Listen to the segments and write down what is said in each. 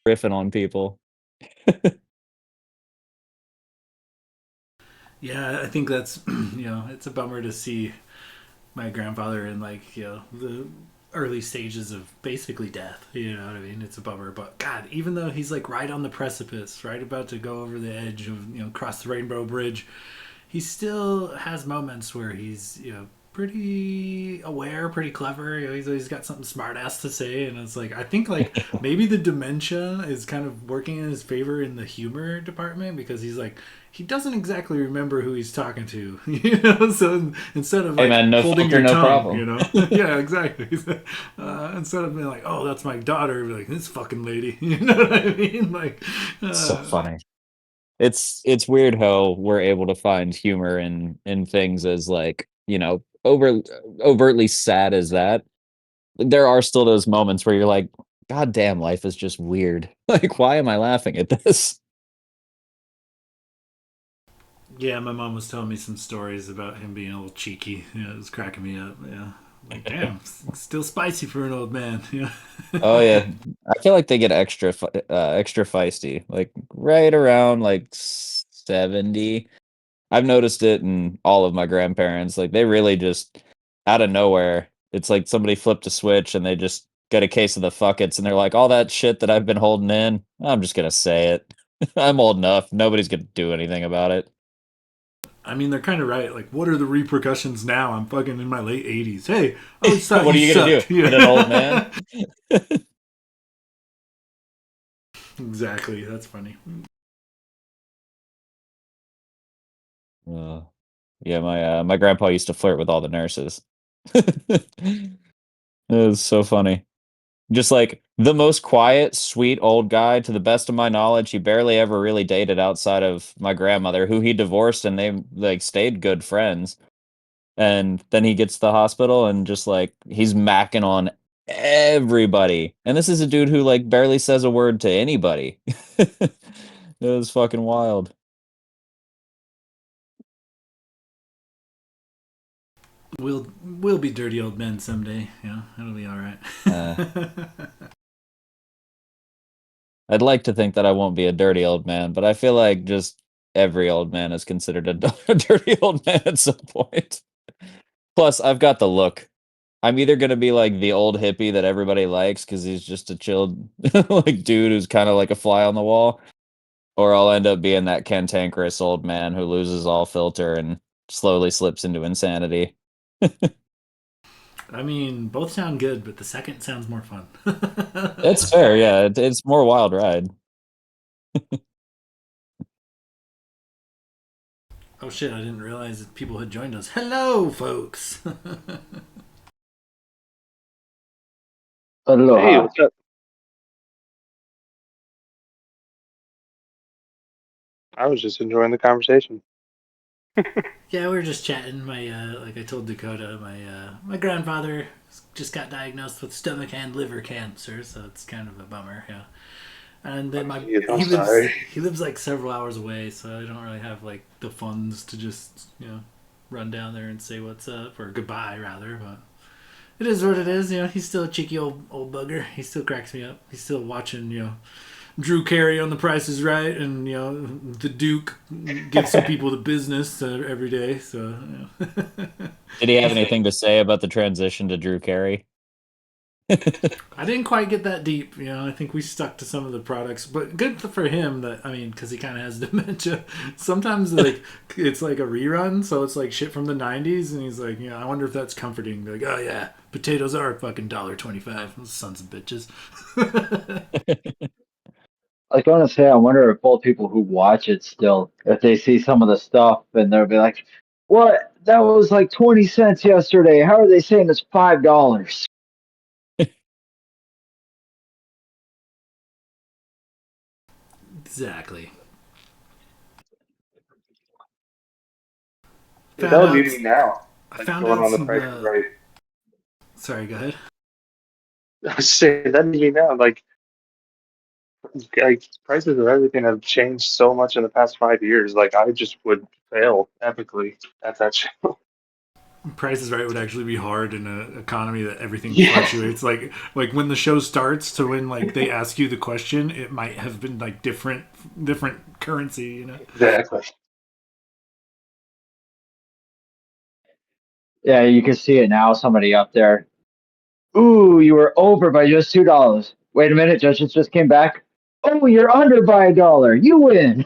Riffing on people. Yeah, I think that's it's a bummer to see my grandfather in like the early stages of basically death. You know what I mean? It's a bummer, but God, even though he's like right on the precipice, right about to go over the edge of cross the Rainbow Bridge, he still has moments where he's pretty aware, pretty clever. He's got something smart ass to say, and it's like I think like maybe the dementia is kind of working in his favor in the humor department because he's like he doesn't exactly remember who he's talking to, So instead of Hey like man, no holding filter, your no tongue, problem. yeah, exactly. Instead of being like, oh, that's my daughter, be like this fucking lady, you know what I mean? Like, It's so uh, funny. It's weird how we're able to find humor in things as like, overtly sad as that. There are still those moments where you're like, God damn, life is just weird. Like, why am I laughing at this? Yeah, my mom was telling me some stories about him being a little cheeky. Yeah, it was cracking me up. Yeah, like damn, still spicy for an old man. Yeah, Oh yeah, I feel like they get extra feisty, like right around like 70. I've noticed it in all of my grandparents. Like they really just out of nowhere, it's like somebody flipped a switch and they just get a case of the fuckets and they're like, all that shit that I've been holding in, I'm just gonna say it. I'm old enough. Nobody's gonna do anything about it. I mean they're kind of right. Like, what are the repercussions now? I'm fucking in my late 80s. Hey, I always thought What you are you gonna do? sucked. Hit an old Yeah, man? exactly. That's funny. Uh, yeah, my grandpa used to flirt with all the nurses. It was so funny. Just like the most quiet, sweet old guy. To the best of my knowledge, he barely ever really dated outside of my grandmother, who he divorced, and they like stayed good friends. And then he gets to the hospital and just like he's macking on everybody. And this is a dude who like barely says a word to anybody. It was fucking wild. We'll be dirty old men someday. Yeah, it'll be all right. Uh, I'd like to think that I won't be a dirty old man, but I feel like just every old man is considered a dirty old man at some point. Plus, I've got the look. I'm either gonna be like the old hippie that everybody likes because he's just a chilled like dude who's kind of like a fly on the wall, or I'll end up being that cantankerous old man who loses all filter and slowly slips into insanity. I mean, both sound good, but the second sounds more fun. It's fair, yeah. It's more wild ride. Oh shit! I didn't realize that people had joined us. Hello, folks. Hey, Aloha. what's up? I was just enjoying the conversation. Yeah, we were just chatting. My like I told Dakota, my grandfather just got diagnosed with stomach and liver cancer, so it's kind of a bummer. Yeah, and Oh, then my geez, I'm he lives sorry. he lives like several hours away, so I don't really have like the funds to just run down there and say what's up or goodbye rather. But it is what it is. He's still a cheeky old bugger. He still cracks me up. He's still watching Drew Carey on The Price is Right, and the Duke gives some people the business every day. So Did he have he's. anything to say about the transition to Drew Carey? I didn't quite get that deep. I think we stuck to some of the products, but good for him. That I mean, because he kind of has dementia. Sometimes like it's like a rerun, so it's like shit from the '90s, and he's like, I wonder if that's comforting. Like, oh yeah, potatoes are fucking $1.25. Those sons of bitches. I was going to say, I wonder if old people who watch it still, if they see some of the stuff and they'll be like, "What? That was like 20 cents yesterday. How are they saying it's $5?" Exactly. Yeah, that Found would be out. me now. I Like found going out on the some. price is right. Sorry, go ahead. I was saying that'd be me now. Like prices of everything have changed so much in the past 5 years. Like I just would fail epically at that show. Price is Right would actually be hard in an economy that everything Yeah. fluctuates. Like when the show starts to when like they ask you the question, it might have been like different currency, you know. Exactly. Yeah, you can see it now. Somebody up there. Ooh, you were over by just $2. Wait a minute, judges just came back. Oh, you're under by $1. You win.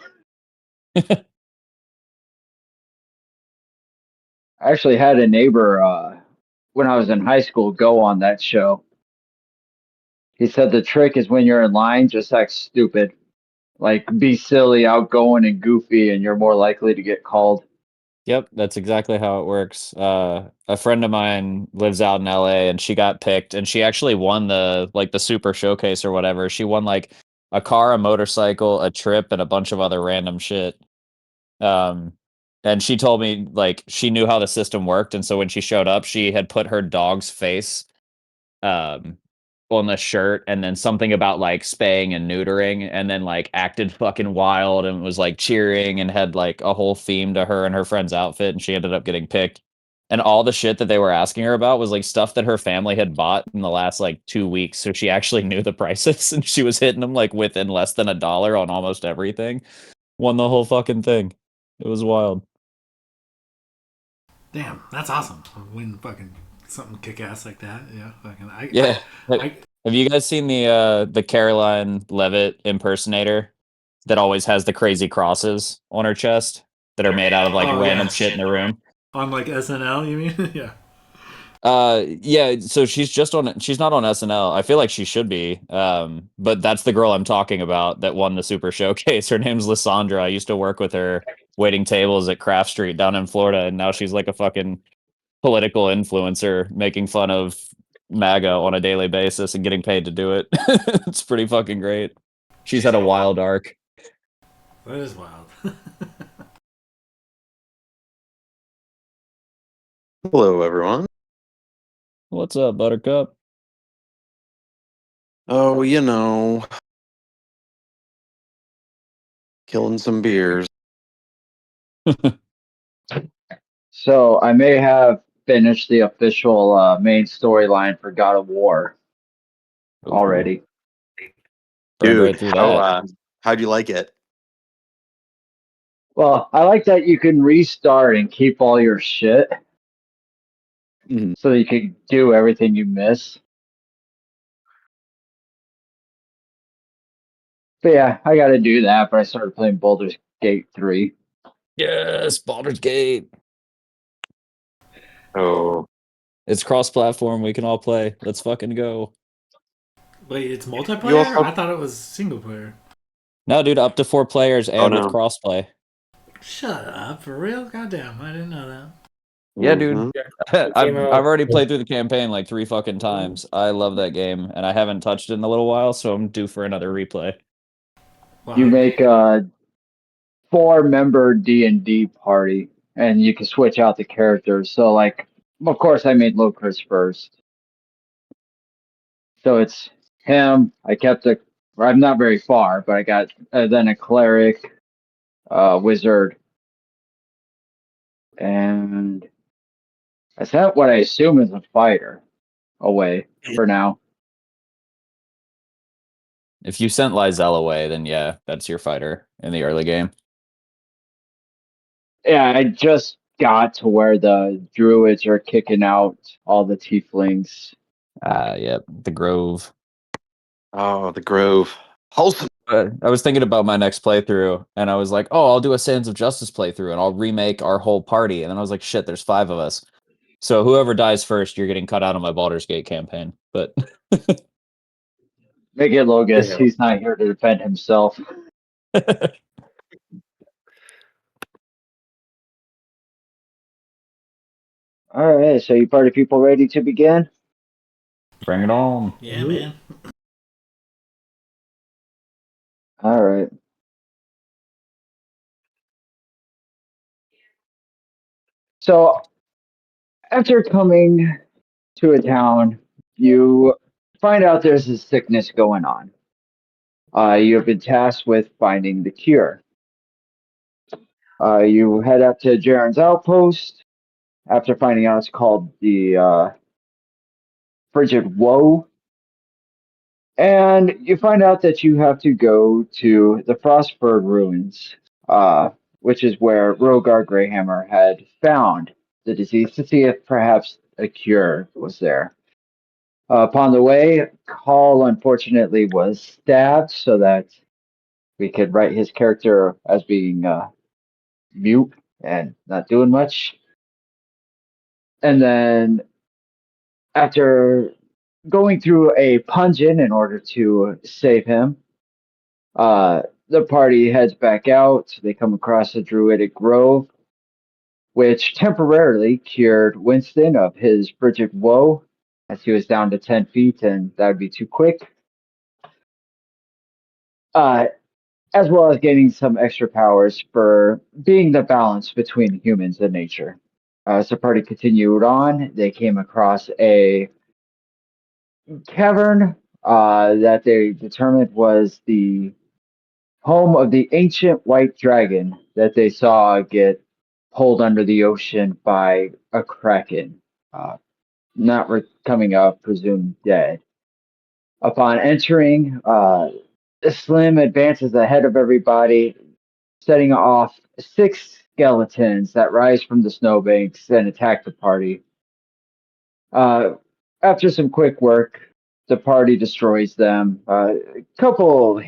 I actually had a neighbor when I was in high school go on that show. He said the trick is when you're in line, just act stupid. Like be silly, outgoing, and goofy, and you're more likely to get called. Yep, that's exactly how it works. A friend of mine lives out in LA and she got picked and she actually won the super showcase or whatever. She won like a car, a motorcycle, a trip, and a bunch of other random shit. Um, and she told me like she knew how the system worked, and so when she showed up, she had put her dog's face um on the shirt and then something about like spaying and neutering and then like acted fucking wild and was like cheering and had like a whole theme to her and her friend's outfit and she ended up getting picked. And all the shit that they were asking her about was like stuff that her family had bought in the last like 2 weeks. So she actually knew the prices and she was hitting them like within less than $1 on almost everything. Won the whole fucking thing. It was wild. Damn, that's awesome. Win fucking something kick ass like that. Yeah, fucking Yeah. I Have you guys seen the Caroline Levitt impersonator that always has the crazy crosses on her chest that are made out of like oh random yeah, shit in the room? on like SNL, you mean? Yeah. Yeah, so she's not on SNL. I feel like she should be. But that's the girl I'm talking about that won the Super Showcase. Her name's Lysandra. I used to work with her waiting tables at Craft Street down in Florida, and now she's like a fucking political influencer making fun of MAGA on a daily basis and getting paid to do it. It's pretty fucking great. She's had a wild arc. That is wild. Hello, everyone. What's up, Buttercup? Oh, killing some beers. So I may have finished the official main storyline for God of War already. Burned right Dude, through that. how'd you like it? Well, I like that you can restart and keep all your shit Mhm. so that you can do everything you miss. But yeah, I got to do that. But I started playing Baldur's Gate 3. Yes, Baldur's Gate. Oh, It's cross-platform. We can all play. Let's fucking go. Wait, it's you multiplayer? also. I thought it was single player. No, dude, up to 4 players Oh and with no. crossplay. Shut up, for real? Goddamn, I didn't know that. Yeah, dude. Mhm. I've already played through the campaign like 3 fucking times. I love that game, and I haven't touched it in a little while, so I'm due for another replay. You Wow. make a 4-member D&D party, and you can switch out the characters. So, like, of course, I made Lucas first. So it's him. I kept a. I'm not very far, but I got then a cleric, wizard, and I sent what I assume is a fighter away for now. If you sent Lizelle away, then yeah, that's your fighter in the early game. Yeah, I just got to where the druids are kicking out all the tieflings. Yep, the Grove. Oh, the Grove. Wholesome. I was thinking about my next playthrough, and I was like, "Oh, I'll do a Sands of Justice playthrough, and I'll remake our whole party." And then I was like, "Shit, there's 5 of us, so whoever dies first, you're getting cut out of my Baldur's Gate campaign." But Make it Logus. He's not here to defend himself. All right, so you party people ready to begin? bring it on. Yeah, man. All right. So after coming to a town, you find out there's a sickness going on. You have been tasked with finding the cure. You head up to Jaren's outpost. after finding out it's called the Frigid Woe. And you find out that you have to go to the Frostburg ruins, which is where Rogar Greyhammer had found the disease to see if perhaps a cure was there. Upon the way, Hall unfortunately was stabbed so that we could write his character as being mute and not doing much. And then after going through a pungeon in order to save him, the party heads back out. They come across a druidic grove, which temporarily cured Winston of his frigid woe, as he was down to 10 feet, and that would be too quick. As well as gaining some extra powers for being the balance between humans and nature. As the party continued on, they came across a cavern that they determined was the home of the ancient white dragon that they saw get pulled under the ocean by a kraken, not coming up, presumed dead. Upon entering, Slim advances ahead of everybody, setting off 6 skeletons that rise from the snowbanks and attack the party. After some quick work, the party destroys them. A couple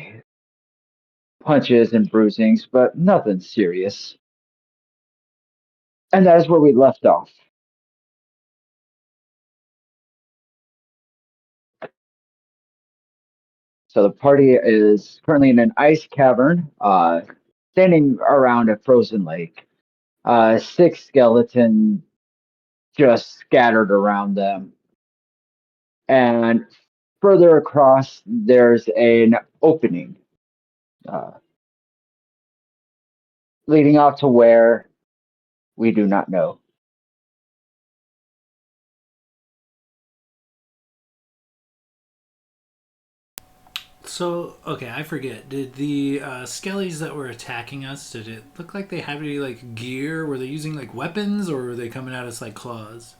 punches and bruisings, but nothing serious. And that is where we left off. So the party is currently in an ice cavern, standing around a frozen lake. 6 skeletons just scattered around them. And further across, there's an opening leading off to where we do not know. So, okay, I forget. Did the skellies that were attacking us, did it look like they had any, like, gear? Were they using, like, weapons, or were they coming at us like claws?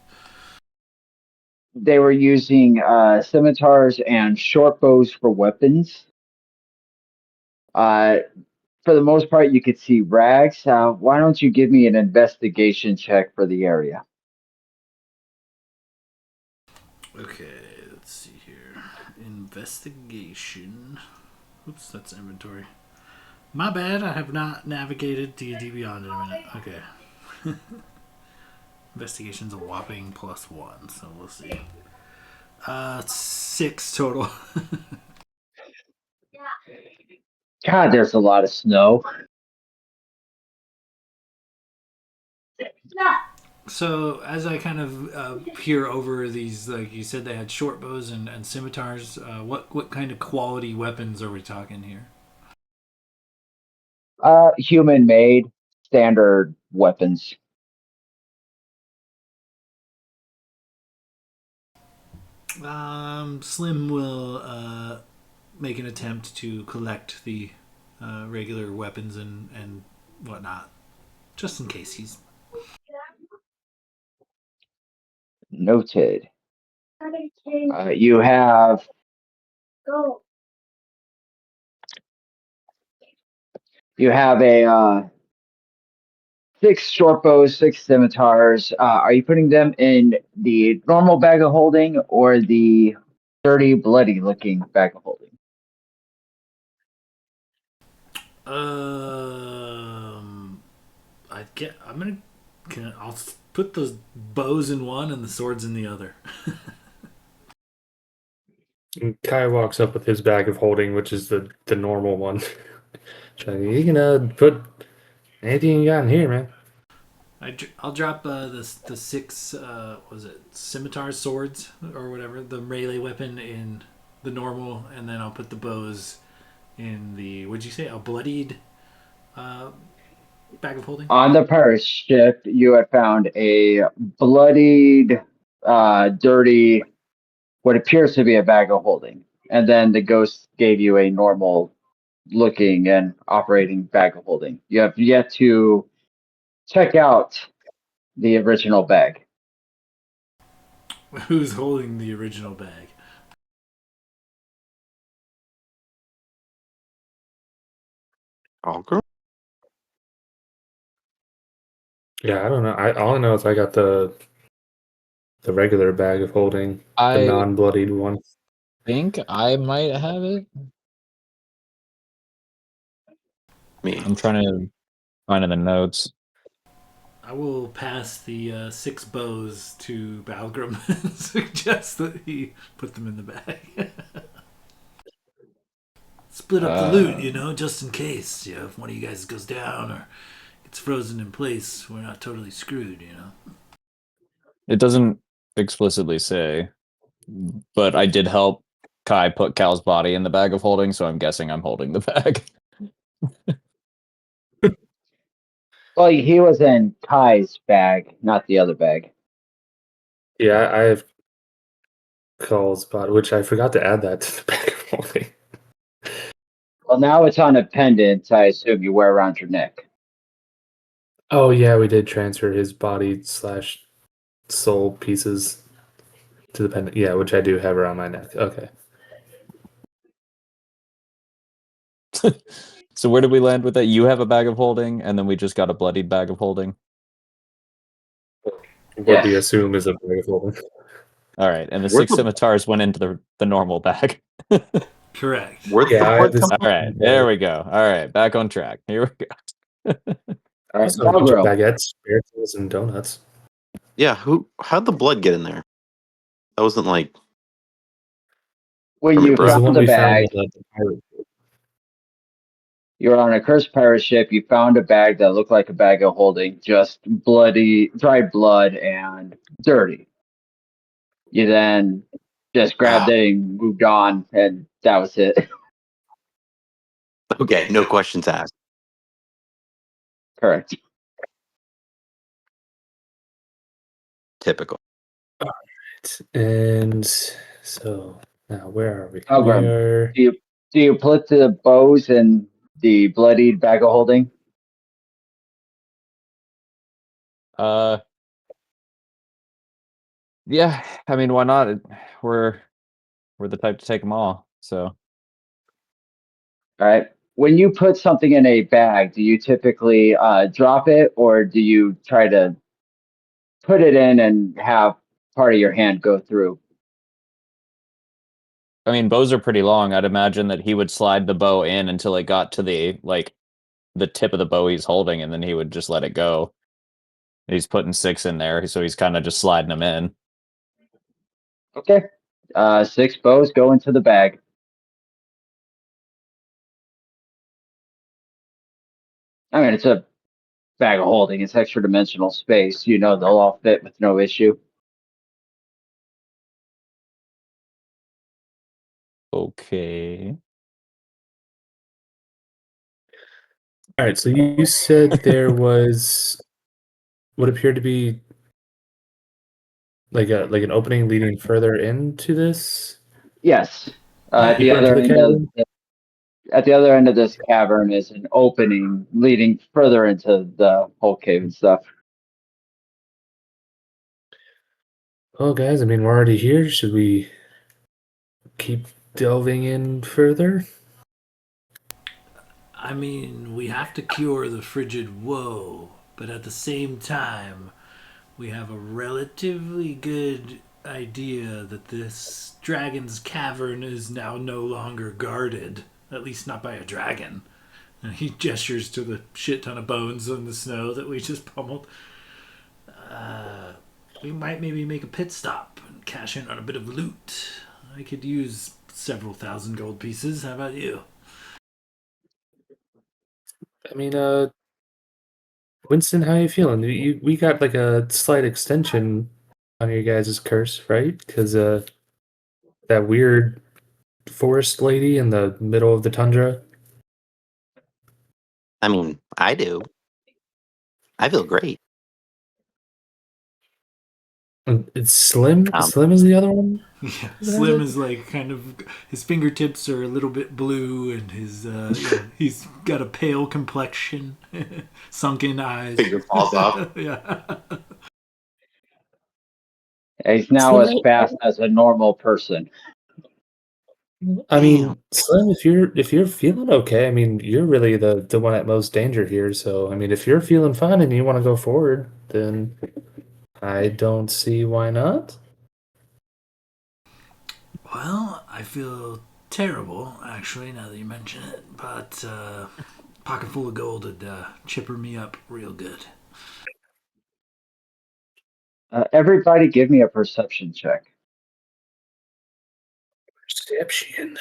They were using scimitars and short bows for weapons. For the most part, you could see rags. Why don't you give me an investigation check for the area? Okay, let's see here. Investigation. Oops, that's inventory. My bad, I have not navigated D&D Beyond in a minute. Okay. Investigation's a whopping +1, so we'll see. 6 total. God, there's a lot of snow. So as I kind of peer over these, like you said, they had short bows and scimitars. What kind of quality weapons are we talking here? Human made standard weapons. Slim will make an attempt to collect the regular weapons and whatnot, just in case he's. Noted. You have a 6 short bows, 6 scimitars. Are you putting them in the normal bag of holding or the dirty, bloody looking bag of holding? I'll put the bows in one and the swords in the other. And Kai walks up with his bag of holding, which is the normal one. So you can put anything you got in here, man. I'll drop the 6 was it scimitar swords or whatever, the melee weapon in the normal, and then I'll put the bows in the, would you say, a bloodied bag of holding? On the pirate ship, you had found a bloodied, dirty, what appears to be a bag of holding. And then the ghost gave you a normal looking and operating bag of holding. You have yet to check out the original bag. Who's holding the original bag? All grown. Yeah, I don't know. All I know is I got the regular bag of holding, the I non-bloodied one. think I might have it. Me. I'm trying to find in the notes. I will pass the 6 bows to Balgrim and suggest that he put them in the bag. Split up the loot, just in case. If one of you guys goes down or gets frozen in place, we're not totally screwed, It doesn't explicitly say, but I did help Kai put Cal's body in the bag of holding, so I'm guessing I'm holding the bag. Well, he was in Kai's bag, not the other bag. Yeah, I have Call's body, which I forgot to add that to the bag of holding. Well, now it's on a pendant, I assume you wear around your neck. Oh yeah, we did transfer his body / soul pieces to the pendant. Yeah, which I do have around my neck. Okay. So where did we land with that? You have a bag of holding, and then we just got a bloodied bag of holding. What we assume is a bag of holding. All right, and the Where's 6 scimitars went into the normal bag. Correct. Where'd Yeah, the I blood have this. come All right, there we go. All right, back on track. Here we go. All right, Also, a bunch of Balgrim. baguettes, spirituals, and donuts. Yeah, how'd the blood get in there? That wasn't like When from your you This is the bro. one found the we found bag, on the pirate. you were on a cursed pirate ship, you found a bag that looked like a bag of holding, just bloody, dried blood and dirty. You then just grabbed it and moved on, and that was it. Okay, no questions asked. Correct. Typical. And so now where are we? We Balgrim, are. do you put the bows in the bloodied bag of holding? Yeah, I mean, why not? We're the type to take them all. So All right. When you put something in a bag, do you typically drop it, or do you try to put it in and have part of your hand go through? I mean, bows are pretty long. I'd imagine that he would slide the bow in until it got to the tip of the bow he's holding, and then he would just let it go. He's putting 6 in there, so he's kind of just sliding them in. Okay. 6 bows go into the bag. I mean, it's a bag of holding. It's extra dimensional space. They'll all fit with no issue. Okay. All right. So you said there was what appeared to be like an opening leading further into this Yes. At the deeper into other the end of cavern. at the other end of this cavern is an opening leading further into the whole cave and stuff. Well, guys, I mean, we're already here. Should we keep delving in further? I mean, we have to cure the frigid woe, but at the same time, we have a relatively good idea that this dragon's cavern is now no longer guarded, at least not by a dragon. And he gestures to the shit ton of bones in the snow that we just pummeled. We might maybe make a pit stop and cash in on a bit of loot. I could use several thousand gold pieces. How about you? I mean, Winston, how you feeling? We got like a slight extension on your guys' curse, right? Because that weird forest lady in the middle of the tundra. I mean, I do. I feel great. It's Slim. Um, Slim is the other one. Yeah, Slim is like kind of his fingertips are a little bit blue, and his he's got a pale complexion, sunken eyes. Finger falls off. Yeah. He's now as fast as a normal person. I mean, Slim, if you're feeling okay, I mean, you're really the one at most danger here. So, I mean, if you're feeling fine and you want to go forward, then I don't see why not. Well, I feel terrible, actually, now that you mention it. But pocket full of gold would chipper me up real good. Everybody, give me a perception check. Perception.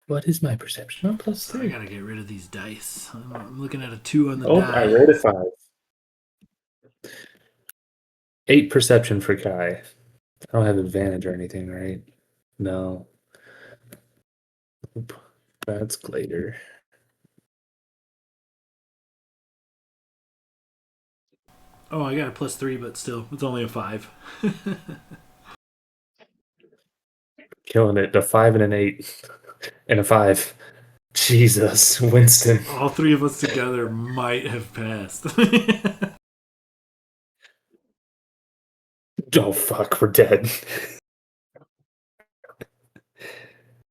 What is my perception? Oh, plus So I 3. gotta get rid of these dice. I'm looking at a 2 on the Oh, die. I rolled a 5. 8 perception for Kai. I don't have advantage or anything, right? No. Oop, that's Glader. Oh, I got a plus 3, but still, it's only a 5. Killing it. A 5 and an 8. And a 5. Jesus, Winston. All three of us together might have passed. Oh, fuck, we're dead.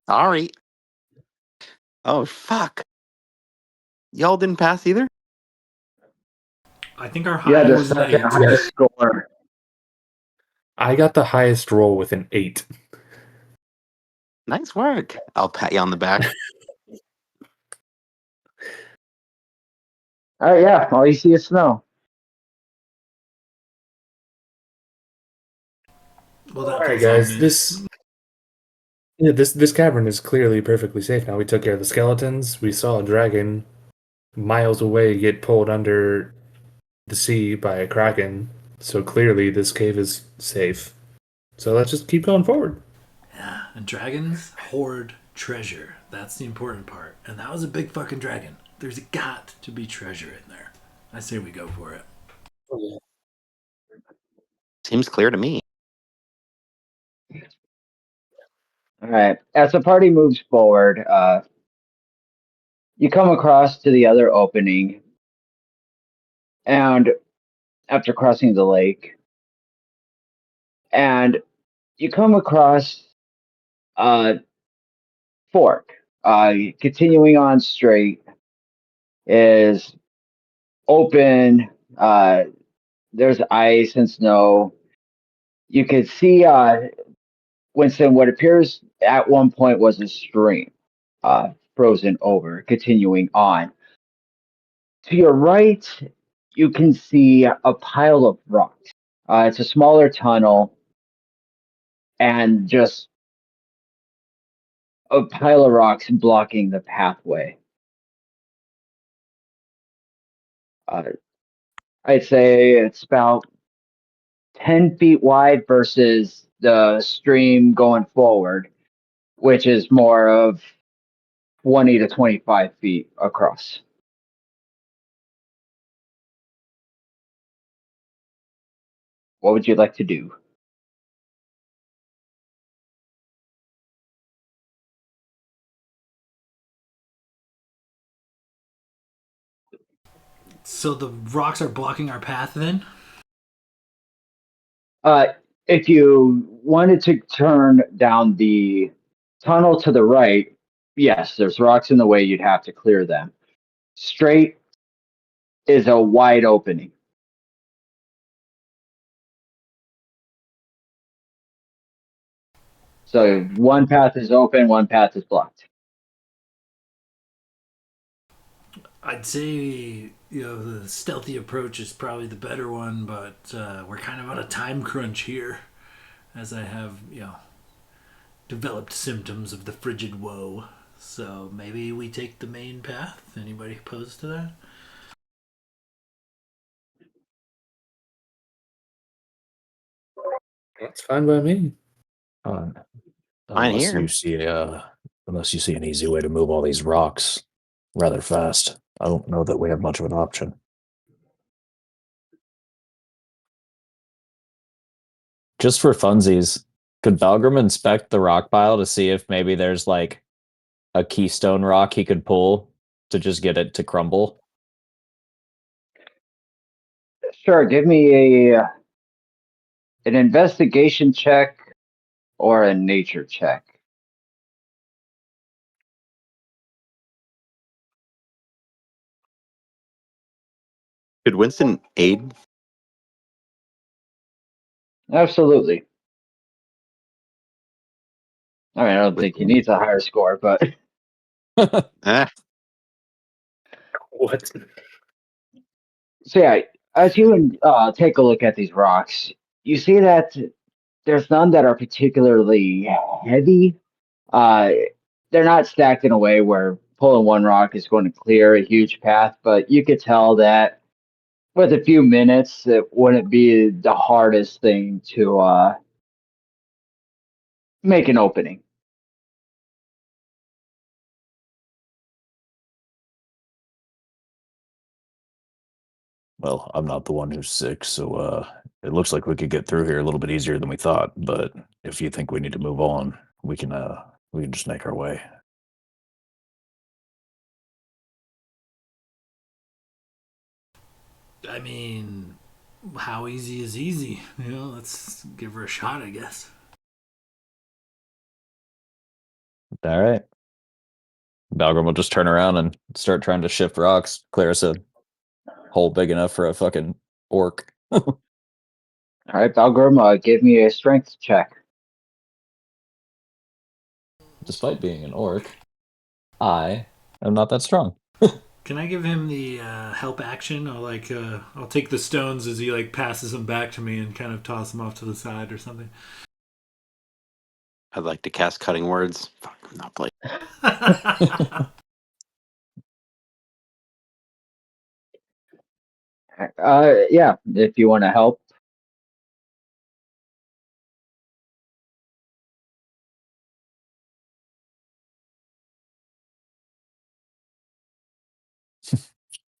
Sorry. Oh, fuck. Y'all didn't pass either? I think our Yeah, high the was an second 8. highest score. I got the highest roll with an 8. Nice work. I'll pat you on the back. All right, yeah, all you see is snow. Well, that All right, feels guys, ominous. this cavern is clearly perfectly safe now. We took care of the skeletons. We saw a dragon miles away get pulled under the sea by a kraken. So clearly, this cave is safe. So let's just keep going forward. Yeah, and dragons hoard treasure. That's the important part. And that was a big fucking dragon. There's got to be treasure in there. I say we go for it. Seems clear to me. All right, as the party moves forward, you come across to the other opening, and after crossing the lake, and you come across a fork. Continuing on straight is open. There's ice and snow. You can see Winston, what appears at one point was a stream, frozen over, continuing on. To your right, you can see a pile of rocks. It's a smaller tunnel and just a pile of rocks blocking the pathway. I'd say it's about 10 feet wide versus the stream going forward, which is more of 20 to 25 feet across. What would you like to do? So the rocks are blocking our path then? If you wanted to turn down the tunnel to the right, yes, there's rocks in the way, you'd have to clear them. Straight is a wide opening. So one path is open, one path is blocked. I'd say, the stealthy approach is probably the better one, but we're kind of on a time crunch here, as I have, developed symptoms of the frigid woe. So maybe we take the main path. Anybody opposed to that? That's fine by me. Fine Unless here. you see an easy way to move all these rocks rather fast. I don't know that we have much of an option. Just for funsies, could Balgrim inspect the rock pile to see if maybe there's like a keystone rock he could pull to just get it to crumble? Sure, give me An investigation check or a nature check? Could Winston aid? Absolutely. I mean, I don't think he needs a higher score, but Ah, What? so yeah, as you take a look at these rocks, you see that there's none that are particularly heavy. Uh, they're not stacked in a way where pulling one rock is going to clear a huge path, but you could tell that with a few minutes, it wouldn't be the hardest thing to make an opening. Well, I'm not the one who's sick, so it looks like we could get through here a little bit easier than we thought. But if you think we need to move on, we can just make our way. I mean, how easy is easy? Let's give her a shot, I guess. All right. Balgrim will just turn around and start trying to shift rocks. Clear us a hole big enough for a fucking orc. All right, Balgrim, give me a strength check. Despite being an orc, I am not that strong. Can I give him the help action? I'll take the stones as he like passes them back to me and kind of toss them off to the side or something. I'd like to cast cutting words. Fuck, I'm not playing. Yeah, if you want to help.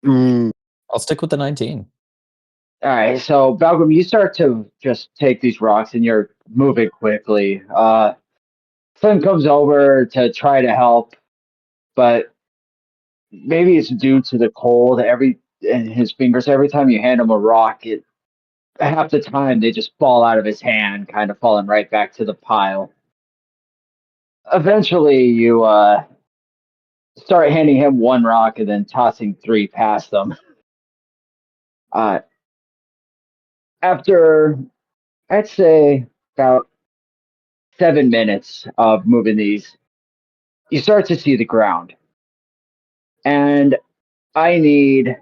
Mm, I'll stick with the 19. All right, so Balgrim, you start to just take these rocks and you're moving quickly. Flynn comes over to try to help, but maybe it's due to the cold. In his fingers, every time you hand him a rock, it half the time they just fall out of his hand, kind of falling right back to the pile. Eventually, you start handing him one rock and then tossing three past them. Uh, After, I'd say, about 7 minutes of moving these, you start to see the ground. And I need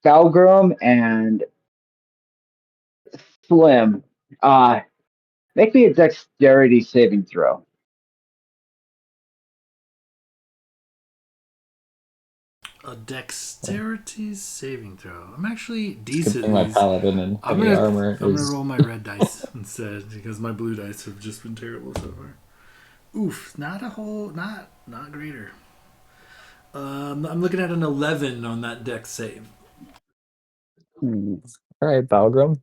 Balgrim and Slim. Make me a dexterity saving throw. A dexterity saving throw. I'm actually Good decent thing at my these. paladin and I'm heavy gonna armor I'm gonna is. roll my red dice instead because my blue dice have just been terrible so far. Oof, not greater. I'm looking at an 11 on that dex save. All right, Balgrim.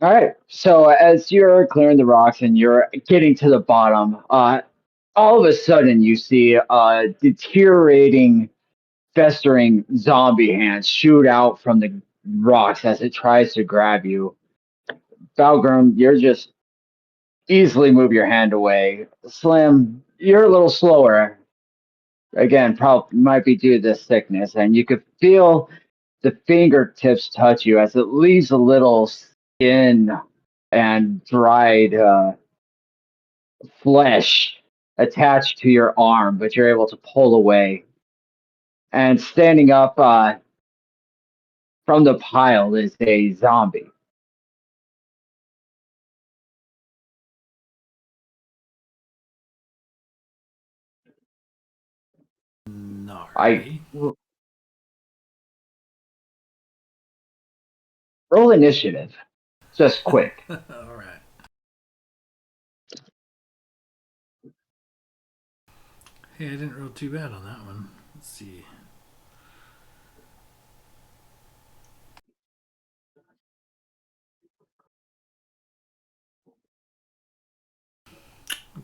All right. So as you're clearing the rocks and you're getting to the bottom, all of a sudden you see a deteriorating, festering zombie hand shoot out from the rocks as it tries to grab you. Balgrim, you're just easily move your hand away. Slim, you're a little slower. Again, probably might be due to this sickness, and you could feel the fingertips touch you as it leaves a little skin and dried flesh attached to your arm, but you're able to pull away. And standing up from the pile is a zombie. Not I really. roll initiative, just quick. All right. Hey, I didn't roll too bad on that one. Let's see.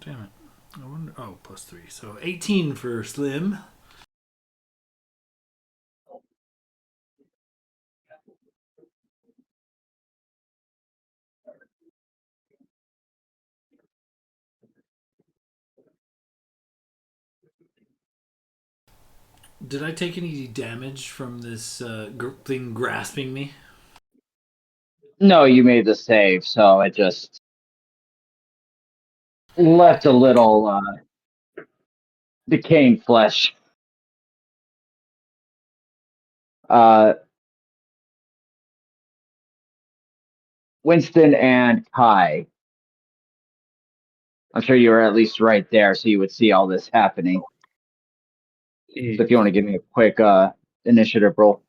damn it. I wonder. Oh, +3. So 18 for Slim. Did I take any damage from this thing grasping me? No, you made the save, so it just left a little decaying flesh. Winston and Kai. I'm sure you were at least right there, so you would see all this happening. So if you want to give me a quick initiative roll.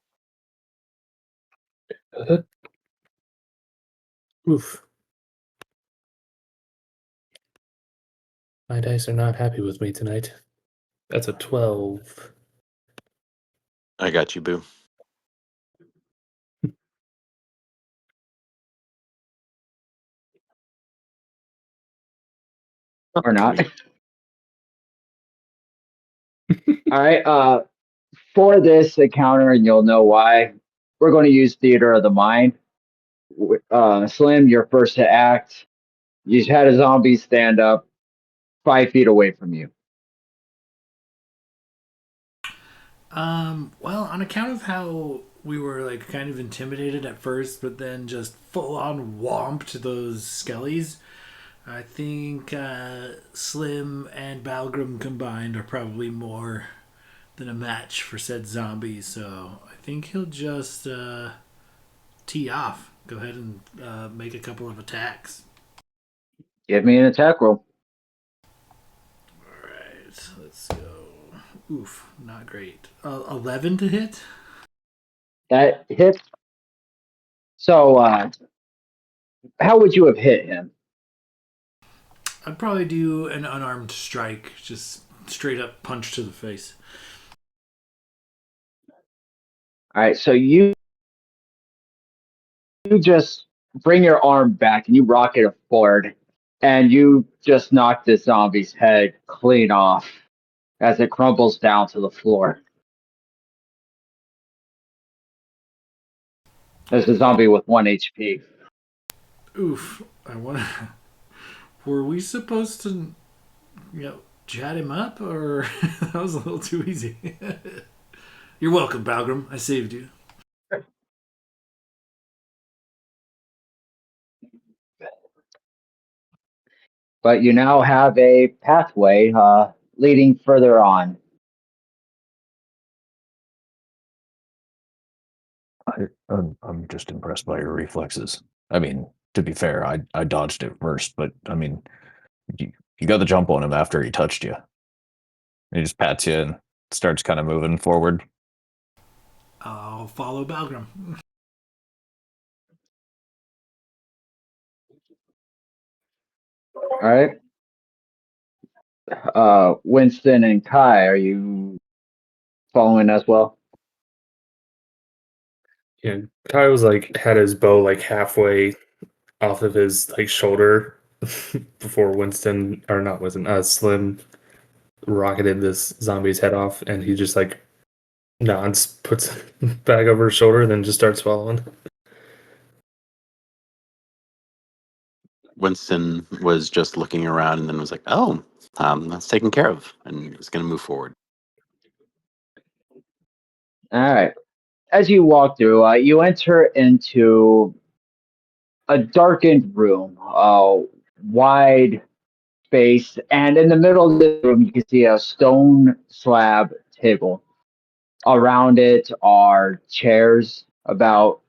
Oof. My dice are not happy with me tonight. That's a 12. I got you, Boo. Or not. All right. For this encounter, and you'll know why, we're going to use Theater of the Mind. Slim, you're first to act. You had a zombie stand up 5 feet away from you. Well, on account of how we were like kind of intimidated at first, but then just full on whomped those skellies, I think Slim and Balgrim combined are probably more than a match for said zombies. So I think he'll just tee off. Go ahead and make a couple of attacks. Give me an attack roll. All right, let's go. Oof, not great. 11 to hit. That hits. So, how would you have hit him? I'd probably do an unarmed strike, just straight up punch to the face. All right, so you just bring your arm back and you rocket it forward, and you just knock this zombie's head clean off as it crumbles down to the floor. There's a zombie with 1 HP. Oof. I want. Were we supposed to, chat him up, or that was a little too easy? You're welcome, Balgrim. I saved you. But you now have a pathway leading further on. I'm just impressed by your reflexes. I mean, to be fair, I dodged it first, but I mean, you got the jump on him after he touched you. He just pats you and starts kind of moving forward. I'll follow Balgrim. All right. Winston and Kai, are you following as well? Yeah, Kai was like had his bow like halfway off of his like shoulder before Winston or not Winston, Slim rocketed this zombie's head off, and he just like nods, puts it back over his shoulder, then just starts following. Winston was just looking around and then was like, "Oh, that's taken care of," and is going to move forward. All right. As you walk through, you enter into a darkened room, wide space, and in the middle of the room, you can see a stone slab table. Around it are chairs, about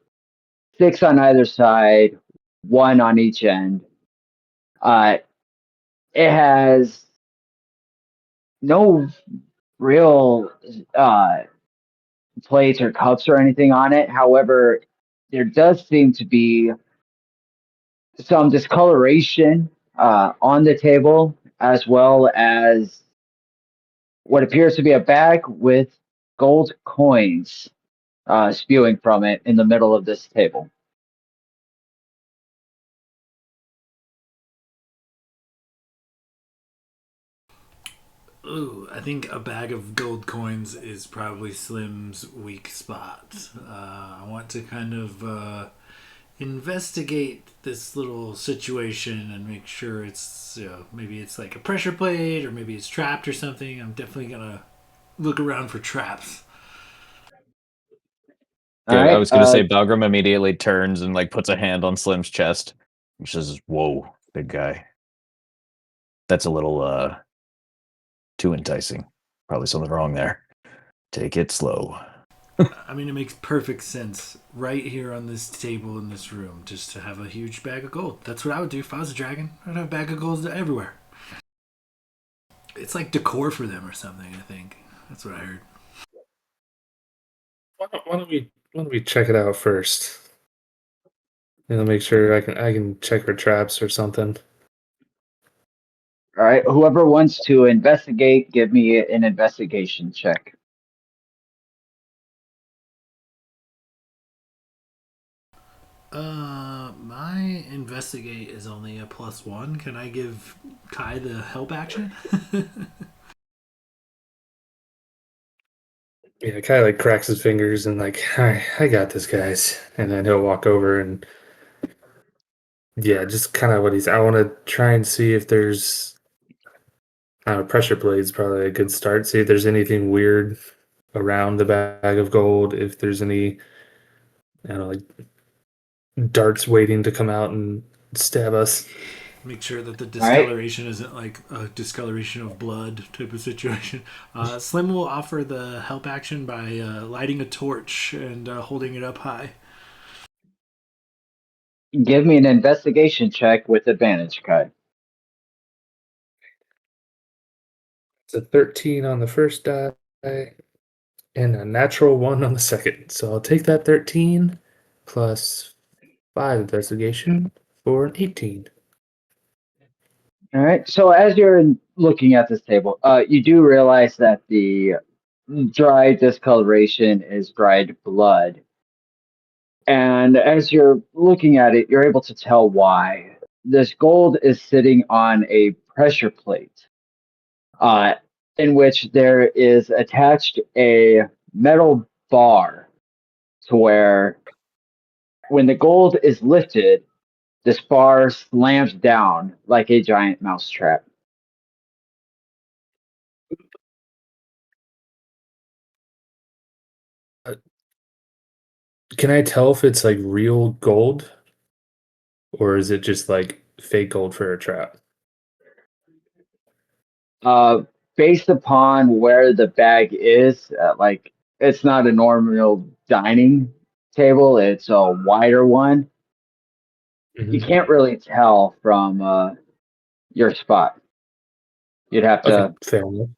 6 on either side, 1 on each end. Uh, it has no real plates or cups or anything on it. However, there does seem to be some discoloration on the table, as well as what appears to be a bag with gold coins spewing from it in the middle of this table. Ooh, I think a bag of gold coins is probably Slim's weak spot. I want to kind of investigate this little situation and make sure it's, maybe it's like a pressure plate or maybe it's trapped or something. I'm definitely gonna look around for traps. All Yeah, I right. was gonna say Balgrim immediately turns and like puts a hand on Slim's chest and says, "Whoa, big guy. That's a little too enticing. Probably something wrong there. Take it slow." I mean, it makes perfect sense right here on this table in this room just to have a huge bag of gold. That's what I would do if I was a dragon. I'd have a bag of gold everywhere. It's like decor for them or something, I think. That's what I heard. Why don't we check it out first? And I'll make sure I can check for traps or something. All right. Whoever wants to investigate, give me an investigation check. My investigate is only a +1. Can I give Kai the help action? Yeah, kind of like cracks his fingers and like, all right, I got this, guys. And then he'll walk over and yeah, just kind of what he's. I want to try and see if there's. Pressure plate's probably a good start. See if there's anything weird around the bag of gold. If there's any, I don't know, like darts waiting to come out and stab us. Make sure that the All right. discoloration isn't like a discoloration of blood type of situation. Slim will offer the help action by lighting a torch and holding it up high. Give me an investigation check with advantage, Kai. It's a 13 on the first die and a natural 1 on the second. So I'll take that 13 plus 5 investigation for an 18. All right. So as you're looking at this table, you do realize that the dry discoloration is dried blood. And as you're looking at it, you're able to tell why. This gold is sitting on a pressure plate, uh, in which there is attached a metal bar to where when the gold is lifted, this bar slams down like a giant mousetrap. Uh, Can I tell if it's like real gold or is it just like fake gold for a trap? Uh, Based upon where the bag is, like it's not a normal dining table; it's a wider one. You Mhm. can't really tell from your spot. You'd have Okay, to fair enough.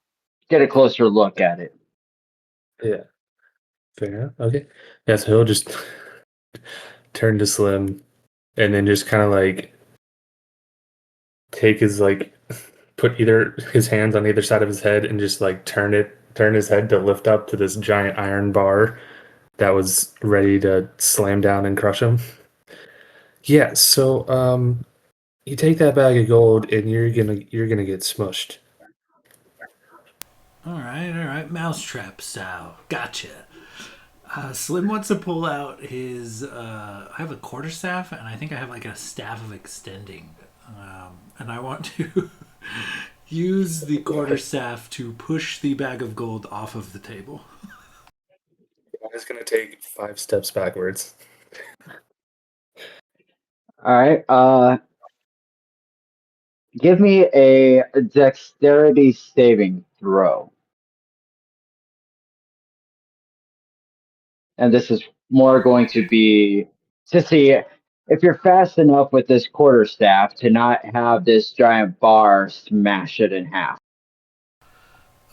get a closer look at it. Yeah, fair enough. Okay. Yeah, so he'll just turn to Slim and then just kind of like take his like put either his hands on either side of his head and just like turn his head to lift up to this giant iron bar that was ready to slam down and crush him. Yeah, so you take that bag of gold and you're gonna get smushed. All right. Mousetrap style. Gotcha. Slim wants to pull out his. I have a quarterstaff, and I think I have like a staff of extending. And I want to use the quarterstaff to push the bag of gold off of the table. I'm just gonna take 5 steps backwards. All right. Give me a dexterity saving throw. And this is more going to be to see if you're fast enough with this quarterstaff to not have this giant bar smash it in half.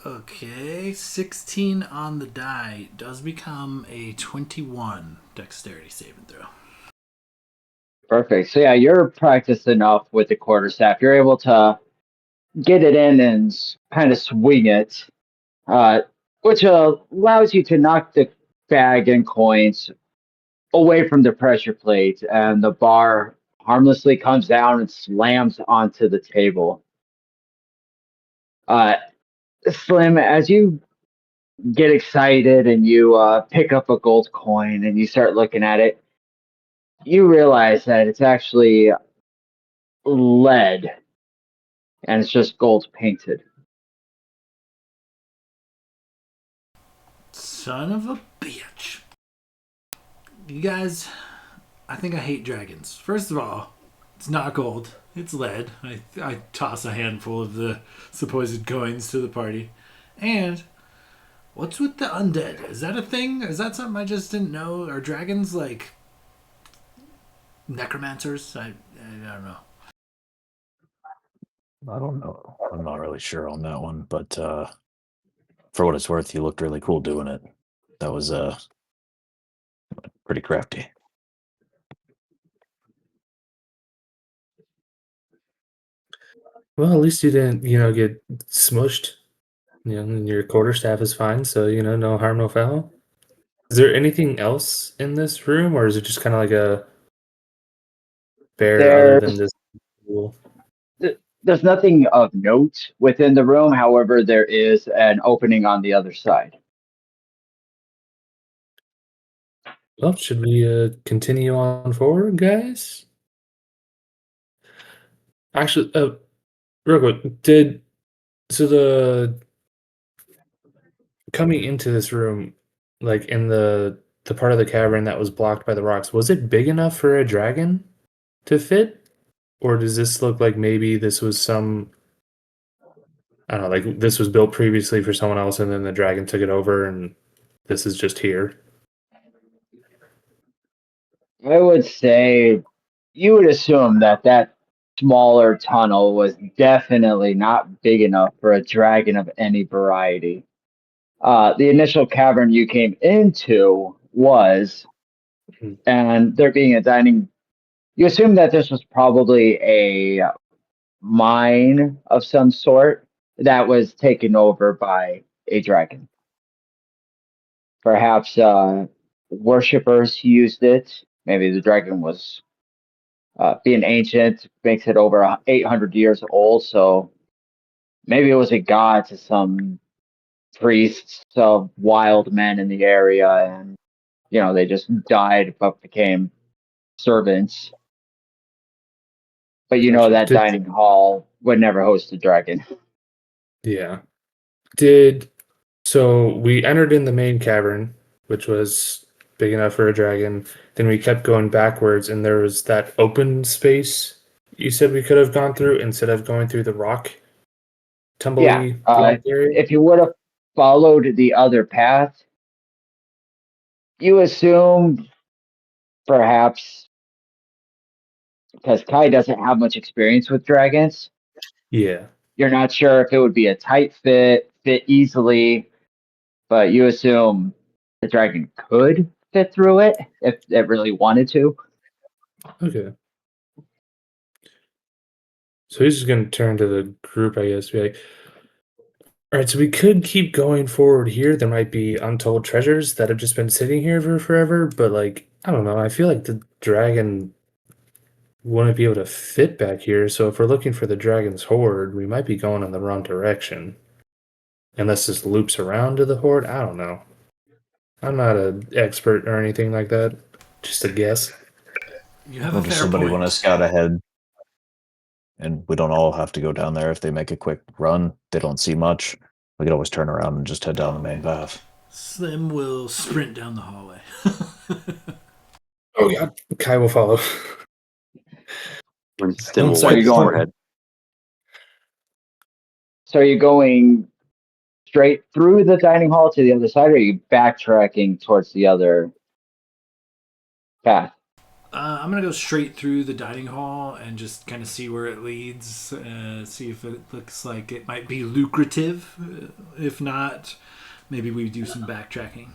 Okay, 16 on the die does become a 21 dexterity saving throw. Perfect. So yeah, you're practiced enough with the quarterstaff. You're able to get it in and kind of swing it, uh, which allows you to knock the bag and coins away from the pressure plate, and the bar harmlessly comes down and slams onto the table. Uh, Slim, as you get excited and you pick up a gold coin and you start looking at it, you realize that it's actually lead and it's just gold painted. Son of a bitch. You guys, I think I hate dragons. First of all, it's not gold, it's lead. I toss a handful of the supposed coins to the party. And what's with the undead? Is that a thing? Is that something I just didn't know? Are dragons like necromancers? I don't know. I don't know. I'm not really sure on that one, but for what it's worth, you looked really cool doing it. That was pretty crafty. Well, at least you didn't, get smushed. And your quarterstaff is fine, so no harm, no foul. Is there anything else in this room, or is it just kind of like a fair other than There's this pool? there's nothing of note within the room. However, there is an opening on the other side. Well, should we continue on forward, guys? Actually, real quick, so the coming into this room, like in the part of the cavern that was blocked by the rocks, was it big enough for a dragon to fit? Or does this look like maybe this was some, I don't know, like this was built previously for someone else and then the dragon took it over and this is just here? I would say you would assume that that smaller tunnel was definitely not big enough for a dragon of any variety. The initial cavern you came into was, Mhm. and there being a dining, you assume that this was probably a mine of some sort that was taken over by a dragon. Perhaps worshippers used it. Maybe the dragon was being ancient, makes it over 800 years old. So maybe it was a god to some priests of wild men in the area, and they just died but became servants. But Gotcha. that dining hall would never host a dragon. Yeah. So we entered in the main cavern, which was big enough for a dragon. Then we kept going backwards, and there was that open space you said we could have gone through instead of going through the rock Yeah. tumbly block area. If you would have followed the other path, you assume perhaps because Kai doesn't have much experience with dragons, Yeah. you're not sure if it would be a tight fit easily, but you assume the dragon could fit through it if it really wanted to. Okay. So he's just gonna turn to the group, I guess, be like, all right, so we could keep going forward here. There might be untold treasures that have just been sitting here for forever, but like, I don't know. I feel like the dragon wouldn't be able to fit back here. So if we're looking for the dragon's hoard, we might be going in the wrong direction. Unless this loops around to the horde, I don't know. I'm not an expert or anything like that. Just a guess. You have Or a does fair somebody point. want to scout ahead? And we don't all have to go down there if they make a quick run. They don't see much. We could always turn around and just head down the main path. Slim will sprint down the hallway. Oh yeah, Kai will follow. And Stim Don't will start wipe you his this going? one. forehead. So are you going straight through the dining hall to the other side, or are you backtracking towards the other path? I'm gonna go straight through the dining hall and just kind of see where it leads. See if it looks like it might be lucrative. If not, maybe we do some backtracking.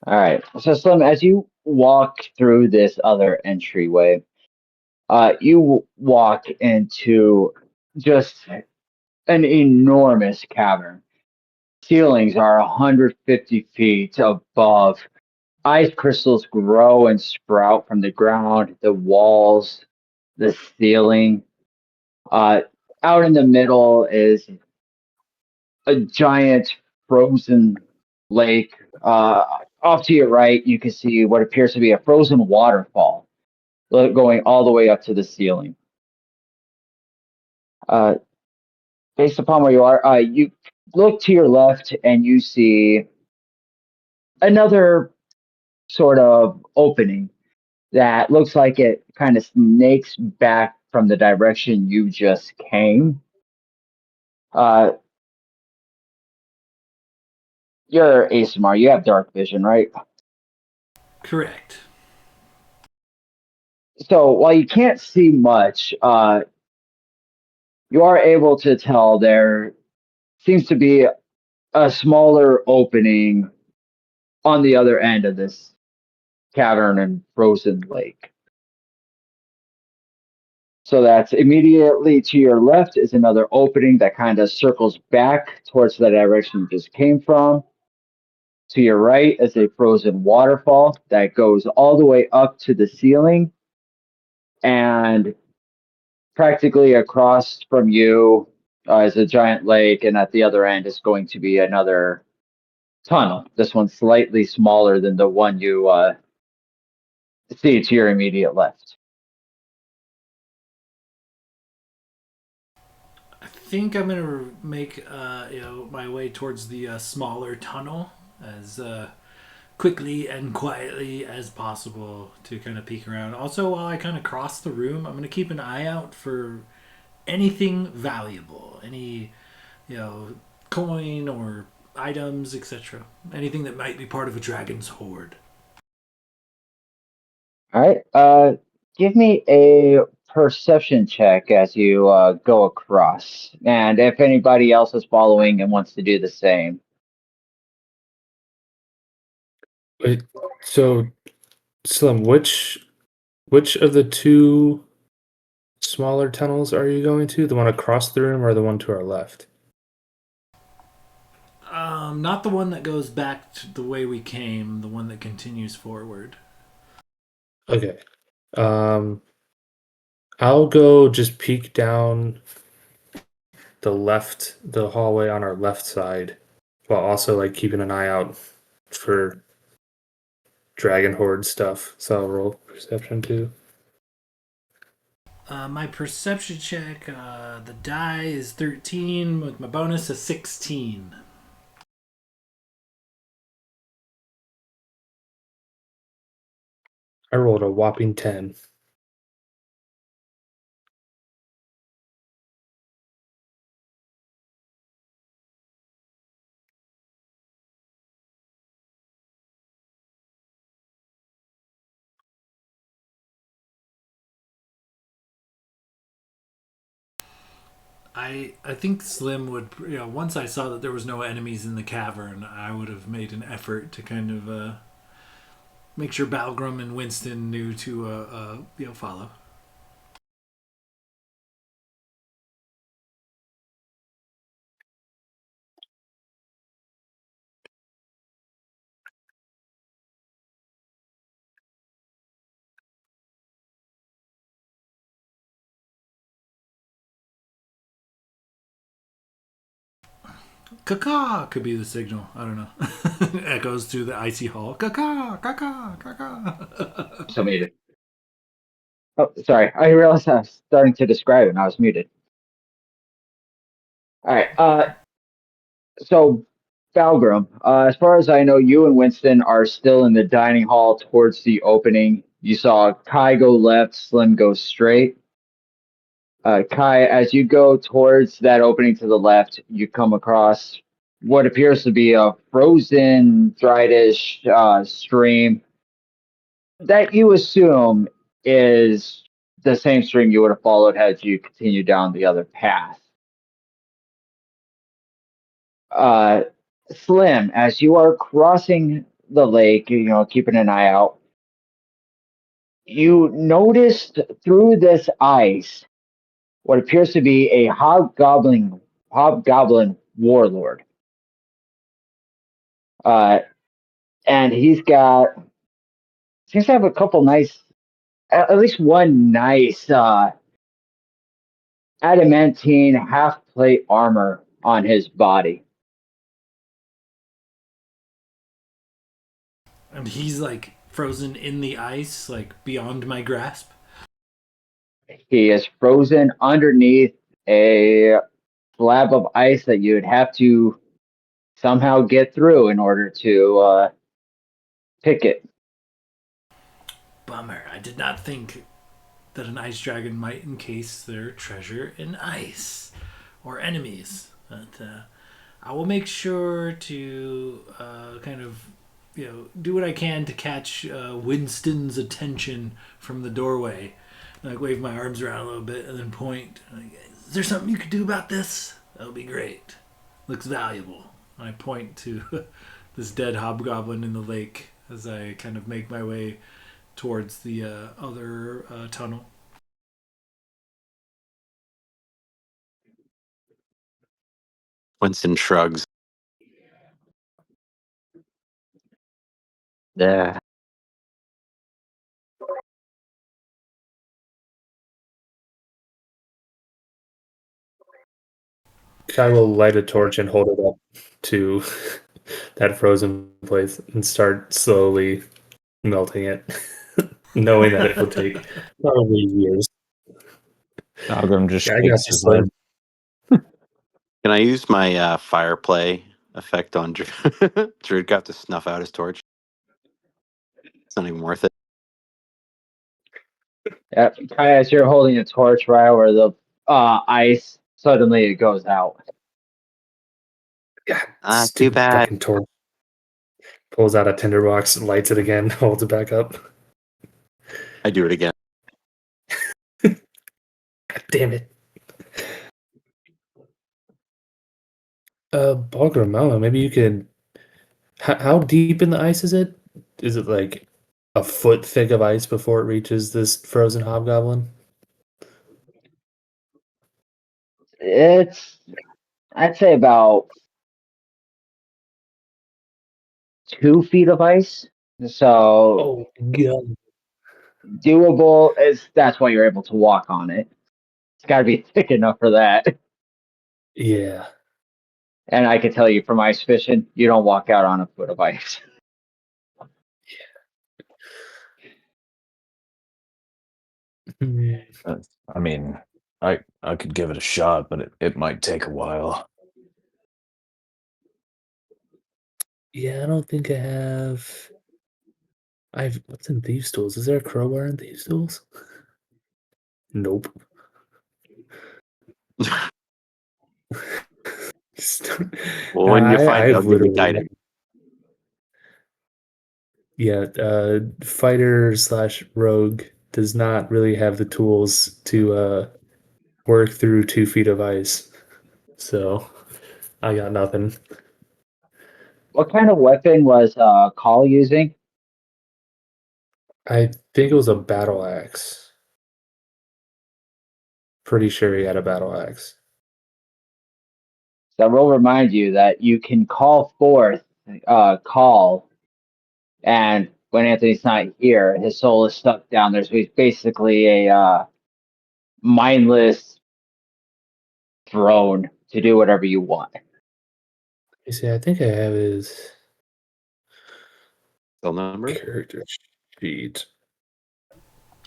All right. So Slim, as you walk through this other entryway, you walk into just an enormous cavern. Ceilings are 150 feet above. Ice crystals grow and sprout from the ground, the walls, the ceiling. Uh, Out in the middle is a giant frozen lake. Off to your right, you can see what appears to be a frozen waterfall going all the way up to the ceiling. Based upon where you are, you look to your left and you see another sort of opening that looks like it kind of snakes back from the direction you just came. You're ASMR, you have dark vision, right? Correct. So while you can't see much, you are able to tell there seems to be a smaller opening on the other end of this cavern and frozen lake. So that's immediately to your left is another opening that kind of circles back towards the direction you just came from. To your right is a frozen waterfall that goes all the way up to the ceiling. And practically across from you is a giant lake, and at the other end is going to be another tunnel. This one's slightly smaller than the one you see to your immediate left. I think I'm gonna make my way towards the smaller tunnel as quickly and quietly as possible to kind of peek around. Also, while I kind of cross the room, I'm gonna keep an eye out for anything valuable, any coin or items, etc. Anything that might be part of a dragon's hoard. All right. Give me a perception check as you go across, and if anybody else is following and wants to do the same. Wait, so Slim, which of the two smaller tunnels are you going to? The one across the room or the one to our left? Not the one that goes back to the way we came, the one that continues forward. Okay. I'll go just peek down the hallway on our left side, while also like keeping an eye out for dragon horde stuff. So I'll roll perception too. My perception check, the die is 13 with my bonus is 16. I rolled a whopping 10. I think Slim would, once I saw that there was no enemies in the cavern, I would have made an effort to kind of make sure Balgrim and Winston knew to follow. Caca could be the signal. I don't know. It echoes through the icy hall. Caca, caca, caca. So muted. Oh, sorry. I realized I was starting to describe it and I was muted. All right. So Balgrim, as far as I know, you and Winston are still in the dining hall towards the opening. You saw Kai go left, Slim go straight. Kai, as you go towards that opening to the left, you come across what appears to be a frozen, dried-ish stream that you assume is the same stream you would have followed had you continued down the other path. Slim, as you are crossing the lake, keeping an eye out, you noticed through this ice what appears to be a hobgoblin warlord. And seems to have a couple nice, at least one nice adamantine half plate armor on his body. And he's like frozen in the ice, like beyond my grasp. He is frozen underneath a slab of ice that you'd have to somehow get through in order to pick it. Bummer. I did not think that an ice dragon might encase their treasure in ice or enemies. But I will make sure to kind of, do what I can to catch Winston's attention from the doorway. Like wave my arms around a little bit and then point. Like, is there something you could do about this? That'll be great. Looks valuable. I point to this dead hobgoblin in the lake as I kind of make my way towards the other tunnel. Winston shrugs. Yeah. I will light a torch and hold it up to that frozen place and start slowly melting it, knowing that it will take probably years. Algrim just Yeah, I got shakes you, his Slim. head. Can I use my fire play effect on Drew? Drew got to snuff out his torch. It's not even worth it. Yep. As you're holding a torch right where the ice, suddenly it goes out. God, Too stupid bad. fucking torch. Pulls out a tinderbox, lights it again, holds it back up. I do it again. God damn it. Balgrim, I don't know, maybe you could. How deep in the ice is it? Is it like a foot thick of ice before it reaches this frozen hobgoblin? It's, I'd say, about 2 feet of ice. So Oh god. doable is that's why you're able to walk on it. It's got to be thick enough for that. Yeah. And I can tell you from ice fishing, you don't walk out on a foot of ice. Mm, I mean, I could give it a shot, but it might take a while. yeah, I don't think I have. What's in Thieves' Tools? Is there a crowbar in Thieves' Tools? Nope. Well, when you find it, I'll I've give you literally, guidance. yeah, fighter slash rogue does not really have the tools to work through 2 feet of ice. So I got nothing. What kind of weapon was Call using? I think it was a battle axe. Pretty sure he had a battle axe. So I will remind you that you can call forth Call, and when Anthony's not here, his soul is stuck down there. So he's basically a mindless drone to do whatever you want. You see, I think I have his Cell number? character sheet.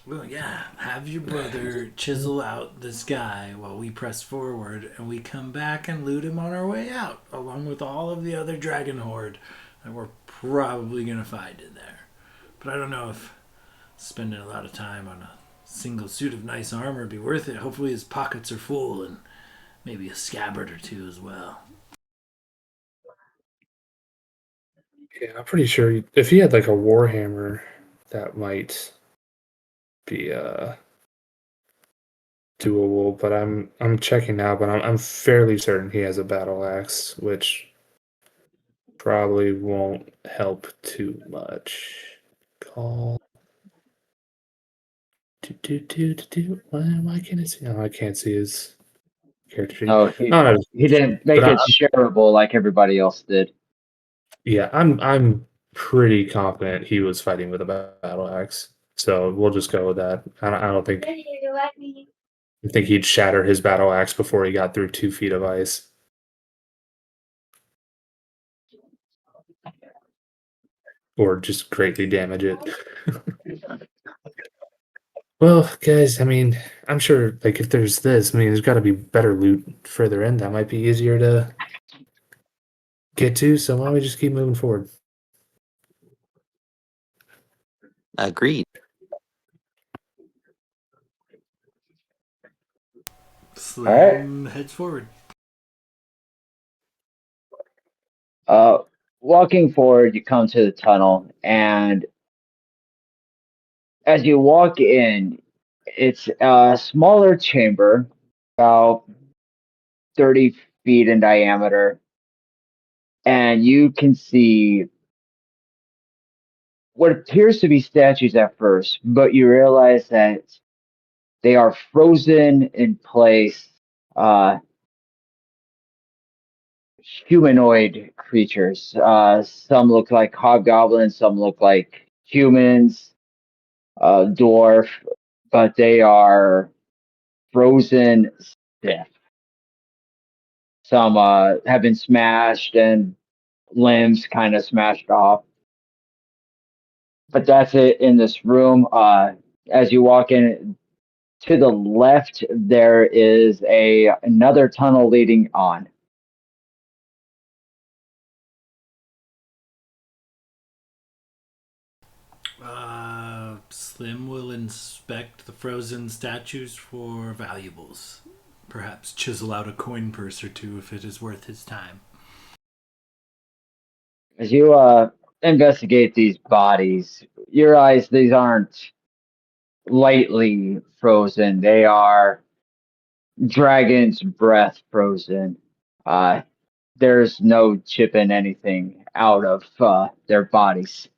Well, yeah, have your brother chisel out this guy while we press forward, and we come back and loot him on our way out, along with all of the other dragon horde that we're probably going to find in there. But I don't know if spending a lot of time on a single suit of nice armor would be worth it. Hopefully his pockets are full, and maybe a scabbard or two as well. Yeah, I'm pretty sure if he had like a warhammer, that might be doable. But I'm checking now, but I'm fairly certain he has a battle axe, which probably won't help too much. Call. Why can't I see? No, I can't see his character sheet. No, No, no, he didn't make but it shareable like everybody else did. yeah, I'm pretty confident he was fighting with a battle axe. So we'll just go with that. I don't think he'd shatter his battle axe before he got through 2 feet of ice. or just greatly damage it. Well, guys, I mean, I'm sure, like, if there's this, I mean, there's got to be better loot further in that might be easier to get to. So why don't we just keep moving forward? Agreed. Slim heads forward. Walking forward, you come to the tunnel, and as you walk in, it's a smaller chamber, about 30 feet in diameter, and you can see what appears to be statues at first, but you realize that they are frozen in place, uh, humanoid creatures. Some look like hobgoblins, some look like humans, dwarf, but they are frozen stiff. Some have been smashed and limbs kind of smashed off. But that's it in this room. As you walk in to the left, there is another tunnel leading on. Slim will inspect the frozen statues for valuables. Perhaps chisel out a coin purse or two if it is worth his time. As you investigate these bodies, you realize these aren't lightly frozen. They are dragon's breath frozen. There's no chipping anything out of their bodies.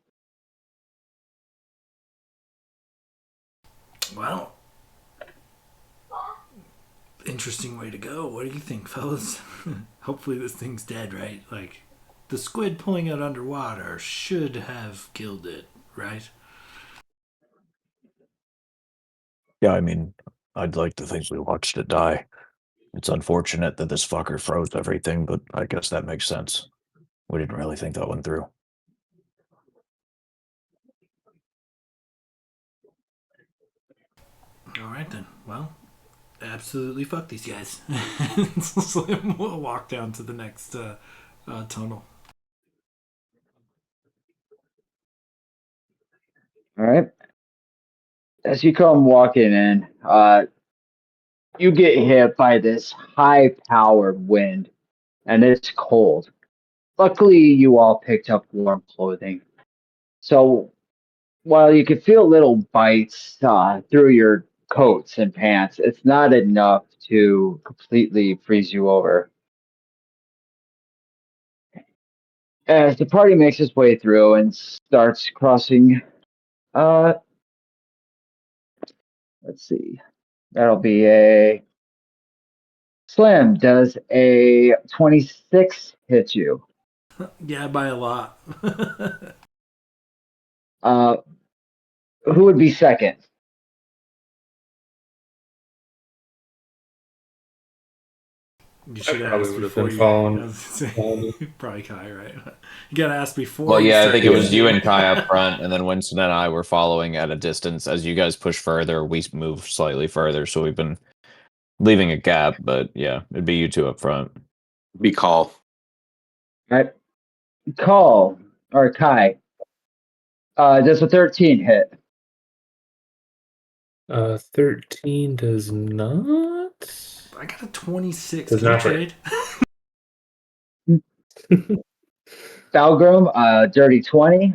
Well, interesting way to go. What do you think, fellas? Hopefully this thing's dead, right? Like, the squid pulling it underwater should have killed it, right? Yeah, I mean, I'd like to think we watched it die. It's unfortunate that this fucker froze everything, but I guess that makes sense. We didn't really think that one through. All right then. Well, absolutely fuck these guys. Slim will walk down to the next tunnel. All right. As you come walking in, you get hit by this high-powered wind, and it's cold. Luckily, you all picked up warm clothing. So while you can feel little bites through your coats and pants, it's not enough to completely freeze you over. As the party makes its way through and starts crossing, uh, let's see, that'll be a Slim. Does a 26 hit you? Yeah, by a lot. Uh, who would be second? You should I ask probably would have before been you. following. Probably Kai, right? You gotta ask before. Well, you yeah, I start think it was using you and Kai up front, and then Winston and I were following at a distance. As you guys push further, we move slightly further, so we've been leaving a gap, but yeah, it'd be you two up front. Be call. Right. Call or Kai. Does a 13 hit? 13 does not. I got a 26. Does Can you not hit. trade? Balgrim, dirty 20.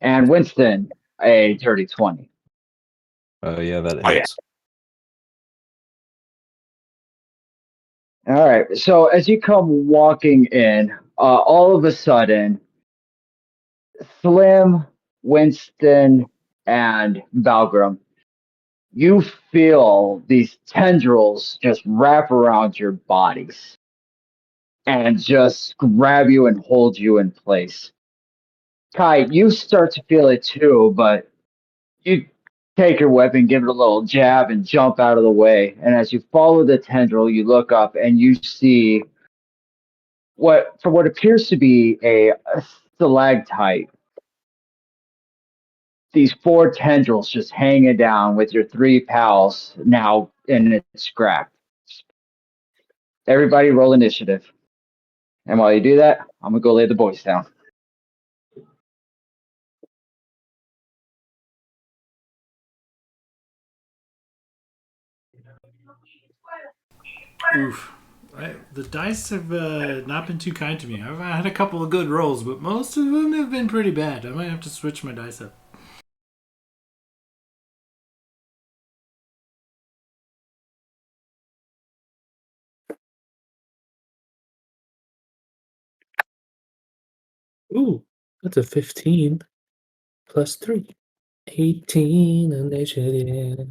And Winston, a dirty 20. Yeah, that Oh, yeah. hits. All right. So as you come walking in, all of a sudden, Slim, Winston, and Balgrim, you feel these tendrils just wrap around your bodies and just grab you and hold you in place. Kai, you start to feel it too, but you take your weapon, give it a little jab, and jump out of the way. And as you follow the tendril, you look up and you see what appears to be a stalactite. These four tendrils just hanging down with your three pals now in its scrap. Everybody roll initiative. And while you do that, I'm gonna go lay the boys down. Oof. The dice have not been too kind to me. I've had a couple of good rolls, but most of them have been pretty bad. I might have to switch my dice up. Ooh, that's a 15 plus 3. 18 initiative.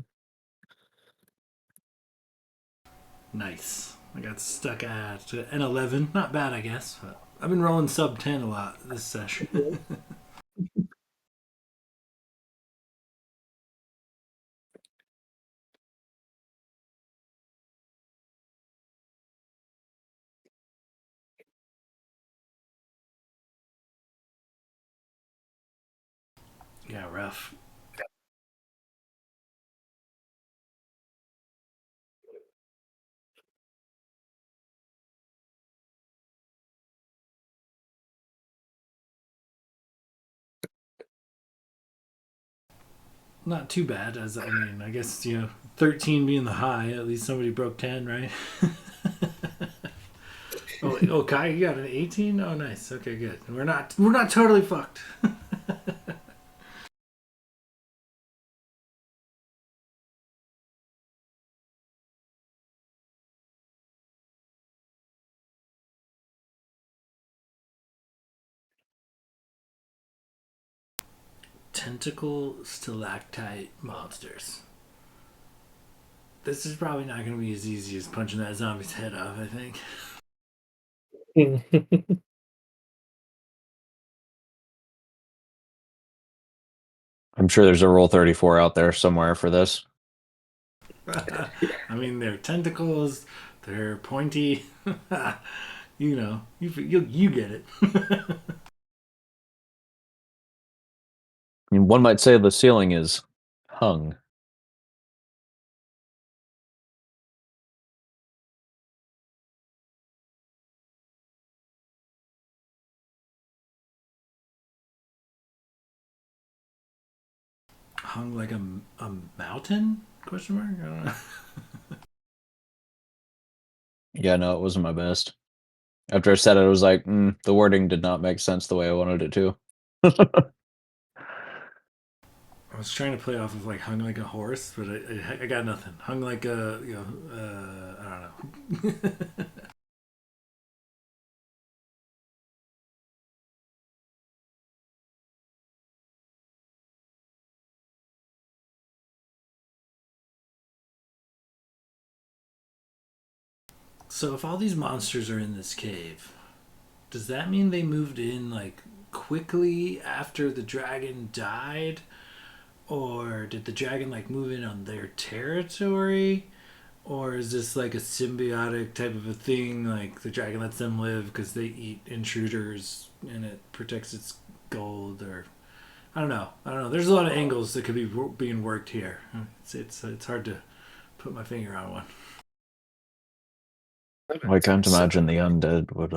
Nice. I got stuck at an 11. Not bad, I guess. But I've been rolling sub 10 a lot this session. Yeah, rough. Not too bad, as I mean, I guess, 13 being the high, at least somebody broke 10, right? Oh, Kai, you got an 18? Oh, nice. Okay, good. We're not totally fucked. Tentacle stalactite monsters. This is probably not going to be as easy as punching that zombie's head off, I think. I'm sure there's a roll 34 out there somewhere for this. I mean, they're tentacles, they're pointy. You get it. I mean, one might say the ceiling is hung. Hung like a mountain? Question mark? I don't know. Yeah, no, it wasn't my best. After I said it, I was like, the wording did not make sense the way I wanted it to. I was trying to play off of like hung like a horse, but I got nothing. Hung like a I don't know. So if all these monsters are in this cave, does that mean they moved in like quickly after the dragon died, or did the dragon like move in on their territory? Or is this like a symbiotic type of a thing? Like the dragon lets them live because they eat intruders and it protects its gold, or I don't know. I don't know. There's a lot of angles that could be being worked here. It's hard to put my finger on one. I can't imagine the undead would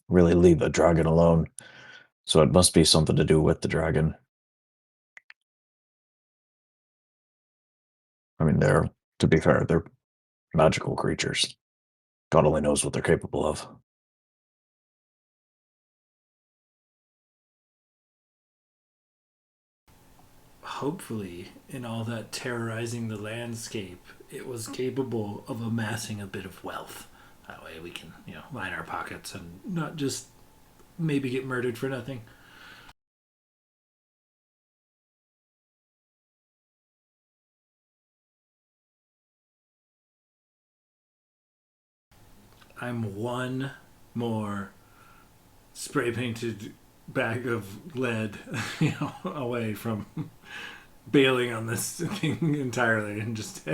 really leave a dragon alone. So it must be something to do with the dragon. I mean, to be fair, they're magical creatures. God only knows what they're capable of. Hopefully, in all that terrorizing the landscape, it was capable of amassing a bit of wealth. That way we can, line our pockets and not just maybe get murdered for nothing. I'm one more spray painted bag of lead, away from bailing on this thing entirely and just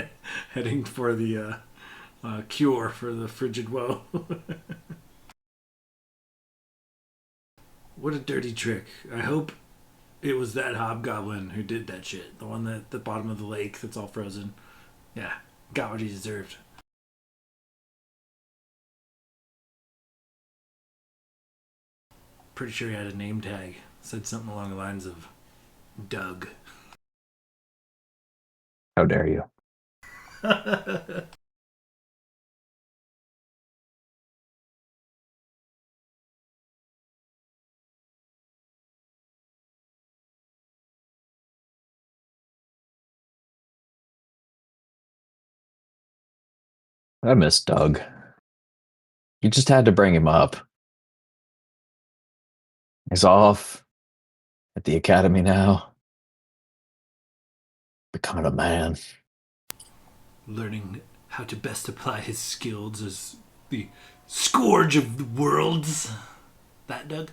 heading for the cure for the frigid woe. What a dirty trick. I hope it was that hobgoblin who did that shit. The one at the bottom of the lake that's all frozen. Yeah, got what he deserved. Pretty sure he had a name tag. Said something along the lines of Doug. How dare you? I miss Doug. You just had to bring him up. He's off at the academy now, becoming a man. Learning how to best apply his skills as the scourge of the worlds. That Doug?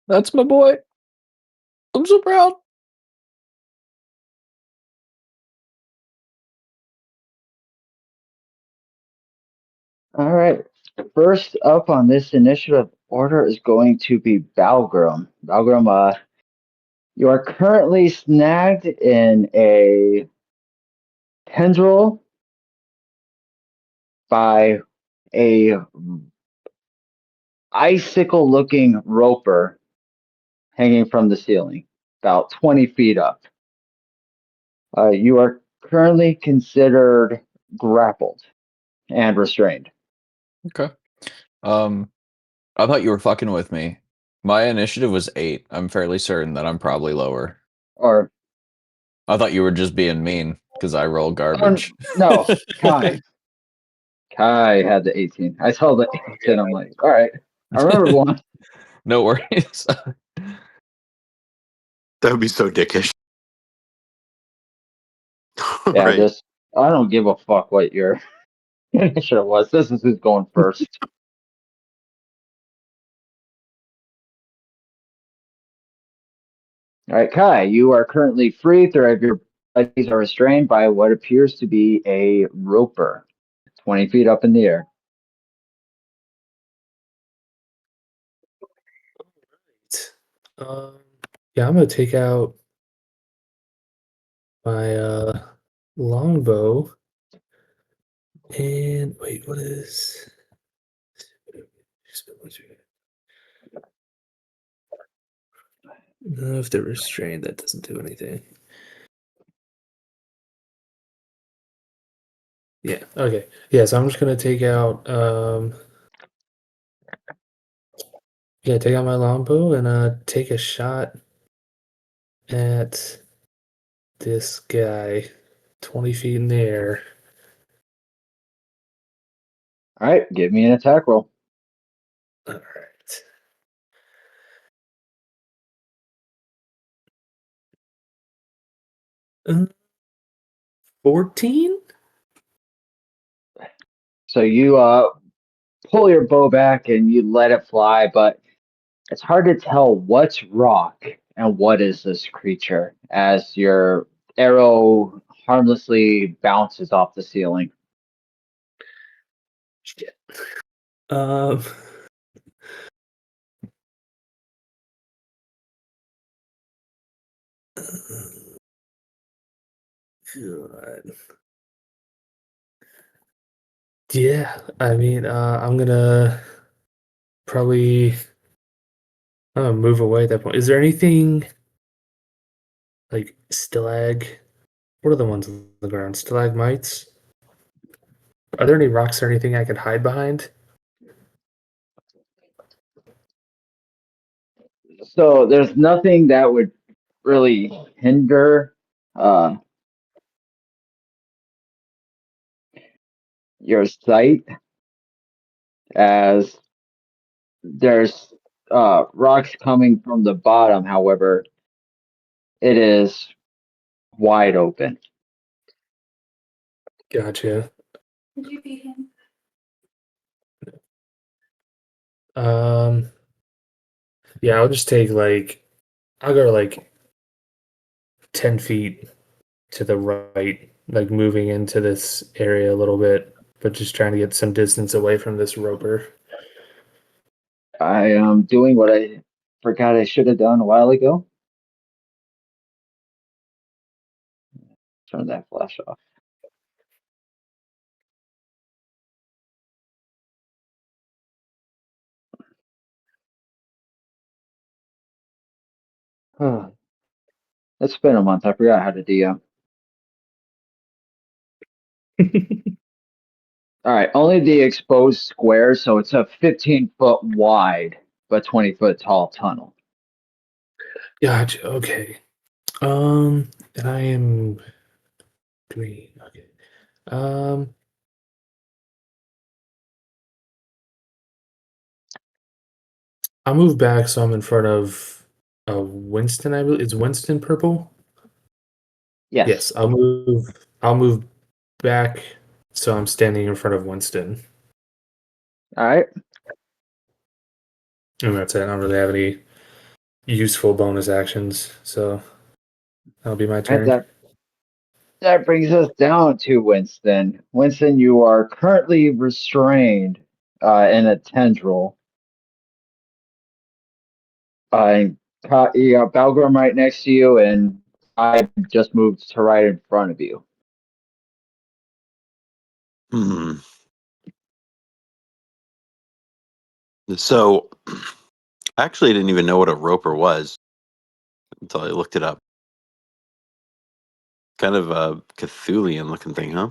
That's my boy. I'm so proud. All right. First up on this initiative order is going to be Balgrim. Balgrim, you are currently snagged in a tendril by a icicle-looking roper hanging from the ceiling, about 20 feet up. You are currently considered grappled and restrained. Okay. I thought you were fucking with me. My initiative was 8. I'm fairly certain that I'm probably lower. Or I thought you were just being mean because I roll garbage. no, Kai. Kai had the 18. I saw the 18. I'm like, all right, I remember one. No worries. That would be so dickish. Yeah, Right. just I don't give a fuck what your initiative was. This is who's going first. All right, Kai, you are currently free. 3 of your buddies are restrained by what appears to be a roper, 20 feet up in the air. Um, yeah, I'm gonna take out my longbow and wait, what is? No, if they're restrained, that doesn't do anything. Yeah. Okay. Yeah. So I'm just gonna take out. Yeah, take out my longbow and take a shot at this guy, 20 feet in the air. All right, give me an attack roll. All right. 14? So you pull your bow back and you let it fly, but it's hard to tell what's rock and what is this creature as your arrow harmlessly bounces off the ceiling. Shit. Um. God. Yeah, I mean, probably I'm gonna move away at that point. Is there anything like What are the ones on the ground? Stalagmites? Are there any rocks or anything I could hide behind? So there's nothing that would really hinder uh, your sight, as there's rocks coming from the bottom. However, it is wide open. Gotcha. Did you feed him? Yeah, I'll just take I'll go like 10 feet to the right, like moving into this area a little bit. but just trying to get some distance away from this roper. I am doing what I forgot I should have done a while ago. Turn that flash off. It's been a month. I forgot how to DM. All right, only the exposed square, so it's a 15-foot wide but 20-foot tall tunnel. Gotcha. Okay. And I am green. Okay. Um, I'll move back so I'm in front of Winston. I believe is Winston purple. Yes. Yes, I'll move. I'll move back so I'm standing in front of Winston. All right. And that's it. I don't really have any useful bonus actions, so that'll be my And turn. that brings us down to Winston. Winston, you are currently restrained in a tendril. You got Balgrim right next to you, and I just moved to right in front of you. Hmm. So, I actually didn't even know what a roper was until I looked it up. Kind of a Cthulhian looking thing, huh?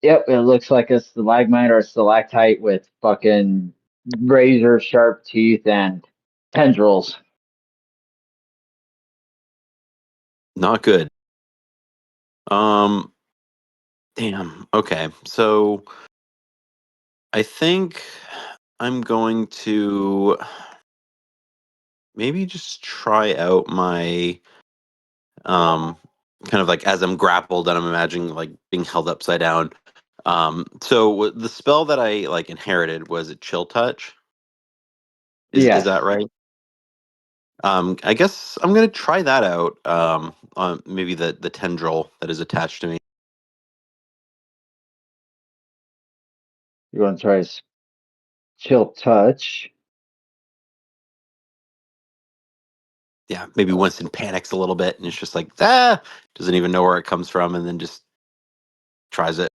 Yep, it looks like a stalagmite or a stalactite with fucking razor sharp teeth and tendrils. Not good. Um, damn. Okay, so I think I'm going to maybe just try out my kind of like as I'm grappled and I'm imagining like being held upside down. So the spell that I like inherited was a chill touch. Is Yes. that right? I guess I'm gonna try that out. On maybe the tendril that is attached to me. You want to try chill touch? Yeah, maybe Winston panics a little bit and it's just like doesn't even know where it comes from, and then just tries it.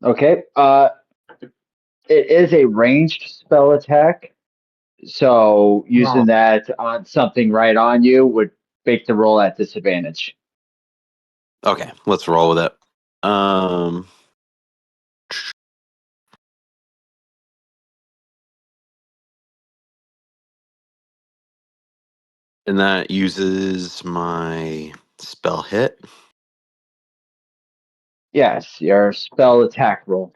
Okay. It is a ranged spell attack, so using that on something right on you would make the roll at disadvantage. Okay, let's roll with it. Um, and that uses my spell hit. Yes, your spell attack roll.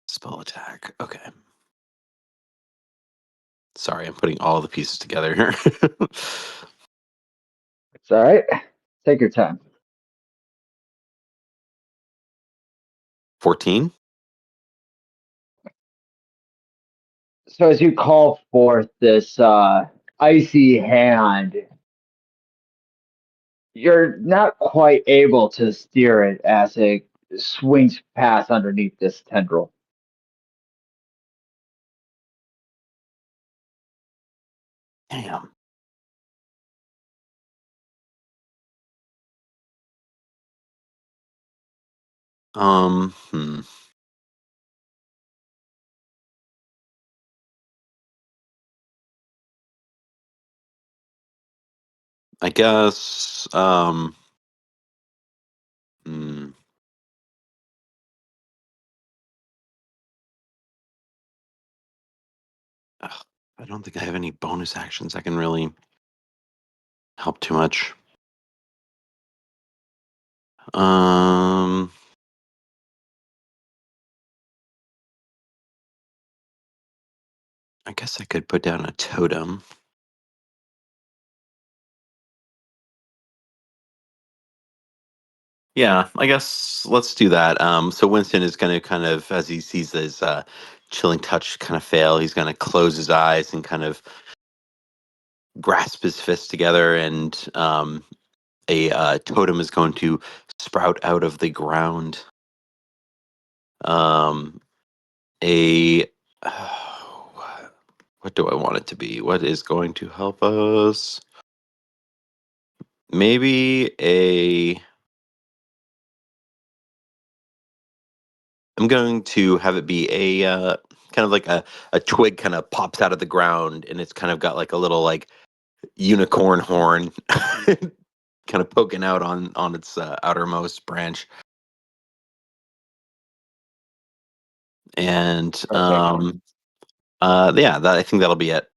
Spell attack. Okay. Sorry, I'm putting all the pieces together here. It's all right. Take your time. 14. So as you call forth this icy hand, you're not quite able to steer it as it swings past underneath this tendril. Damn. Hmm. I guess. Hmm. Ugh, I don't think I have any bonus actions that can really help too much. Um. I guess I could put down a totem. Yeah, I guess let's do that. So Winston is going to kind of, as he sees his chilling touch kind of fail, he's going to close his eyes and kind of grasp his fists together, and a totem is going to sprout out of the ground. Um, a what do I want it to be? What is going to help us? Maybe a. I'm going to have it be a kind of like a twig kind of pops out of the ground, and it's kind of got like a little like unicorn horn kind of poking out on its outermost branch. And Perfect. yeah, I think that'll be it.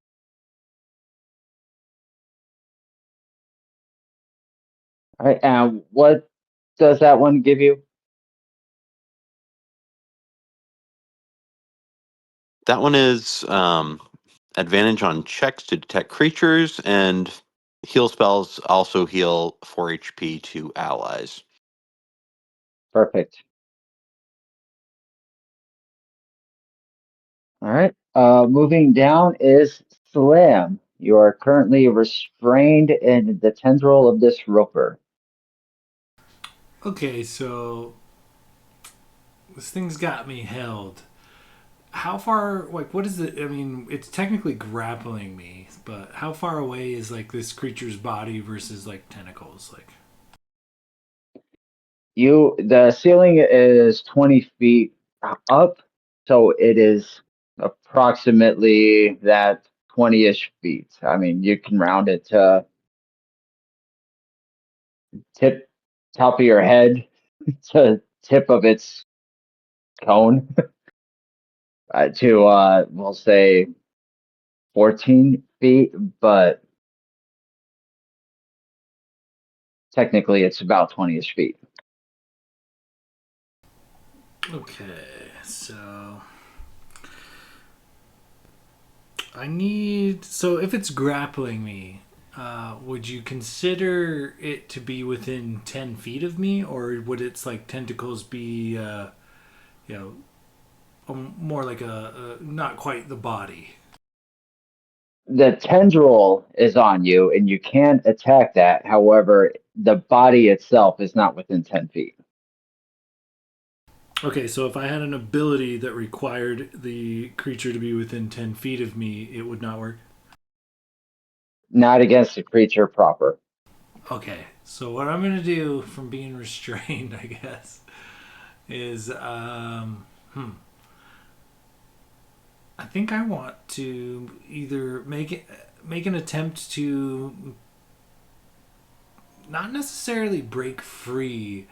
All right. And what does that one give you? That one is advantage on checks to detect creatures, and heal spells also heal 4 HP to allies. Perfect. All right. Moving down is Slam. You are currently restrained in the tendril of this roper. Okay, so this thing's got me held. How far, like, what is it? I mean, it's technically grappling me, but how far away is, like, this creature's body versus, like, tentacles? Like, The ceiling is 20 feet up, so it is approximately that 20-ish feet. I mean, you can round it to top of your head to tip of its cone to we'll say 14 feet, but technically it's about 20-ish feet. okay, so I need. So if it's grappling me, would you consider it to be within 10 feet of me, or would its, like, tentacles be, you know, more like a not quite the body? The tendril is on you and you can't attack that. However, the body itself is not within 10 feet. Okay, so if I had an ability that required the creature to be within 10 feet of me, it would not work? Not against the creature proper. Okay, so what I'm going to do from being restrained, I guess, is I think I want to either make an attempt to not necessarily break free,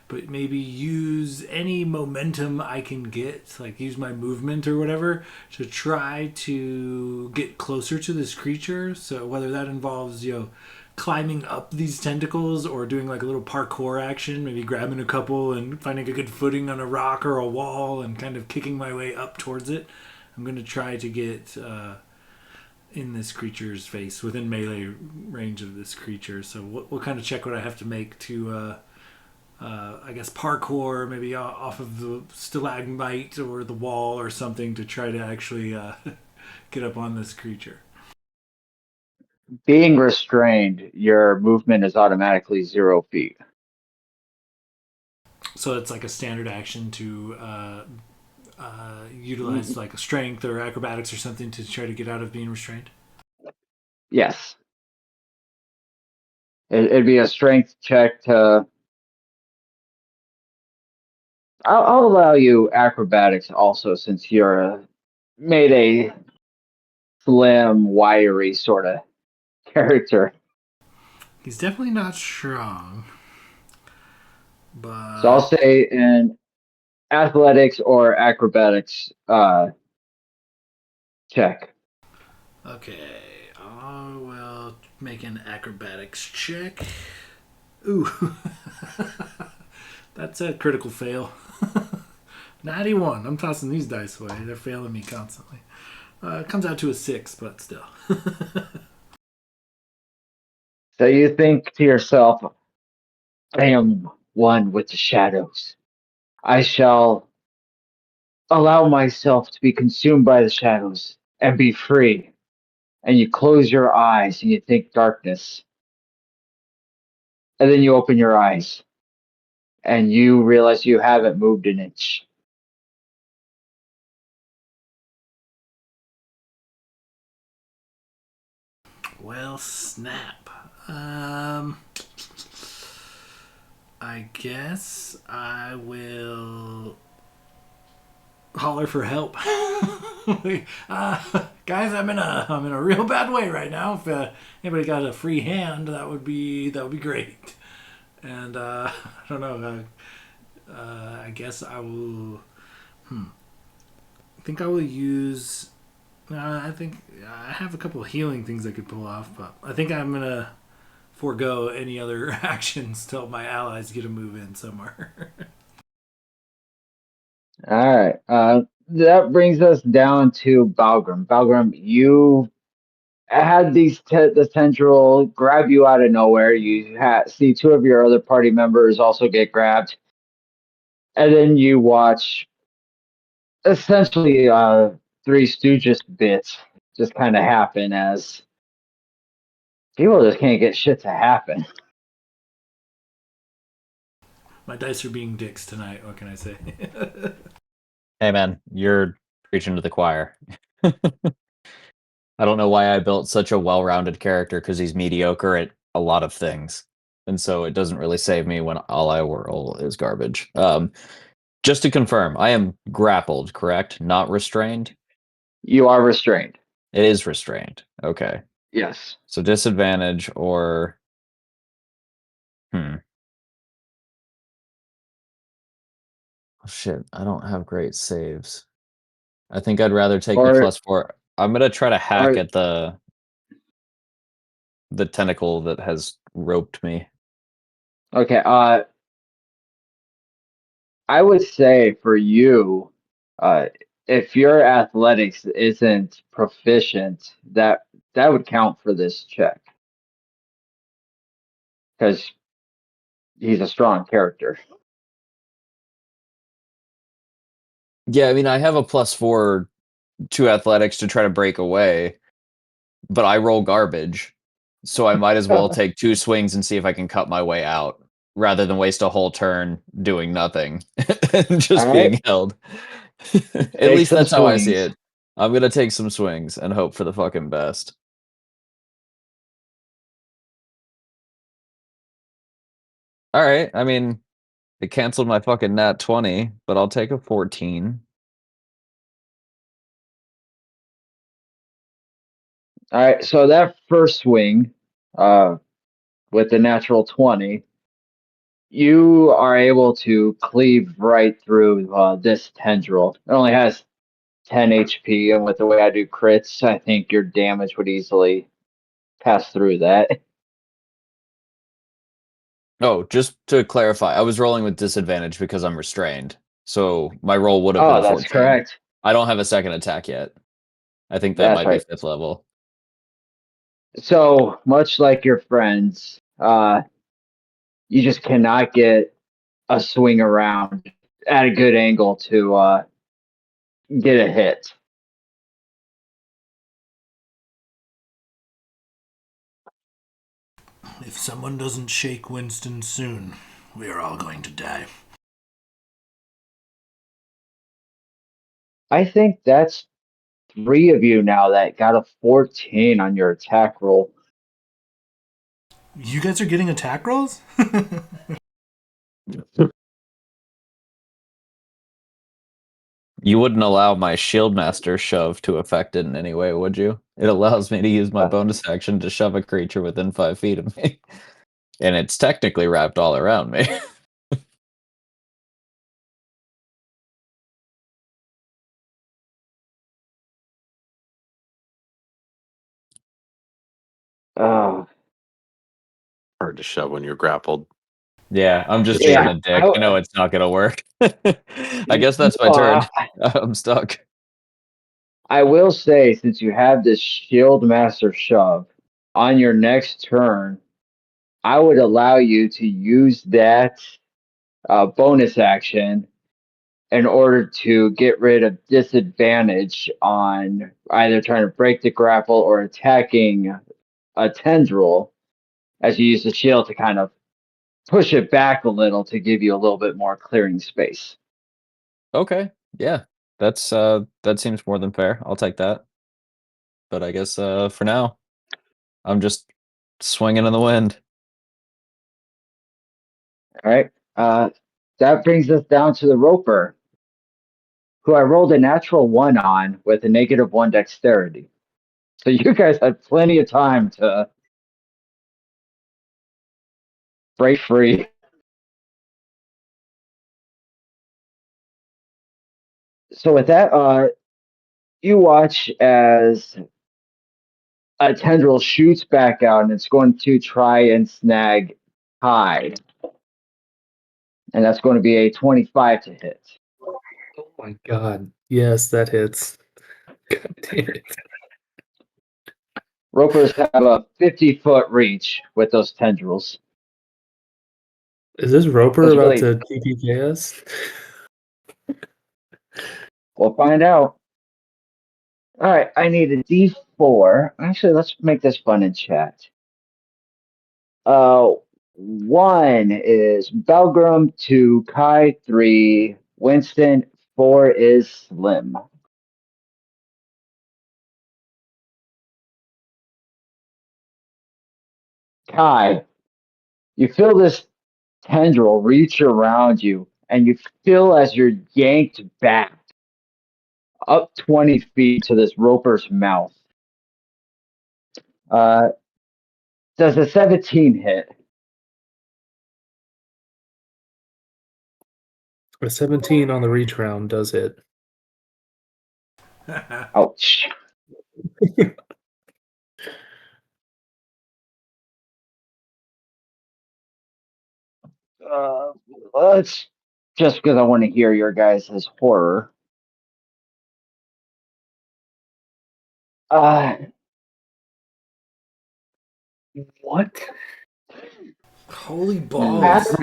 but maybe use any momentum I can get, like use my movement or whatever, to try to get closer to this creature. So whether that involves, climbing up these tentacles or doing like a little parkour action, maybe grabbing a couple and finding a good footing on a rock or a wall and kind of kicking my way up towards it. I'm going to try to get in this creature's face, within melee range of this creature. So what kind of check would I have to make to I guess parkour, maybe off of the stalagmite or the wall or something, to try to actually get up on this creature? Being restrained, your movement is automatically 0 feet. So it's like a standard action to utilize like a strength or acrobatics or something to try to get out of being restrained? Yes. It'd be a strength check to. I'll allow you acrobatics also, since you're made a slim, wiry sort of character. He's definitely not strong, So I'll but say in athletics or acrobatics check. okay. I will make an acrobatics check. Ooh, that's a critical fail. 91. I'm tossing these dice away. They're failing me constantly. It comes out to a 6, but still. So you think to yourself, I am one with the shadows. I shall allow myself to be consumed by the shadows and be free. And you close your eyes and you think darkness. And then you open your eyes and you realize you haven't moved an inch. Well, snap. I guess I will holler for help. Guys, I'm in a real bad way right now. If anybody got a free hand, that would be great. And I don't know. I guess I will. I think I will use. I think I have a couple of healing things I could pull off, but I think I'm gonna forego any other actions till my allies get a move in somewhere. All right. That brings us down to Balgrim. Balgrim, you had this tendril grab you out of nowhere. You see two of your other party members also get grabbed, and then you watch essentially Three Stooges bits just kind of happen as people just can't get shit to happen. My dice are being dicks tonight. What can I say? Hey man, you're preaching to the choir. I don't know why I built such a well-rounded character because he's mediocre at a lot of things. And so it doesn't really save me when all I roll is garbage. Just to confirm, I am grappled, correct? Not restrained? You are restrained. It is restrained. Okay. Yes. So disadvantage or Oh shit, I don't have great saves. I think I'd rather take the Or +4. I'm gonna try to hack or at the tentacle that has roped me. okay. I would say for you, uh, if your athletics isn't proficient, that would count for this check because he's a strong character. Yeah, I mean, I have a +4 to athletics to try to break away, but I roll garbage. So I might as well take 2 swings and see if I can cut my way out rather than waste a whole turn doing nothing and All just being right, held. At take least some that's how I see swings. it. I'm gonna take some swings and hope for the fucking best. Alright, I mean, it canceled my fucking nat 20, but I'll take a 14. All right, so that first swing, uh, with the natural 20, you are able to cleave right through this tendril. It only has 10 HP, and with the way I do crits, I think your damage would easily pass through that. Oh, just to clarify, I was rolling with disadvantage because I'm restrained. So my roll would have been Oh, a that's 14. correct. I don't have a second attack yet. I think that That's might be right. 5th level. So much like your friends, you just cannot get a swing around at a good angle to get a hit. If someone doesn't shake Winston soon, we are all going to die. I think that's three of you now that got a 14 on your attack roll. You guys are getting attack rolls? You wouldn't allow my Shieldmaster shove to affect it in any way, would you? It allows me to use my Uh, bonus action to shove a creature within 5 feet of me. And it's technically wrapped all around me. uh, Hard to shove when you're grappled. Yeah, I'm just being yeah, a dick. I know it's not gonna work. I guess that's my no, turn. I'm stuck. I will say, since you have this Shield Master Shove on your next turn, I would allow you to use that bonus action in order to get rid of disadvantage on either trying to break the grapple or attacking a tendril as you use the shield to kind of push it back a little to give you a little bit more clearing space. Okay, yeah, that seems more than fair. I'll take that. But I guess for now, I'm just swinging in the wind. All right. That brings us down to the Roper, who I rolled a natural 1 on with a -1 dexterity. So you guys had plenty of time to break free. So with that, you watch as a tendril shoots back out and it's going to try and snag Kai. And that's going to be a 25 to hit. Oh my god. Yes, that hits. God damn it. Ropers have a 50-foot reach with those tendrils. Is this Roper Those about really, to TPK us? we'll find out. All right, I need a D4. Actually, let's make this fun in chat. 1 is Belgrum, 2 Kai, 3 Winston, 4 is Slim. Kai, you feel this tendril reach around you, and you feel as you're yanked back up 20 feet to this roper's mouth. Uh, does a 17 hit? A 17 on the reach round does hit. Ouch. Uh, let's just because I want to hear your guys' horror. What? Holy balls.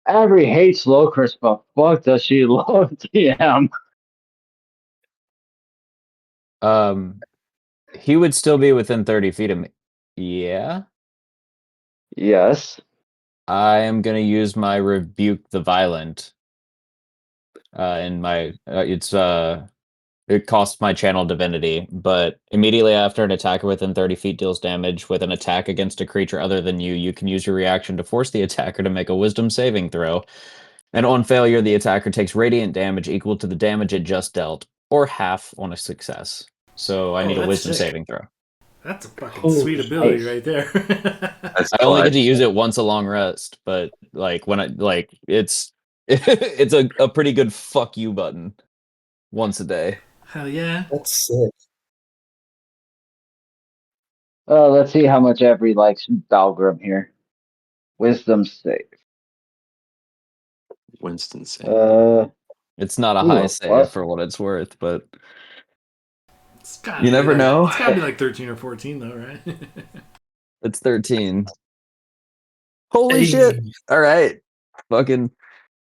Avery hates Locust, but fuck does she love TM. He would still be within 30 feet of me. Yeah. Yes. I am gonna use my Rebuke the Violent. In my it costs my channel divinity, but immediately after an attacker within 30 feet deals damage with an attack against a creature other than you, you can use your reaction to force the attacker to make a wisdom saving throw. And on failure, the attacker takes radiant damage equal to the damage it just dealt, or half on a success. So I Oh, need a that's wisdom sick. saving throw. That's a fucking Holy sweet ability shit. right there. That's I only get to clutch. use it once a long rest, but like when I like it's it's a pretty good fuck you button once a day. Hell yeah. That's sick. Let's see how much Avery likes Balgrim here. Wisdom save. Winston saying. It's not a Ooh, high a save plus. for what it's worth, but It's gotta you be never like know. it's gotta be like 13 or 14 though, right? It's 13. Holy Hey. shit. All right. Fucking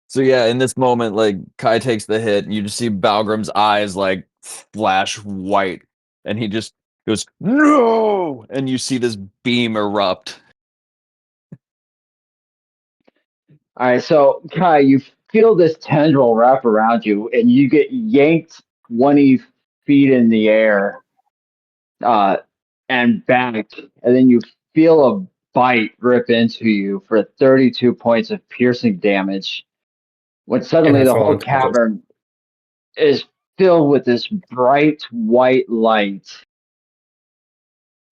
so yeah, in this moment, like Kai takes the hit, and you just see Balgrim's eyes like flash white, and he just goes, "No!" And you see this beam erupt. All right, so Kai, you feel this tendril wrap around you, and you get yanked 20 feet in the air, and back, and then you feel a bite rip into you for 32 points of piercing damage. When And suddenly I the fall whole unconscious. cavern is filled with this bright white light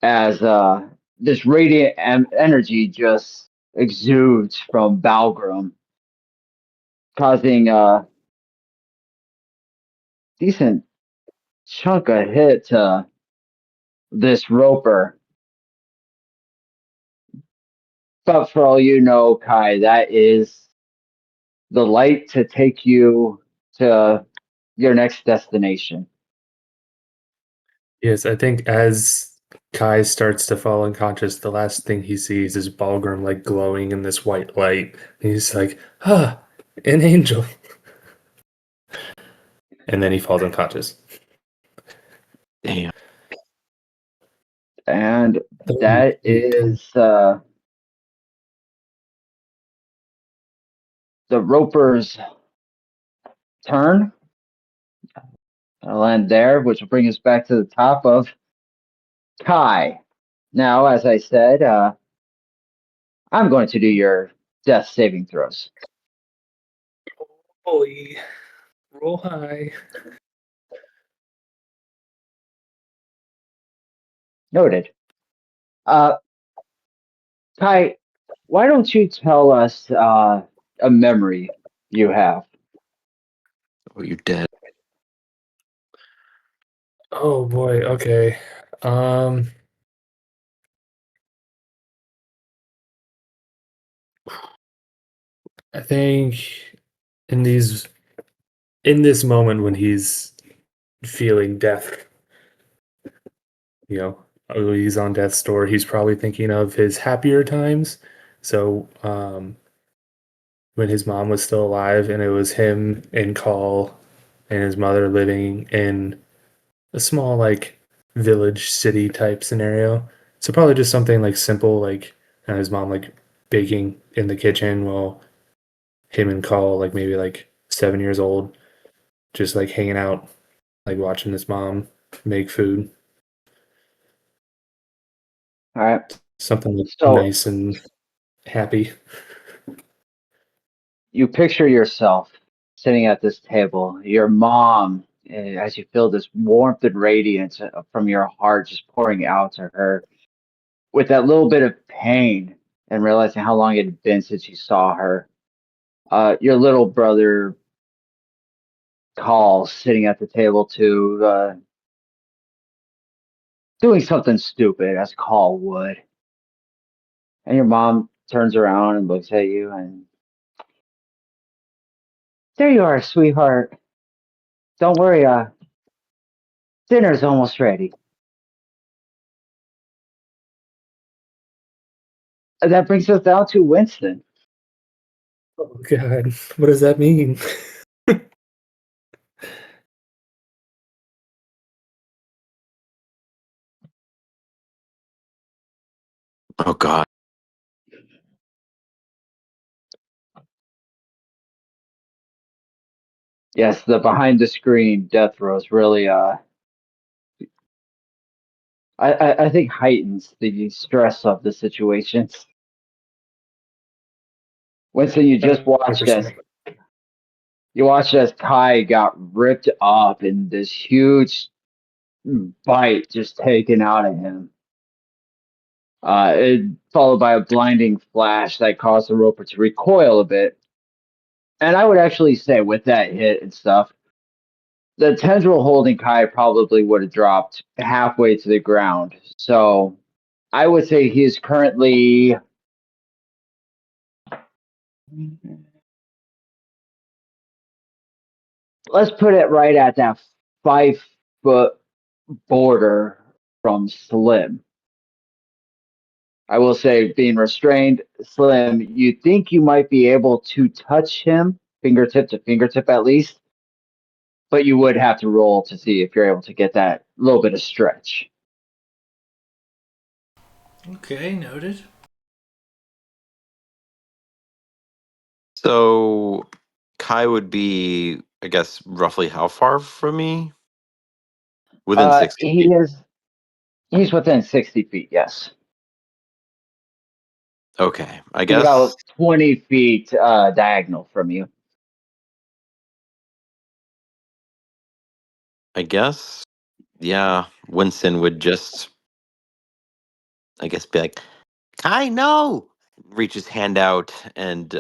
as this radiant energy just exudes from Balgrim, causing a decent chunk of hit to this roper. But for all you know, Kai, that is the light to take you to your next destination. Yes, I think as Kai starts to fall unconscious, the last thing he sees is Balgrim like glowing in this white light. And he's like, ah, an angel. And then he falls unconscious. Damn. And that is the Roper's turn. I'll end there, which will bring us back to the top of Kai. Now, as I said, I'm going to do your death saving throws. Holy, roll high. Noted. Kai, why don't you tell us a memory you have? Oh, you're dead. Oh boy, okay. Um I think in these in this moment when he's feeling death, he's on death's door, he's probably thinking of his happier times. So, when his mom was still alive and it was him and Call and his mother living in a small like village city type scenario. So probably just something like simple like his mom like baking in the kitchen while him and Call like maybe like 7 years old, just like hanging out, like watching his mom make food. All right. Something like So nice and happy. you picture yourself sitting at this table, your mom, as you feel this warmth and radiance from your heart just pouring out to her with that little bit of pain and realizing how long it had been since you saw her. Your little brother calls sitting at the table too, doing something stupid as Call would. And your mom turns around and looks at you and there you are, sweetheart. Don't worry, dinner's almost ready. And that brings us down to Winston. Oh God, what does that mean? Oh God. Yes, the behind the screen death rows really I think heightens the stress of the situation. Winston, you watched as Kai got ripped up and this huge bite just taken out of him. It followed by a blinding flash that caused the roper to recoil a bit. And I would actually say with that hit and stuff, the tendril holding Kai probably would have dropped halfway to the ground. So I would say he is currently let's put it right at that 5 foot border from Slim. I will say, being restrained, Slim, you think you might be able to touch him, fingertip to fingertip at least, but you would have to roll to see if you're able to get that little bit of stretch. Okay, noted. So Kai would be, I guess, roughly how far from me? Within 60 feet. He's within 60 feet, yes. Okay. I He's guess about 20 feet diagonal from you. yeah, Winston would just, I guess, be like, Kai, no! Reach his hand out and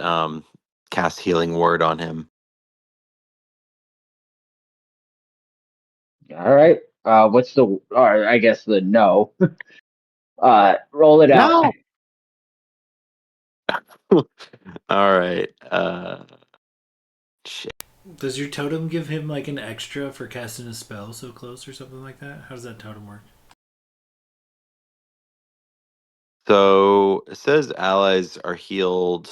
cast Healing Word on him. All right. What's the, or I guess the no. Roll it out. No! All right. Shit. Does your totem give him like an extra for casting a spell so close or something like that? How does that totem work? So it says allies are healed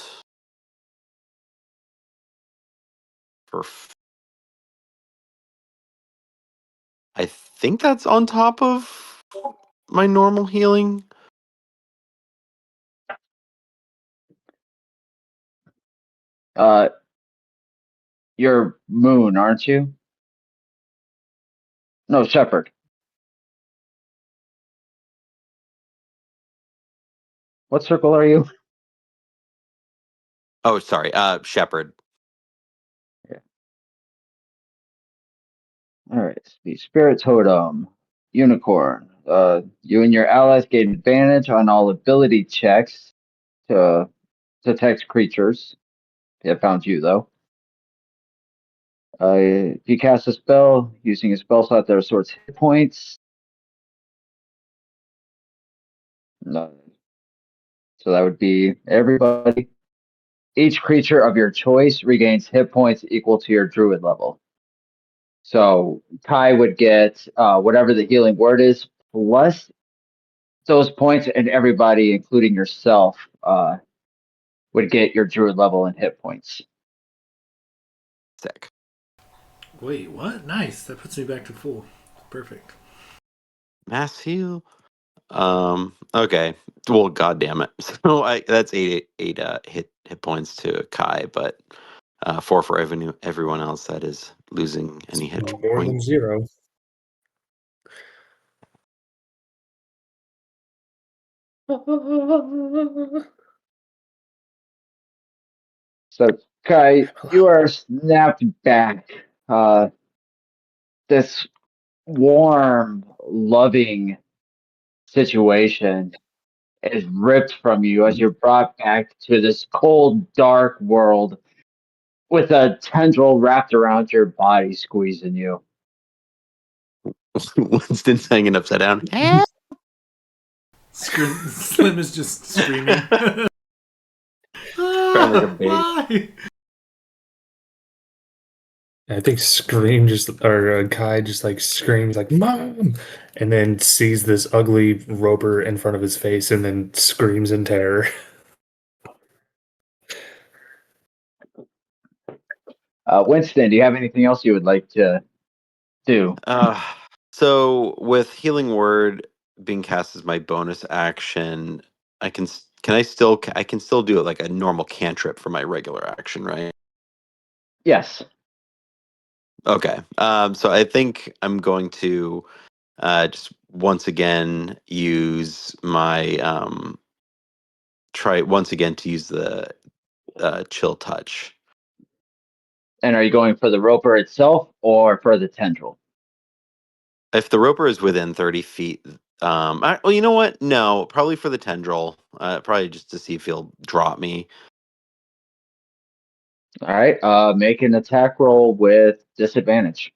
for. I think that's on top of my normal healing. You're Moon, aren't you? No, Shepherd. What circle are you? Oh, sorry, Shepherd. Yeah. All right. The Spirit Totem, Unicorn. You and your allies gain advantage on all ability checks to detect creatures. It found you though. If you cast a spell using a spell slot that resorts hit points, no. So that would be everybody. Each creature of your choice regains hit points equal to your druid level. So Kai would get whatever the healing word is plus those points, and everybody, including yourself, would get your druid level and hit points. Sick. Wait, what? Nice. That puts me back to full. Perfect. Mass heal. Okay. Well, god damn it. So that's eight hit points to Kai, but 4 for everyone else that is losing any hit More than points. 0. So Kai, you are snapped back. This warm, loving situation is ripped from you as you're brought back to this cold, dark world with a tendril wrapped around your body, squeezing you. Winston's hanging upside down. Slim is just screaming. Crying like a baby. Why? I think Scream Kai just like screams like "Mom!" and then sees this ugly roper in front of his face and then screams in terror. Winston, do you have anything else you would like to do? So with healing word being cast as my bonus action, I can I can still do it like a normal cantrip for my regular action, right? Yes. Okay. So I think I'm going to just once again use my try once again to use the chill touch. And are you going for the roper itself or for the tendril? If the roper is within 30 feet, well, you know what? No, probably for the tendril. Probably just to see if he'll drop me. All right. Make an attack roll with disadvantage.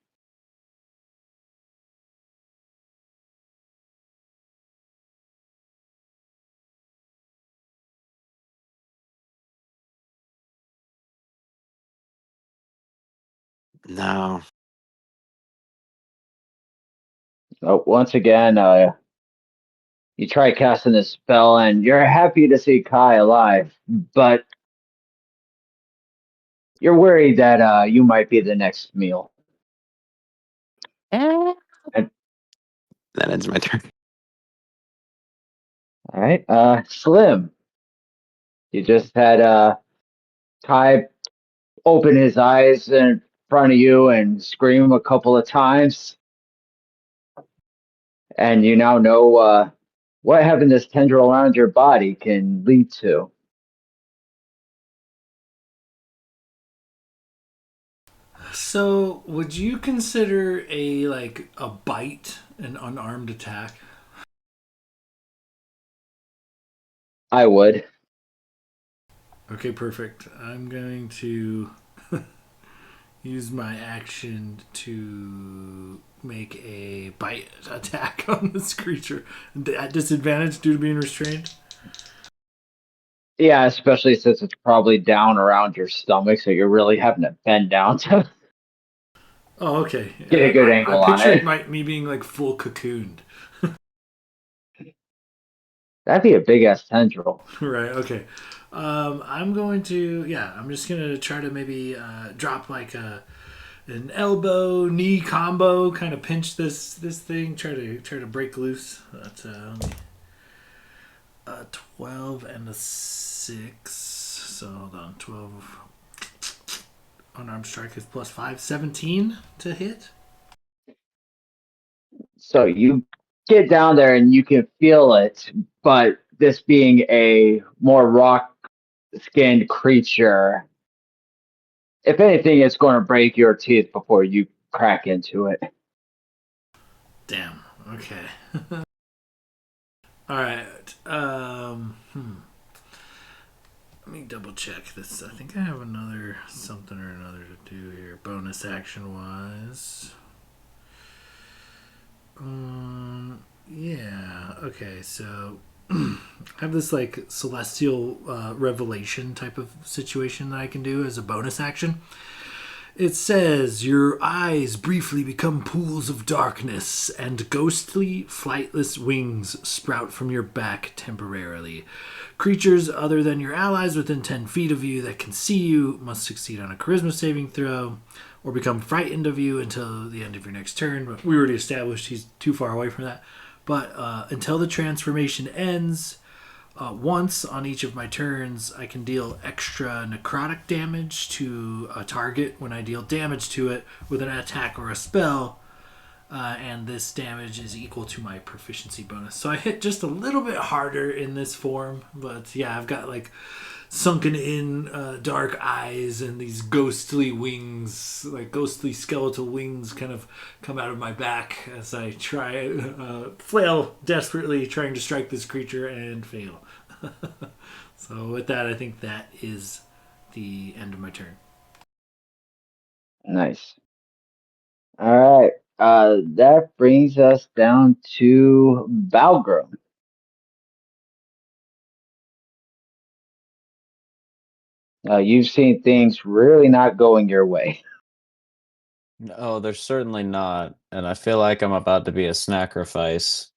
No. Once again, you try casting this spell, and you're happy to see Kai alive, but you're worried that you might be the next meal. And, That ends my turn. all right. Slim, you just had Kai open his eyes in front of you and scream a couple of times, and you now know what having this tendril around your body can lead to. So, would you consider a bite an unarmed attack? I would. Okay, perfect. I'm going to use my action to make a bite attack on this creature at disadvantage due to being restrained. Yeah, especially since it's probably down around your stomach, so you're really having to bend down to Oh, okay. Get a good I angle on pictured it. me being like full cocooned. That'd be a big ass tendril. Right. Okay. I'm going to. Yeah. I'm just gonna try to maybe drop like an elbow knee combo. Kind of pinch this thing. Try to break loose. That's 12 and a 6. So hold on. 12. Unarmed strike is plus 5. 17 to hit. So you get down there and you can feel it, but this being a more rock skinned creature, if anything, it's going to break your teeth before you crack into it. Damn. Okay. All right. Let me double check this. I think I have another something or another to do here, bonus action wise. Yeah. Okay. So I have this like celestial revelation type of situation that I can do as a bonus action. It says, your eyes briefly become pools of darkness, and ghostly, flightless wings sprout from your back temporarily. Creatures other than your allies within 10 feet of you that can see you must succeed on a charisma saving throw or become frightened of you until the end of your next turn. But we already established he's too far away from that. But until the transformation ends, once on each of my turns, I can deal extra necrotic damage to a target when I deal damage to it with an attack or a spell, and this damage is equal to my proficiency bonus. So I hit just a little bit harder in this form, but yeah, I've got like sunken in dark eyes and these ghostly wings, like ghostly skeletal wings, kind of come out of my back as I try flail desperately trying to strike this creature and fail. So with that, I think that is the end of my turn. Nice. All right. That brings us down to Balgrim. You've seen things really not going your way. No, they're certainly not, and I feel like I'm about to be a sacrifice.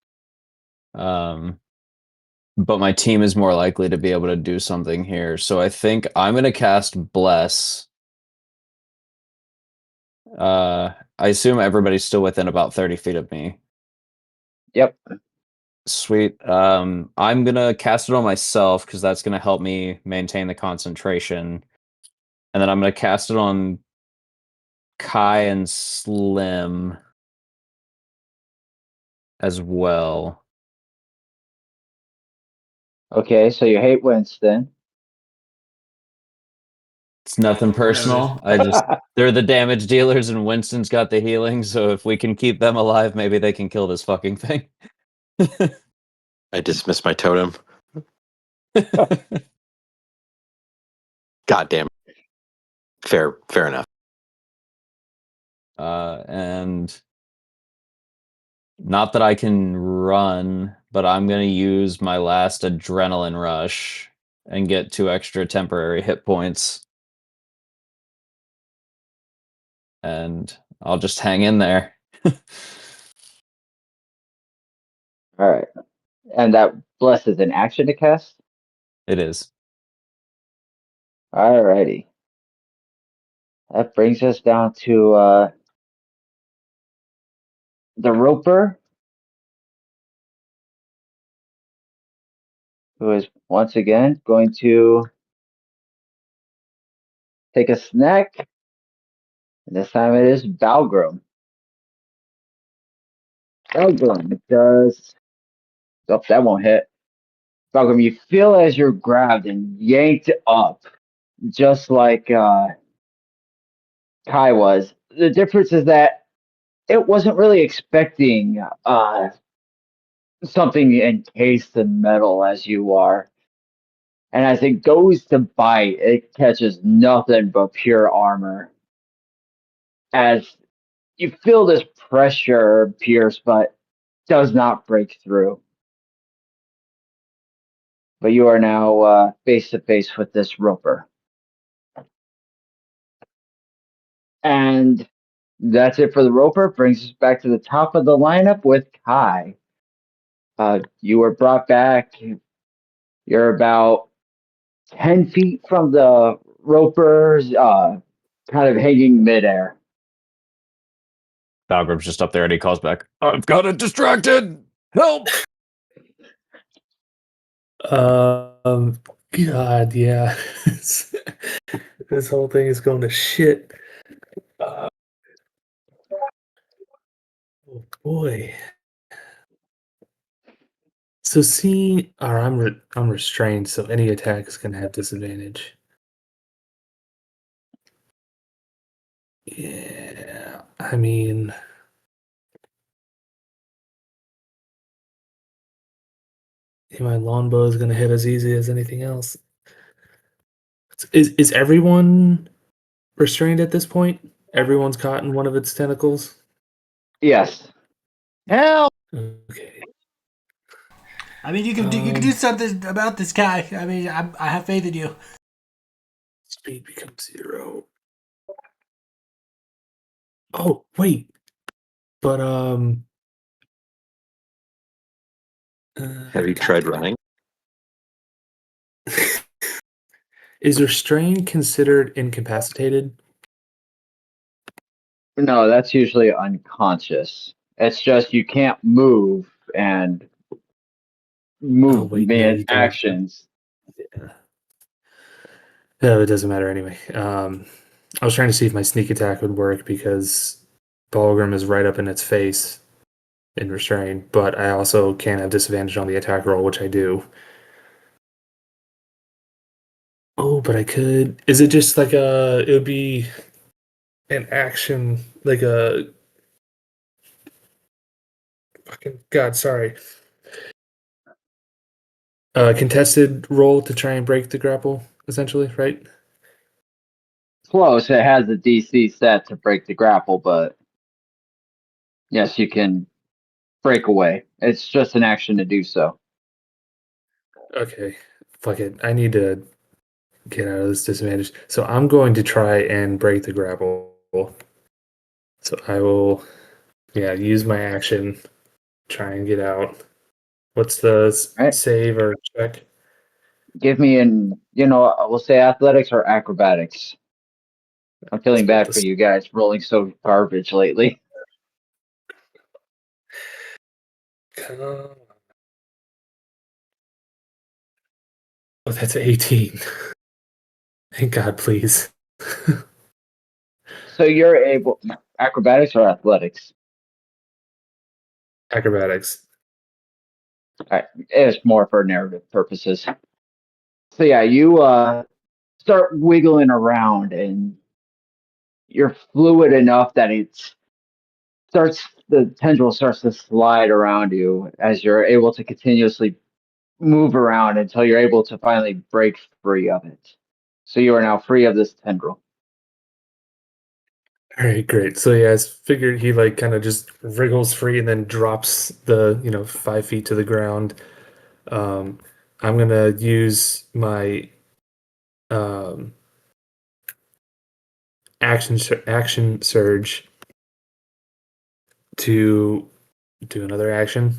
Um, but my team is more likely to be able to do something here, so I think I'm gonna cast Bless. I assume everybody's still within about 30 feet of me. Yep. Sweet. I'm gonna cast it on myself because that's gonna help me maintain the concentration, and then I'm gonna cast it on Kai and Slim as well. Okay, so you hate Winston. It's nothing Noted. personal. They're the damage dealers and Winston's got the healing, so if we can keep them alive, maybe they can kill this fucking thing. I dismiss my totem. God damn. Fair enough. And not that I can run, but I'm gonna use my last adrenaline rush and get 2 extra temporary hit points. And I'll just hang in there. All right. And that bless is an action to cast? It is. All righty. That brings us down to the Roper, who is once again going to take a snack. And this time it is Balgrim. Balgrim does. Oh, that won't hit. Balgrim, you feel as you're grabbed and yanked up, just like Kai was. The difference is that it wasn't really expecting something encased in metal as you are. And as it goes to bite, it catches nothing but pure armor. As you feel this pressure pierce, but does not break through. But you are now face to face with this Roper. And That's it for the roper. Brings us back to the top of the lineup with Kai. You were brought back. You're about 10 feet from the ropers, kind of hanging midair. Balgrim's just up there and he calls back, I've got it distracted! Help! God, yeah. This whole thing is going to shit. Oh boy. So see, or I'm restrained, so any attack is gonna have disadvantage. Yeah, I mean, my longbow is gonna hit as easy as anything else. Is everyone restrained at this point? Everyone's caught in one of its tentacles. Yes. Help! Okay. I mean, you can do something about this guy. I mean, I have faith in you. Speed becomes 0. Oh wait, but Have you tried running? Is restrained considered incapacitated? No, that's usually unconscious. It's just you can't move and Oh move wait, yeah, you don't. actions. Yeah. No, it doesn't matter anyway. I was trying to see if my sneak attack would work because Balgrim is right up in its face in restrained, but I also can have disadvantage on the attack roll, which I do. Oh, but I could. Is it just like it would be an action, like a fucking God, sorry. Contested roll to try and break the grapple, essentially, right? Close. It has a DC set to break the grapple, but yes, you can break away. It's just an action to do so. Okay, fuck it. I need to get out of this disadvantage. So I'm going to try and break the grapple. So I will, use my action, try and get out. What's the Right? save or check? Give me we'll say athletics or acrobatics. I'm feeling Let's bad for you guys rolling so garbage lately. Oh, that's 18. Thank God, please. So you're able acrobatics or athletics? Acrobatics. It's more for narrative purposes. So yeah, you start wiggling around and you're fluid enough that the tendril starts to slide around you as you're able to continuously move around until you're able to finally break free of it. So you are now free of this tendril. All right, great. So yeah, I figured he like kind of just wriggles free and then drops the 5 feet to the ground. I'm gonna use my um, action surge to do another action.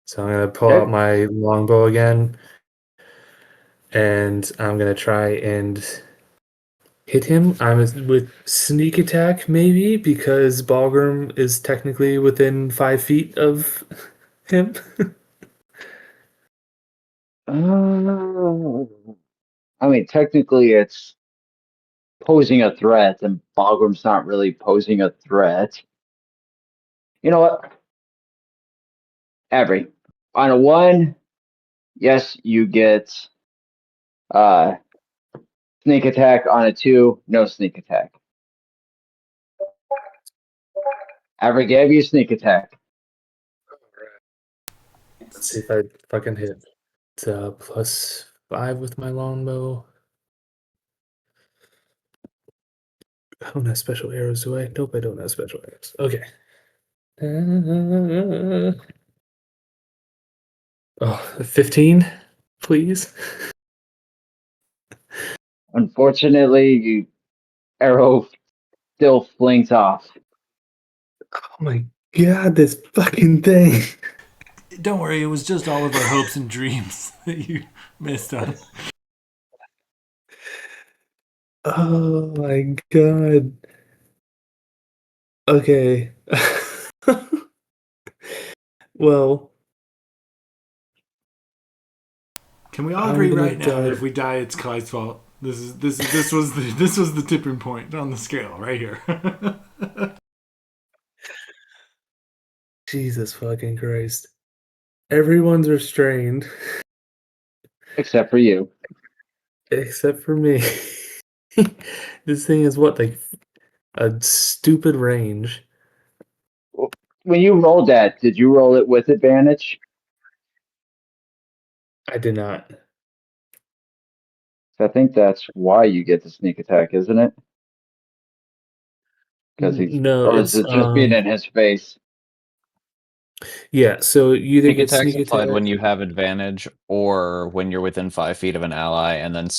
So I'm gonna pull out Okay. my longbow again, and I'm gonna try and hit him. I'm with sneak attack maybe because Balgrim is technically within 5 feet of him. I mean, technically, it's posing a threat, and Balgrim's not really posing a threat. You know what? Every on a 1, yes, you get uh sneak attack. On a 2, no sneak attack. Every gave you sneak attack. Let's see if I fucking hit. It's +5 with my longbow. I don't have special arrows, do I? Nope, I don't have special arrows. Okay. Oh, 15, please. Unfortunately, you arrow still flings off. Oh my god, this fucking thing. Don't worry, it was just all of our hopes and dreams that you missed on. Oh my god. Okay. Well, Can we all I'm agree gonna right now that die. if we die, it's Clyde's fault? This was the tipping point on the scale right here. Jesus fucking Christ. Everyone's restrained Except for you. except for me. This thing is what, like a stupid range. When you rolled that, did you roll it with advantage? I did not. I think that's why you get the sneak attack, isn't it? Because he's, No, or is it's it just being in his face? yeah, so you either Sneak get attack's sneak applied attack. when you have advantage or when you're within 5 feet of an ally, and then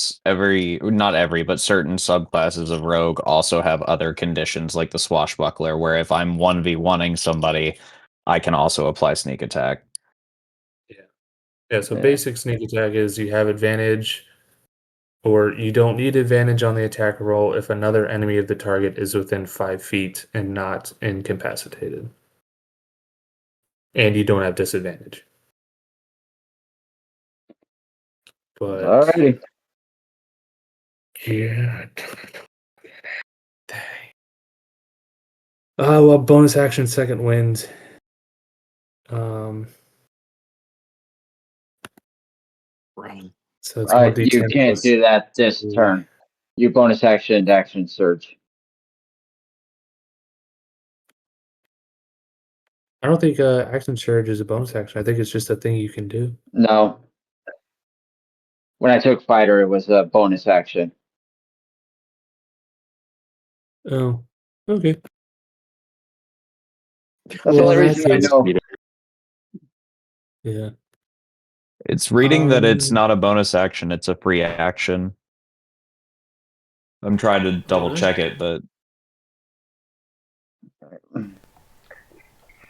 not every, but certain subclasses of rogue also have other conditions like the swashbuckler, where if I'm 1v1ing somebody, I can also apply sneak attack. Yeah, so Yeah. basic sneak attack is you have advantage, or you don't need advantage on the attack roll if another enemy of the target is within 5 feet and not incapacitated. And you don't have disadvantage. But Alrighty. yeah. Dang. Oh, well, bonus action, second wind. Run. So it's 1d10 You can't plus do that this 3. turn. You bonus action surge. I don't think action surge is a bonus action. I think it's just a thing you can do. No. When I took fighter, it was a bonus action. Oh, okay. That's Well, the only in that reason I case, know. yeah. It's reading that it's Um, not a bonus action, it's a free action. I'm trying to double Really? check it, but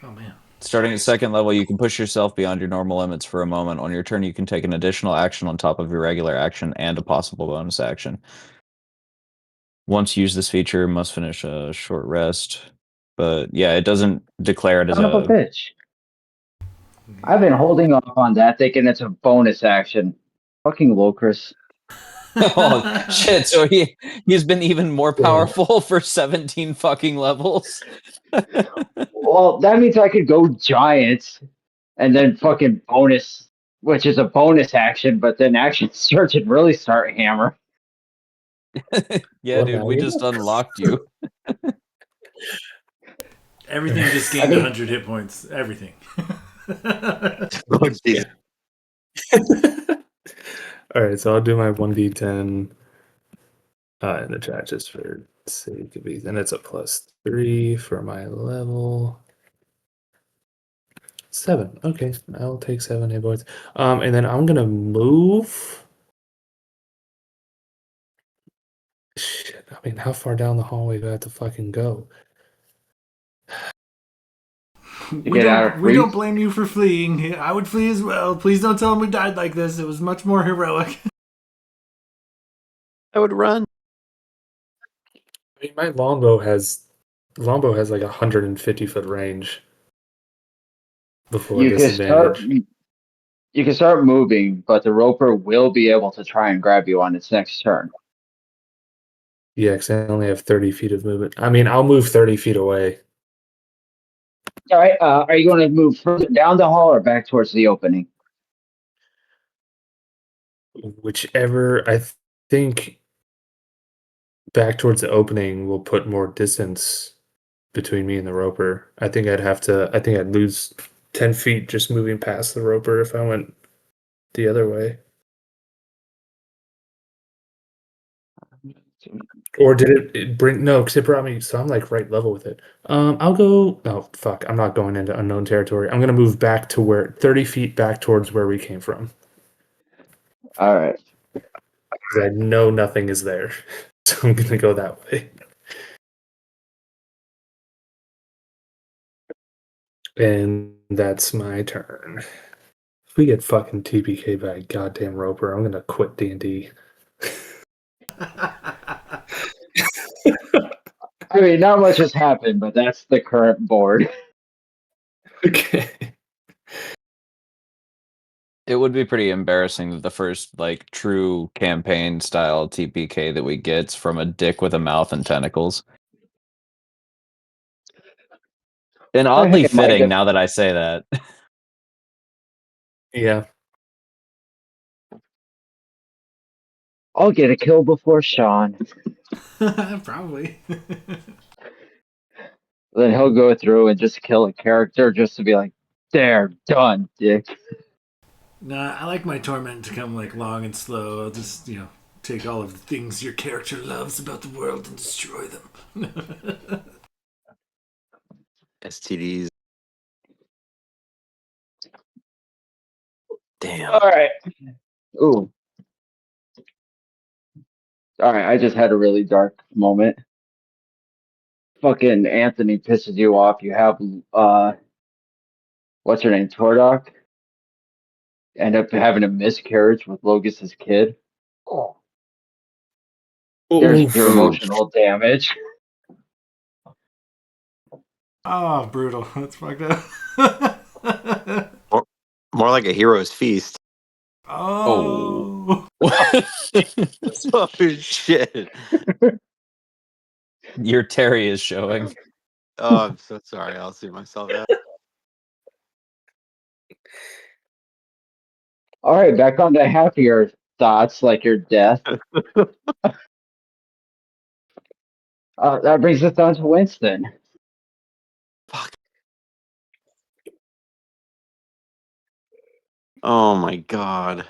Oh man. starting at second level, you can push yourself beyond your normal limits for a moment. On your turn, you can take an additional action on top of your regular action and a possible bonus action. Once used, this feature must finish a short rest. But yeah, it doesn't declare it as Son of a a... bitch. I've been holding off on that, thinking it's a bonus action. Fucking Locris. Oh, shit, so he's been even more Yeah. powerful for 17 fucking levels. Well, that means I could go giant and then fucking bonus, which is a bonus action, but then action surge and really start hammer. Yeah, Well, dude, now we you just know. unlocked you. Everything just I gained think 100 hit points. Everything. Oh, geez. All right, so I'll do my 1d10 in the chat just for sake of ease. And it's a +3 for my level. 7. Okay, I'll take 7 hit points. And then I'm gonna move. Shit, I mean, how far down the hallway do I have to fucking go? to get out of We don't reach. blame you for fleeing. I would flee as well. Please don't tell him we died like this. It was much more heroic. I would run. I mean, my longbow has like 150-foot range before You can start. disadvantage. You can start moving, but the roper will be able to try and grab you on its next turn. Yeah, because I only have 30 feet of movement. I mean, I'll move 30 feet away. All right. Are you going to move further down the hall or back towards the opening? Whichever, think back towards the opening will put more distance between me and the roper. I think I'd lose 10 feet just moving past the roper if I went the other way. Or did it bring, no, because it brought me, so I'm like right level with it. I'll go, oh, fuck, I'm not going into unknown territory. I'm going to move back to 30 feet back towards where we came from. All right. Because I know nothing is there. So I'm going to go that way. And that's my turn. If we get fucking TPK by a goddamn Roper, I'm gonna quit D&D. I mean, not much has happened, but that's the current board. Okay. It would be pretty embarrassing that the first like true campaign style TPK that we get's from a dick with a mouth and tentacles. And oddly It might fitting have- now that I say that. Yeah. I'll get a kill before Sean. Probably. Then he'll go through and just kill a character just to be like, "There, done, dick." Nah, I like my torment to come like long and slow. I'll just, take all of the things your character loves about the world and destroy them. STDs. Damn. All right. Ooh. All right. I just had a really dark moment. Fucking Anthony pisses you off. You have what's her name, Tordok, end up having a miscarriage with Logus's kid. Oh. There's your Oof. emotional damage. Oh, brutal. That's fucked up. More like a hero's feast. Oh. Oh shit. Your Terry is showing. Oh, I'm so sorry. I'll see myself out. All right, back on to happier thoughts like your death. That brings us down to Winston. Fuck. Oh my god.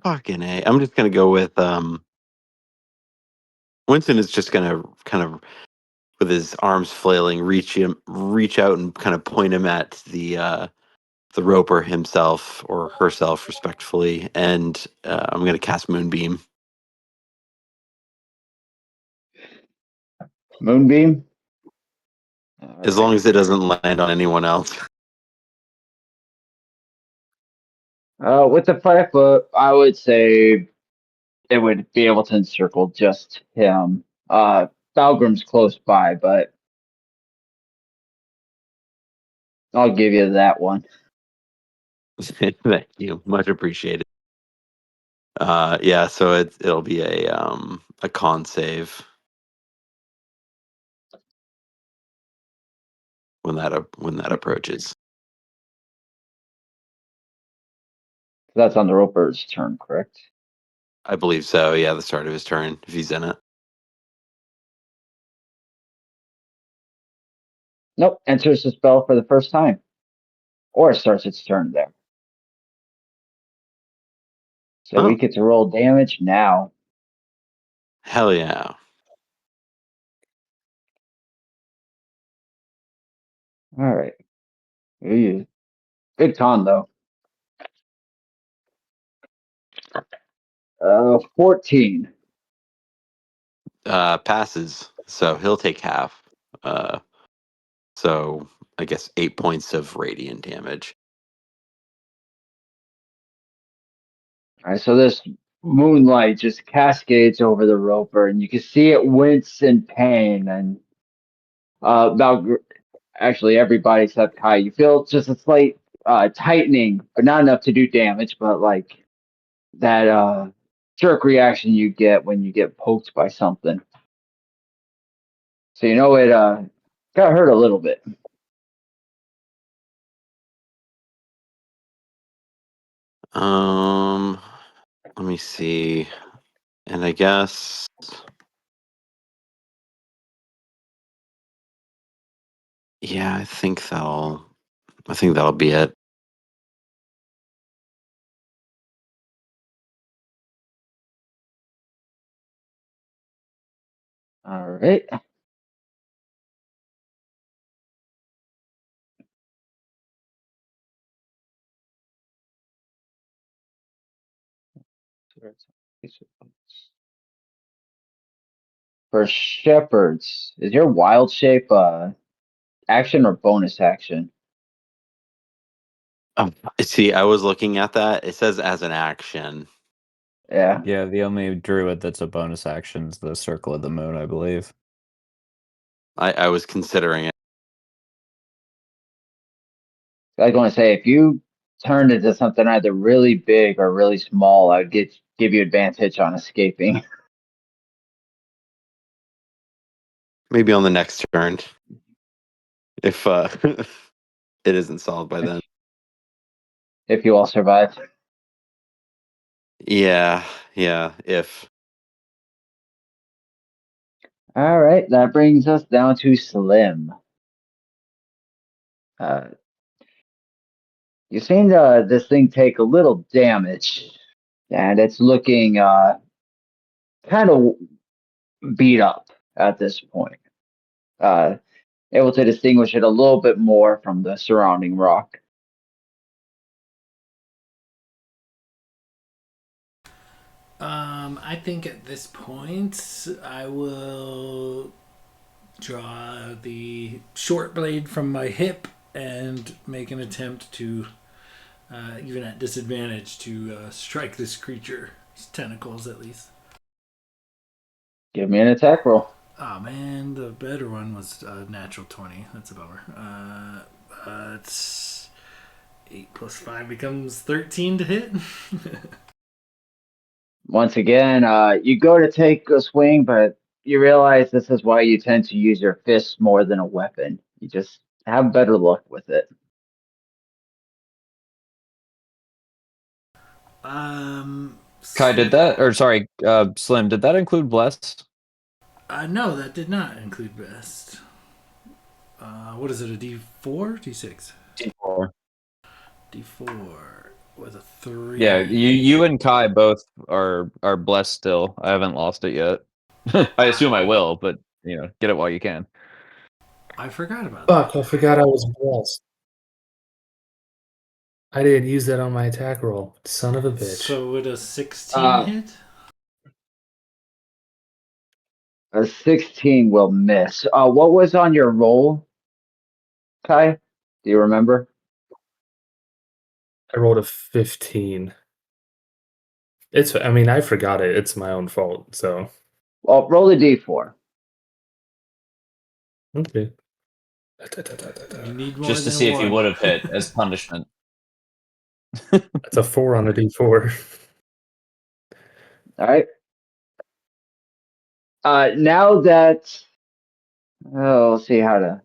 Fucking A. I'm just gonna go with Winston is just gonna kind of with his arms flailing reach out and kind of point him at the roper himself or herself respectfully, and I'm gonna cast Moonbeam. Moonbeam. All As right. long as it doesn't land on anyone else. With the 5 foot, I would say it would be able to encircle just him. Balgrim's close by, but I'll give you that one. Thank you. Much appreciated. Yeah, so it'll be a con save when that approaches. That's on the Roper's turn, correct? I believe so. Yeah, the start of his turn if he's in it. Nope, enters the spell for the first time. Or starts its turn there. So we Oh, get to roll damage now. hell yeah. All right. Ooh. Good con, though. 14. Passes, so he'll take half. So I guess 8 points of radiant damage. All right, so this moonlight just cascades over the Roper, and you can see it wince in pain. And actually, everybody except Kai, you feel just a slight tightening, but not enough to do damage, but like that jerk reaction you get when you get poked by something. So you know it got hurt a little bit. Let me see. And I guess yeah, I think that'll be it. All right. For shepherds, is your wild shape Action or bonus action? See, I was looking at that. It says as an action. Yeah. Yeah, the only druid that's a bonus action is the Circle of the Moon, I believe. I was considering it. I was going to say, if you turned into something either really big or really small, I'd give you advantage on escaping. Maybe on the next turn. If it isn't solved by then. If you all survive. Yeah, if. All right, that brings us down to Slim. You've seen this thing take a little damage, and it's looking kind of beat up at this point. Uh, able to distinguish it a little bit more from the surrounding rock. I think at this point I will draw the short blade from my hip and make an attempt to, even at disadvantage, to strike this creature's tentacles at least. Give me an attack roll. Oh man, the better one was natural 20. That's a bummer. It's 8 plus 5 becomes 13 to hit. Once again, you go to take a swing, but you realize this is why you tend to use your fists more than a weapon. You just have better luck with it. Kai, did that, or sorry, Slim, did that include Bless? No, that did not include best. What is it, a D4? D6? D4. D4 with a 3. Yeah, you and Kai both are blessed still. I haven't lost it yet. I assume I will, but get it while you can. I forgot about Fuck, that. I forgot I was blessed. I didn't use that on my attack roll. Son of a bitch. So would a 16 hit? A 16 will miss. What was on your roll, Kai? Do you remember? I rolled a 15. I forgot it. It's my own fault, so. Well, roll a d4. Okay. You need more Just to than see if one. you would have hit as punishment. That's a 4 on the d4. All right. Now that we'll see how to.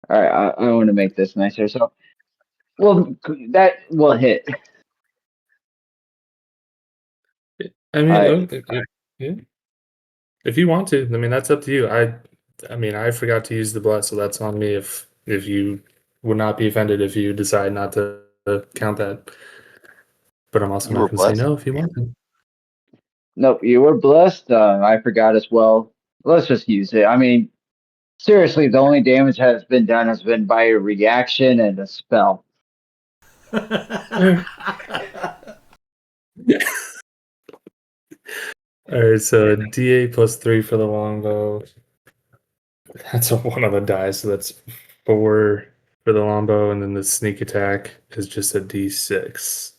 All right, I want to make this nicer. So, well, that will hit. I mean, I- okay, yeah. If you want to, that's up to you. I forgot to use the bless, so that's on me. If you would not be offended if you decide not to count that, but I'm also You not were going to say blessed? no if you want to. Nope, you were blessed. I forgot as well. Let's just use it. I mean, seriously, the only damage that has been done has been by a reaction and a spell. All right, so D8 plus 3 for the longbow. That's a 1 on the die, so that's 4 for the longbow, and then the sneak attack is just a D6.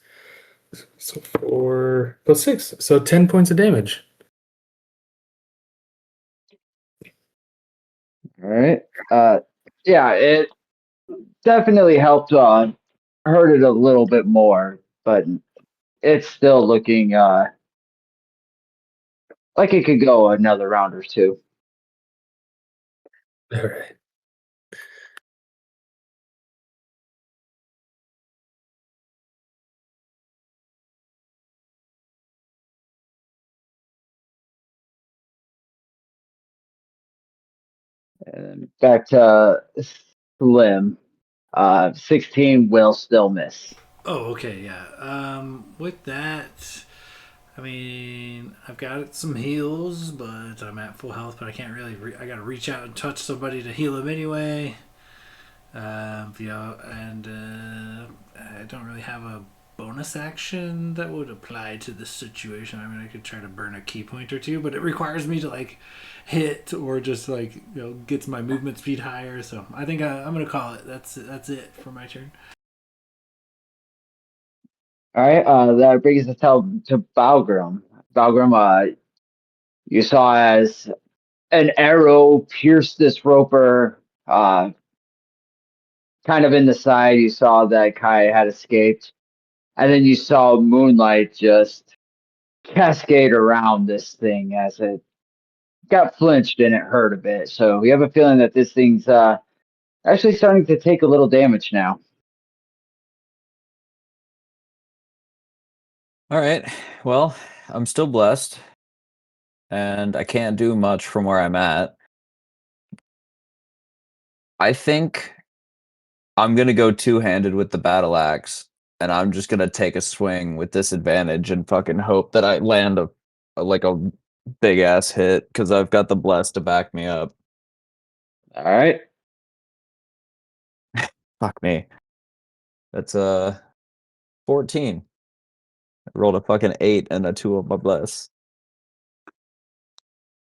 So 4 plus 6, so 10 points of damage. All right. Yeah, it definitely helped hurt it a little bit more, but it's still looking like it could go another round or two. All right. And back to Slim. 16 will still miss. Oh, okay, yeah. With that, I mean, I've got some heals, but I'm at full health. But I can't really. I gotta reach out and touch somebody to heal them anyway. And I don't really have a bonus action that would apply to this situation. I mean, I could try to burn a key point or two, but it requires me to like hit or just like gets my movement speed higher. So I think I'm gonna call it. That's it for my turn. All right, that brings us to Balgrim. Balgrim, you saw as an arrow pierced this roper, kind of in the side. You saw that Kai had escaped, and then you saw moonlight just cascade around this thing as it got flinched and it hurt a bit. So we have a feeling that this thing's actually starting to take a little damage now. All right. Well, I'm still blessed, and I can't do much from where I'm at. I think I'm gonna go two-handed with the battle axe, and I'm just gonna take a swing with disadvantage and fucking hope that I land a big ass hit because I've got the bless to back me up. All right. Fuck me. That's 14. I rolled a fucking 8 and a 2 of my bless.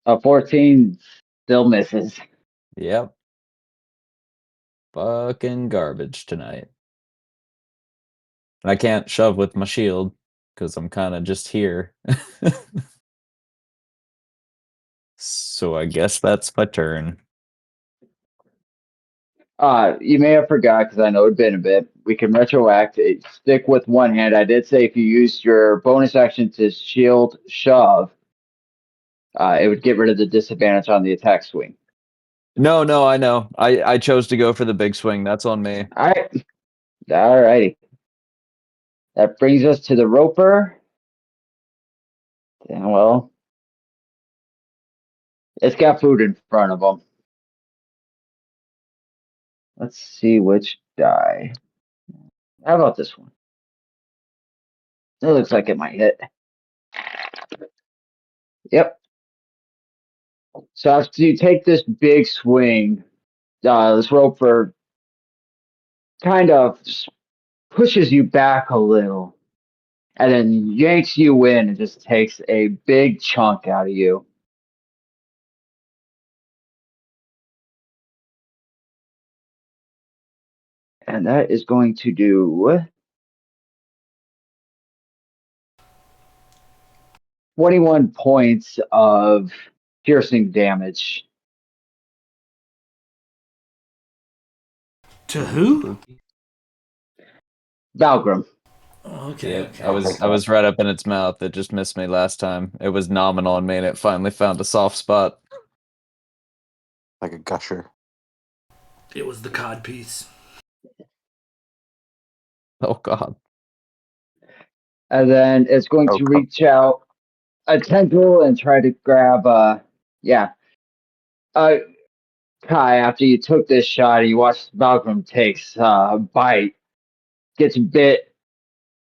A 14 still misses. Yep. Fucking garbage tonight. I can't shove with my shield because I'm kind of just here. So I guess that's my turn. You may have forgot because I know it's been a bit. We can retroact. Stick with one hand. I did say if you used your bonus action to shield shove, it would get rid of the disadvantage on the attack swing. No, I know. I chose to go for the big swing. That's on me. All righty. That brings us to the roper. Yeah, well, it's got food in front of him. Let's see which die. How about this one? It looks like it might hit. Yep. So after you take this big swing, this roper kind of pushes you back a little and then yanks you in and just takes a big chunk out of you. And that is going to do 21 points of piercing damage. To who? Valgrim. Okay, Yeah, okay. I was right up in its mouth. It just missed me last time. It was nominal on me, and it finally found a soft spot. Like a gusher. It was the cod piece. Oh God. And then it's going to reach out a tendril and try to grab Kai, after you took this shot and you watched Valgrim takes a bite, gets bit,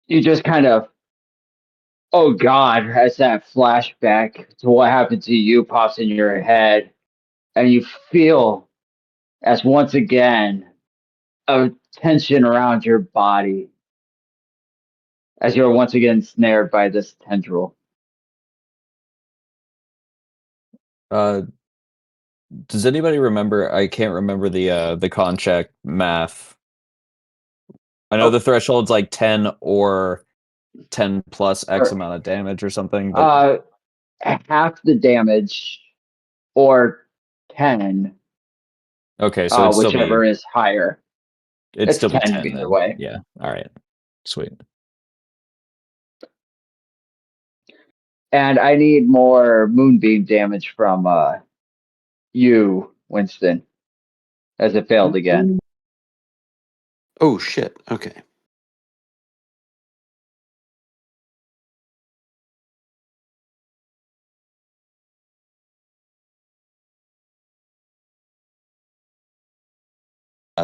you just kind of, oh God, as that flashback to what happened to you pops in your head, and you feel as once again a tension around your body as you're once again snared by this tendril. Does anybody remember? I can't remember the con check math. I know the threshold's like 10 or 10 plus X amount of damage or something, but Half the damage or 10. okay, so it'd still whichever be is higher. it'd It's still be 10 10 either then. way. Yeah. All right. Sweet. And I need more moonbeam damage from you, Winston, as it failed again. Oh shit. Okay.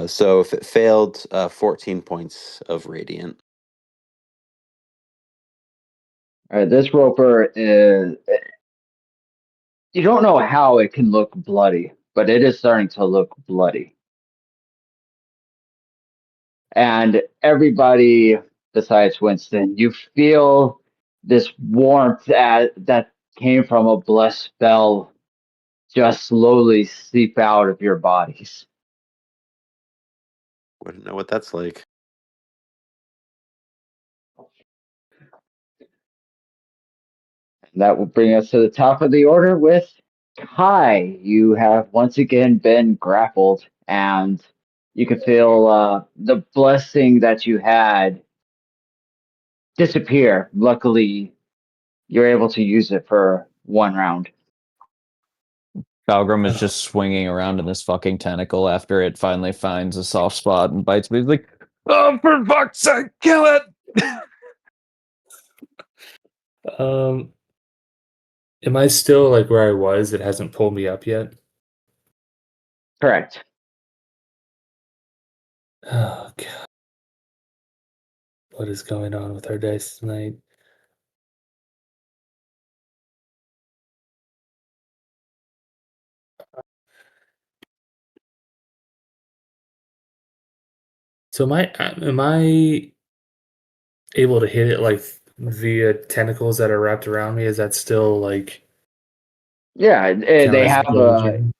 So if it failed, 14 points of radiant. All right, this roper is. You don't know how it can look bloody, but it is starting to look bloody. And everybody besides Winston. You feel this warmth that came from a blessed spell just slowly seep out of your bodies. Wouldn't know what that's like. And that will bring us to the top of the order with Kai. You have once again been grappled, and you can feel the blessing that you had disappear. Luckily, you're able to use it for one round. Balgrim is just swinging around in this fucking tentacle after it finally finds a soft spot and bites me. He's like, oh, for fuck's sake, kill it! Am I still like where I was? It hasn't pulled me up yet. Correct. Oh god, what is going on with our dice tonight? So am I able to hit it like via tentacles that are wrapped around me? Is that still like Yeah, count as damaging?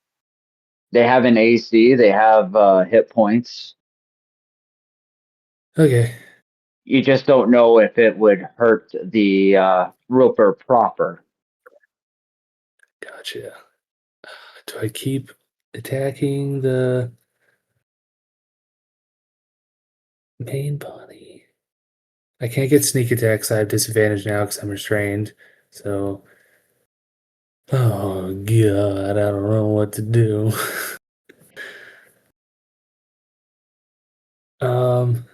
they have an AC. They have hit points. Okay, You just don't know if it would hurt the roper proper. gotcha. Do I keep attacking the main body? I can't get sneak attacks. I have disadvantage now because I'm restrained. So, oh god, I don't know what to do. um,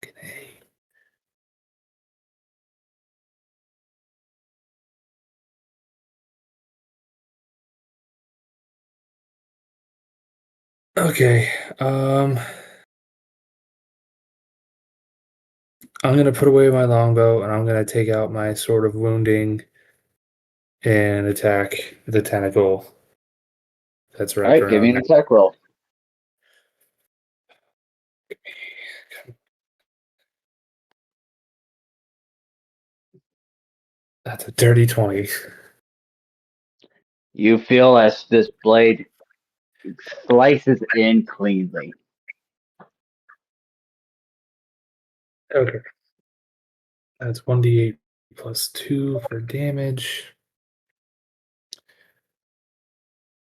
okay. Okay. I'm gonna put away my longbow and I'm gonna take out my sword of wounding and attack the tentacle that's All wrapped right, give me around an me. attack roll. That's a dirty 20. You feel as this blade slices in cleanly. Okay. That's 1d8 plus 2 for damage.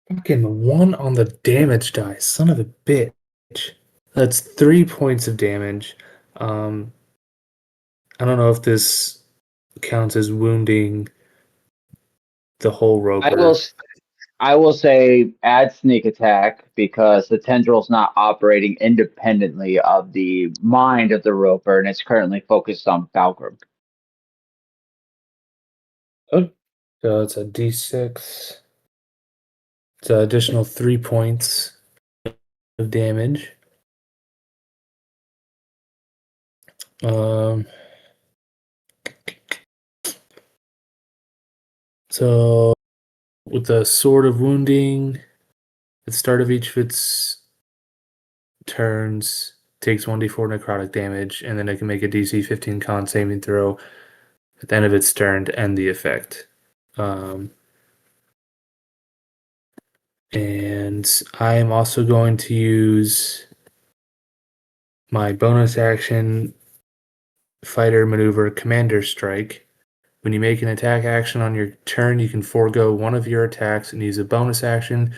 Fucking 1 on the damage die, son of a bitch. That's 3 points of damage. I don't know if this counts as wounding the whole I will roper. I will say add sneak attack because the tendril's not operating independently of the mind of the roper, and it's currently focused on Falgrim. Oh. So it's a d6. It's an additional 3 points of damage. Um, so with the sword of wounding, at the start of each of its turns, takes 1d4 necrotic damage, and then it can make a DC 15 con saving throw at the end of its turn to end the effect. And I am also going to use my bonus action fighter maneuver Commander Strike. When you make an attack action on your turn, you can forego one of your attacks and use a bonus action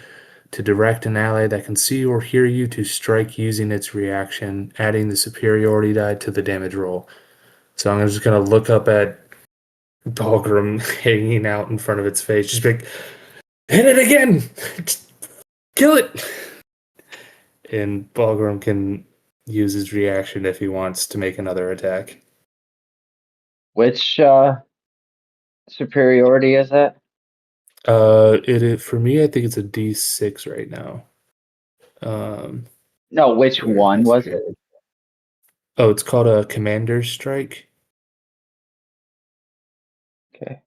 to direct an ally that can see or hear you to strike using its reaction, adding the superiority die to the damage roll. So I'm just going to look up at Balgrim hanging out in front of its face, just be like, hit it again! Just kill it! And Balgrim can use his reaction if he wants to make another attack. Which superiority is that? It is, for me, I think it's a D6 right now. No, which Where's my one was it? superiority? Oh, it's called a Commander Strike. Okay.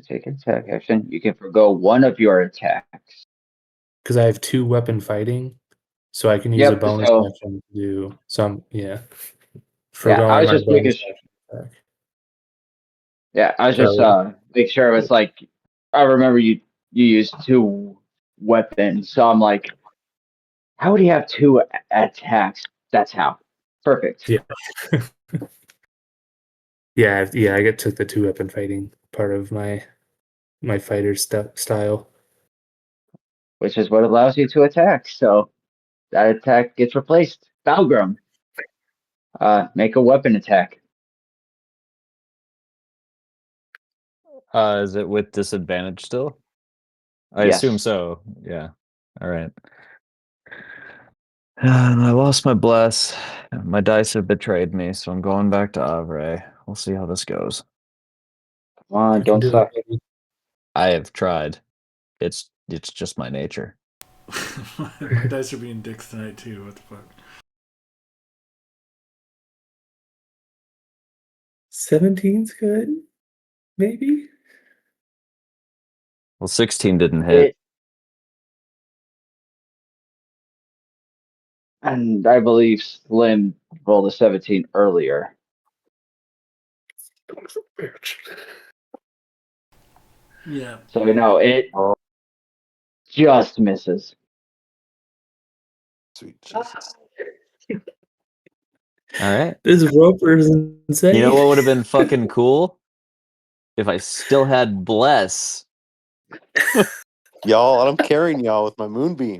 Take attack action. You can forgo one of your attacks. because I have 2 weapon fighting, so I can use a Yep. bonus So action to do some. Yeah, yeah, I foregoing was my just bonus action attack. So make sure it's like I remember you used 2 weapons, so I'm like, how would he have 2 attacks? That's how. Perfect. yeah, yeah. I took the 2 weapon fighting part of my fighter style. Which is what allows you to attack. So that attack gets replaced. Balgrum. Make a weapon attack. Is it with disadvantage still? I assume Yes. so. Yeah. All right. I lost my bless. My dice have betrayed me, so I'm going back to Avre. We'll see how this goes. Come on, You can don't do it, suck. baby. I have tried. It's just my nature. My dice are being dicks tonight too. What the fuck? 17's good, maybe. Well, 16 didn't hit. It, and I believe Slim rolled a 17 earlier. Yeah. So no, it Oh. just misses. Sweet Jesus. All right. This roper is insane. You know what would have been fucking cool? If I still had bless. Y'all, I'm carrying y'all with my moonbeam.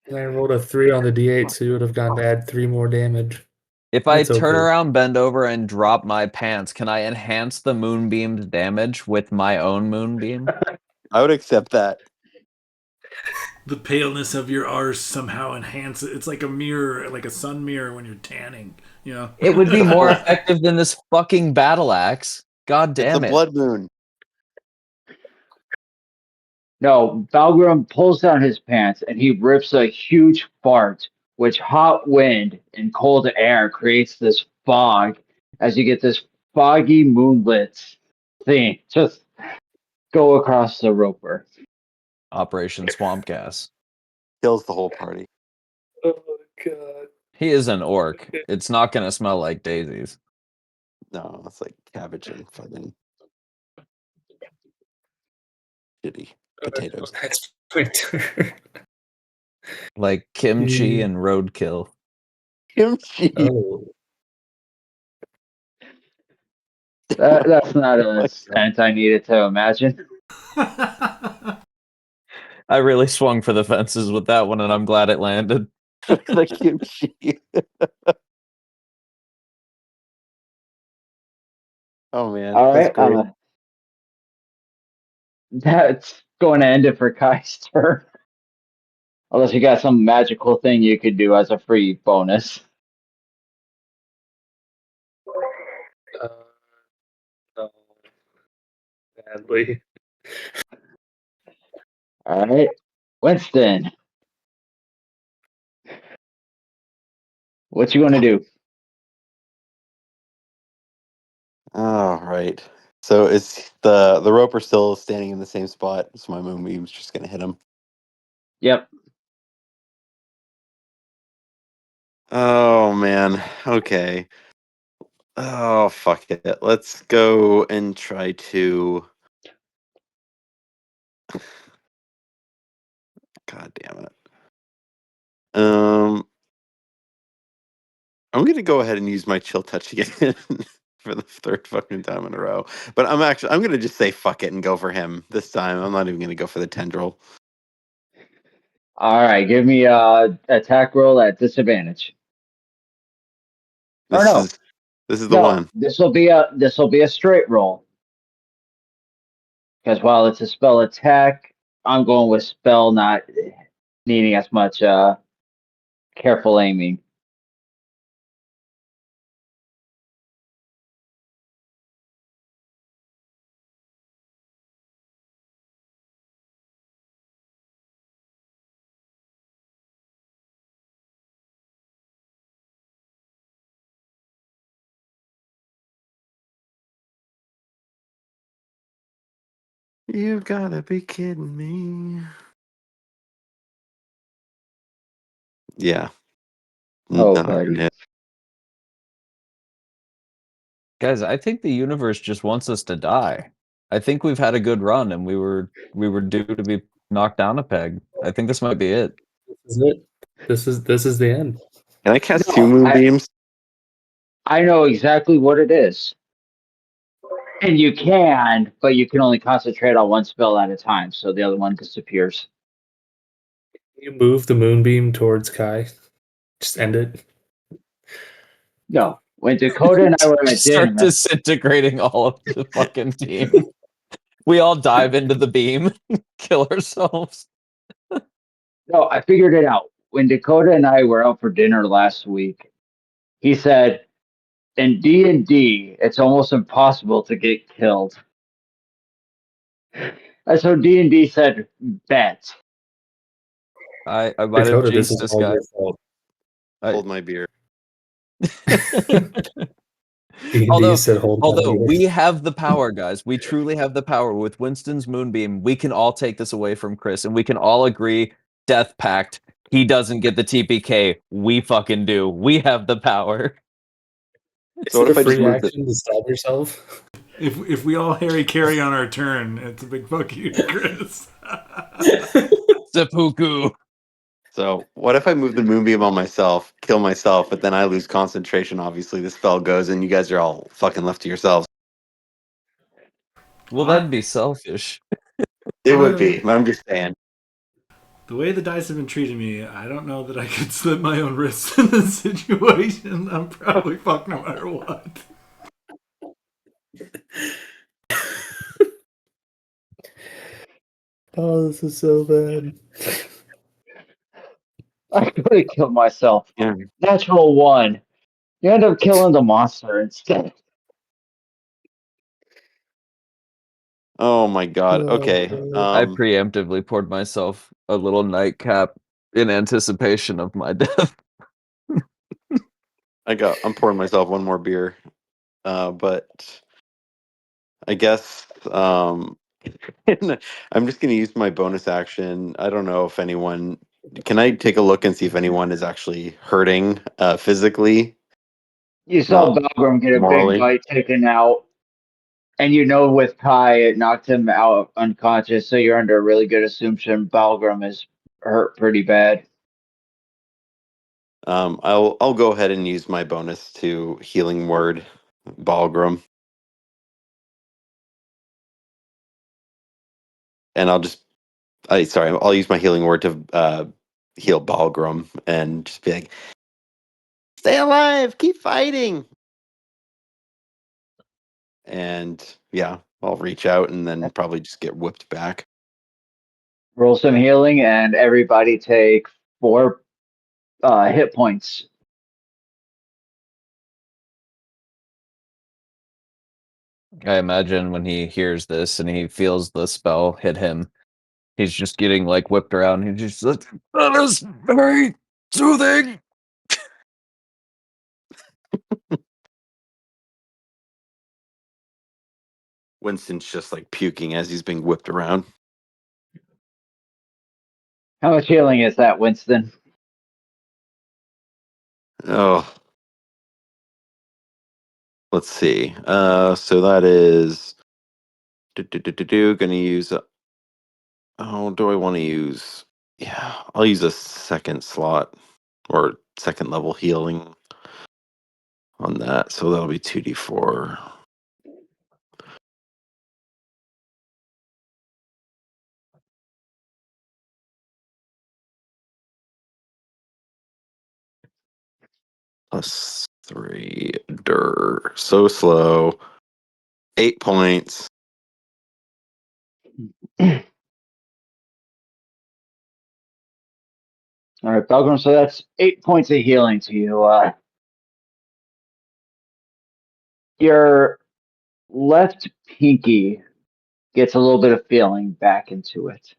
And I rolled a 3 on the d8, so you would have gone to add 3 more damage. If I That's turn okay. around, bend over, and drop my pants, can I enhance the moonbeam's damage with my own moonbeam? I would accept that. The paleness of your arse somehow enhances. It's like a mirror, like a sun mirror when you're tanning. You know. It would be more effective than this fucking battle axe. God It's a damn it. blood moon. No, Balgrum pulls down his pants and he rips a huge fart, which hot wind and cold air creates this fog as you get this foggy moonlit thing just go across the roper. Operation Swamp Gas. Kills the whole party. Oh god. He is an orc. It's not gonna smell like daisies. No, it's like cabbage and fucking shitty potatoes. That's my turn. Like kimchi Yeah. and roadkill. Kimchi. Oh. That's not Oh a my sentence I needed to imagine. I really swung for the fences with that one, and I'm glad it landed. God. The kimchi. Oh man, All that's right, great. that's going to end it for Kai's turn. Unless you got some magical thing you could do as a free bonus. No. Badly. All right, Winston, what you going to do? All right. So is the roper still standing in the same spot? So my moonbeam's just gonna hit him. Yep. Oh man. Okay. Oh fuck it. Let's go and try to. God damn it. I'm gonna go ahead and use my chill touch again for the third fucking time in a row. But I'm gonna just say fuck it and go for him this time. I'm not even gonna go for the tendril. All right, give me a attack roll at disadvantage. Or This no, is this is the no, one. this will be a straight roll because while it's a spell attack, I'm going with spell not needing as much careful aiming. You gotta be kidding me. Yeah. Oh, Not buddy. gonna hit. Guys, I think the universe just wants us to die. I think we've had a good run and we were due to be knocked down a peg. I think this might be it. This is it. This is the end. Can I cast two No, moonbeams? I know exactly what it is. And you can, but you can only concentrate on one spell at a time, so the other one disappears. You move the moonbeam towards Kai. Just end it. No. When Dakota and I were at Start dinner, disintegrating all of the fucking team. We all dive into the beam, kill ourselves. no, I figured it out. When Dakota and I were out for dinner last week, he said, in D&D, it's almost impossible to get killed. And so D&D said, bet. I might have Dakota, this jinxed is this all guy. your fault. Hold my beer. D&D said hold my Although beer. we have the power, guys, we truly have the power with Winston's moonbeam. We can all take this away from Chris, and we can all agree, death pact. He doesn't get the TPK. We fucking do. We have the power. Is So what it if a I just free moved it? action to stab yourself? If we all Harry carry on our turn, it's a big fuck you to Chris. Seppuku. So what if I move the moonbeam on myself, kill myself, but then I lose concentration? Obviously, the spell goes, and you guys are all fucking left to yourselves. Well, that'd be selfish. It would be, but I'm just saying. The way the dice have been treating me, I don't know that I could slit my own wrists in this situation. I'm probably fucked no matter what. Oh, this is so bad. I could have killed myself. Yeah. Natural one. You end up killing the monster instead. Oh my god. Okay. I preemptively poured myself a little nightcap in anticipation of my death. I'm pouring myself one more beer. But I guess I'm just gonna use my bonus action. I don't know if anyone can I take a look and see if anyone is actually hurting physically, You saw not Balgrim get a big morally. bite taken out, and you know with Kai it knocked him out unconscious, so you're under a really good assumption Balgrim is hurt pretty bad. I'll go ahead and use my bonus to healing word Balgrim. And I'll use my healing word to heal Balgrim and just be like, stay alive, keep fighting. And yeah, I'll reach out and then probably just get whipped back. Roll some healing, and everybody take 4 hit points. I imagine when he hears this and he feels the spell hit him, he's just getting like whipped around. He's just like, that is very soothing. Winston's just like puking as he's being whipped around. How much healing is that, Winston? Oh, let's see. So that is gonna use. Oh, do I want to use? Yeah, I'll use a second slot or second level healing on that. So that'll be 2d4. Plus 3. So slow. 8 points. All right, Balgrim, so that's 8 points of healing to you. Your left pinky gets a little bit of feeling back into it.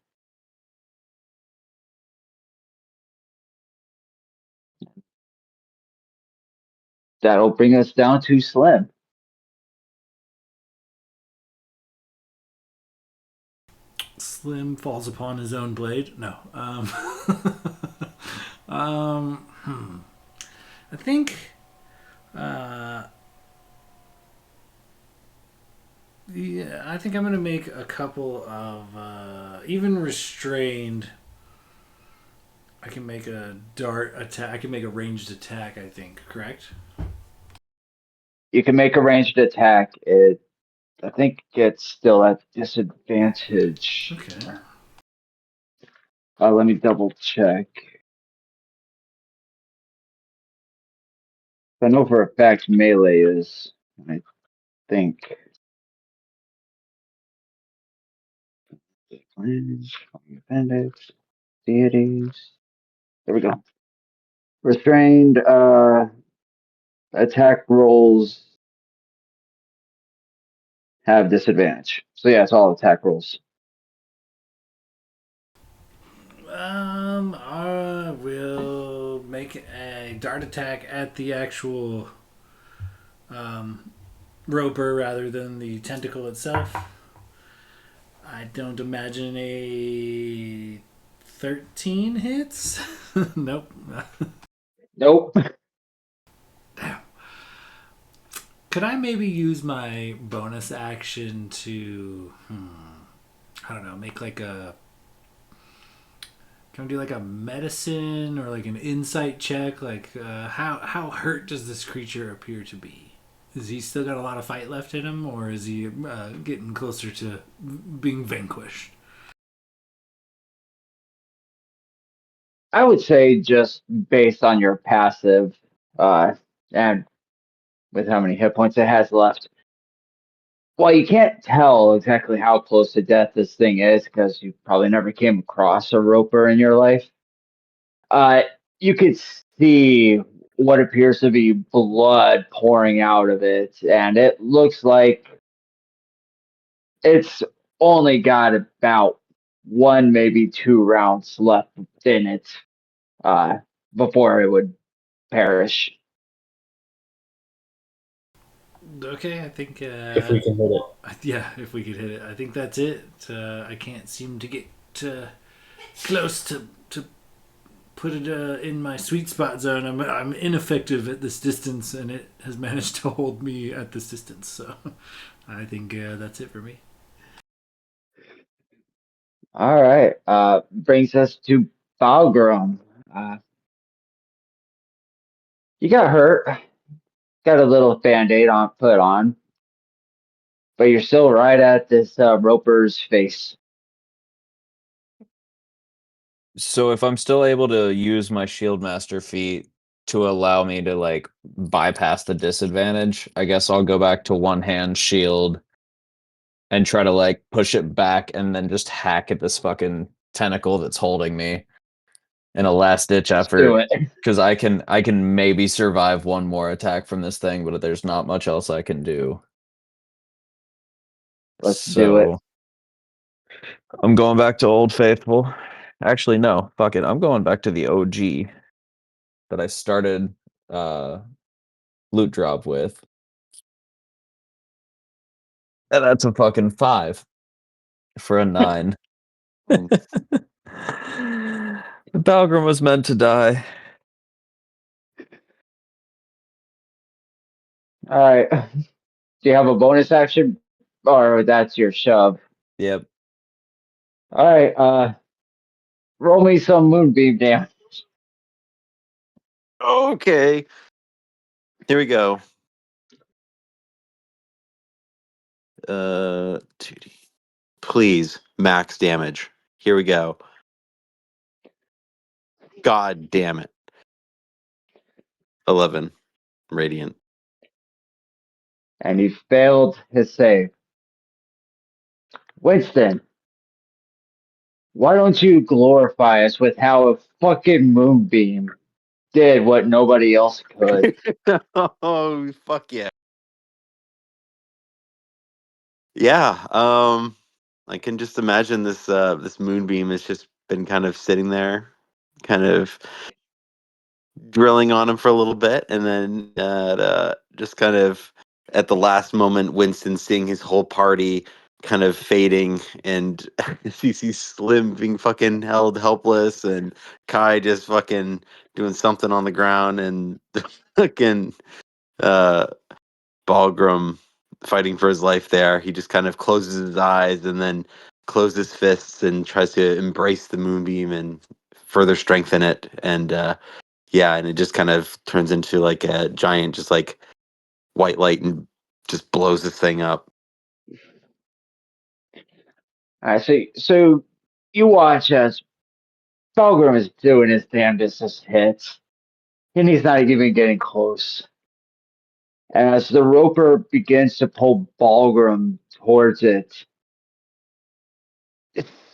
That'll bring us down to Slim. Slim falls upon his own blade. No. I think. Yeah, I think I'm gonna make a couple of even restrained. I can make a dart attack. I can make a ranged attack. I think correct. You can make a ranged attack. I think it's still at disadvantage. Okay. Let me double check. I know for a fact melee is. I think. Appendix, deities. There we go. Restrained attack rolls have disadvantage. So yeah, it's all attack rolls. I will make a dart attack at the actual roper rather than the tentacle itself. I don't imagine a 13 hits. Nope. Nope. Damn. Could I maybe use my bonus action to, I don't know, make like a. Can I do like a medicine or like an insight check? Like, how hurt does this creature appear to be? Is he still got a lot of fight left in him, or is he getting closer to being vanquished? I would say just based on your passive, and with how many hit points it has left. Well, you can't tell exactly how close to death this thing is because you probably never came across a roper in your life. Uh, you could see what appears to be blood pouring out of it, and it looks like it's only got about one, maybe two rounds left in it before it would perish. Okay, I think. If we can hit it. Yeah, if we could hit it, I think that's it. I can't seem to get close to put it in my sweet spot zone. I'm ineffective at this distance, and it has managed to hold me at this distance. So, I think that's it for me. All right. Brings us to Balgrim. You got hurt. Got a little band-aid on put on, but you're still right at this roper's face. So if I'm still able to use my shield master feat to allow me to like bypass the disadvantage, I guess I'll go back to one hand shield and try to like push it back and then just hack at this fucking tentacle that's holding me in a last ditch Let's do effort, it. because I can maybe survive one more attack from this thing, but there's not much else I can do. Let's do it. So I'm going back to Old Faithful. Actually, no, fuck it. I'm going back to the OG that I started loot drop with. And that's a fucking 5 for a 9. The Balgrim was meant to die. All right. Do you have a bonus action, or that's your shove? Yep. All right. Roll me some moonbeam damage. Okay. Here we go. 2D. Please, max damage. Here we go. God damn it. 11 radiant. And he failed his save. Winston, why don't you glorify us with how a fucking moonbeam did what nobody else could? Oh, fuck yeah. Yeah, I can just imagine this moonbeam has just been kind of sitting there, kind of drilling on him for a little bit, and then just kind of at the last moment, Winston seeing his whole party kind of fading, and you see Slim being fucking held helpless, and Kai just fucking doing something on the ground, and fucking uh, Balgrim fighting for his life there. He just kind of closes his eyes and then closes his fists and tries to embrace the moonbeam and further strengthen it. And yeah, and it just kind of turns into like a giant, just like white light, and just blows this thing up. I see. So you watch as Fulgrim is doing his damnedest to hits, and he's not even getting close. As the roper begins to pull Balgrim towards it,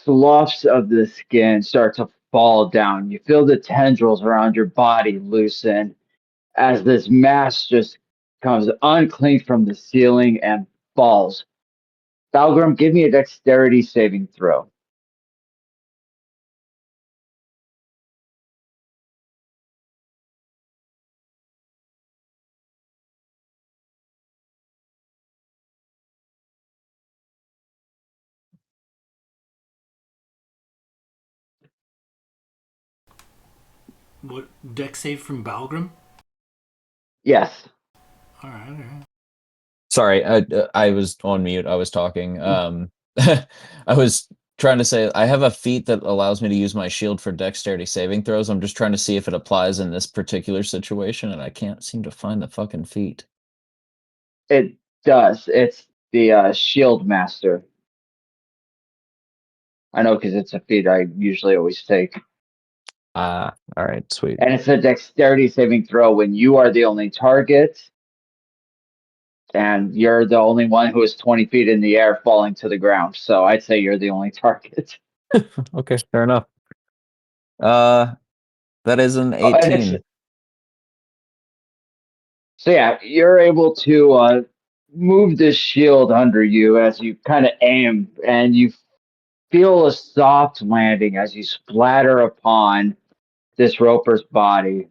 sloughs of the skin start to fall down. You feel the tendrils around your body loosen as this mass just comes unclean from the ceiling and falls. Balgrim, give me a dexterity saving throw. What deck save from Balgrim? Yes. All right, all right. Sorry, I was on mute. I was talking. I was trying to say I have a feat that allows me to use my shield for dexterity saving throws. I'm just trying to see if it applies in this particular situation, and I can't seem to find the fucking feat. It does. It's the Shield Master. I know because it's a feat I usually always take. All right, sweet. And it's a dexterity saving throw when you are the only target and you're the only one who is 20 feet in the air falling to the ground. So I'd say you're the only target. Okay, fair enough. That is an Oh, and 18. so yeah, you're able to move this shield under you as you kind of aim, and you feel a soft landing as you splatter upon this roper's body.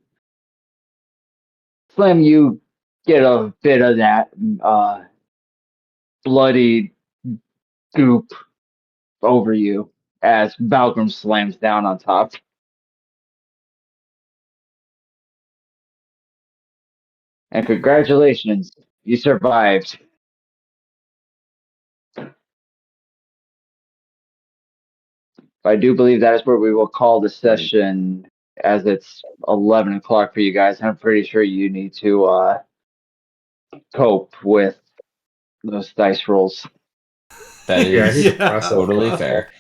Slim, you get a bit of that bloody goop over you as Balgrim slams down on top. And congratulations, you survived. I do believe that is where we will call the session, as it's 11 o'clock for you guys. I'm pretty sure you need to cope with those dice rolls. That Yeah, I need is to process totally that. fair.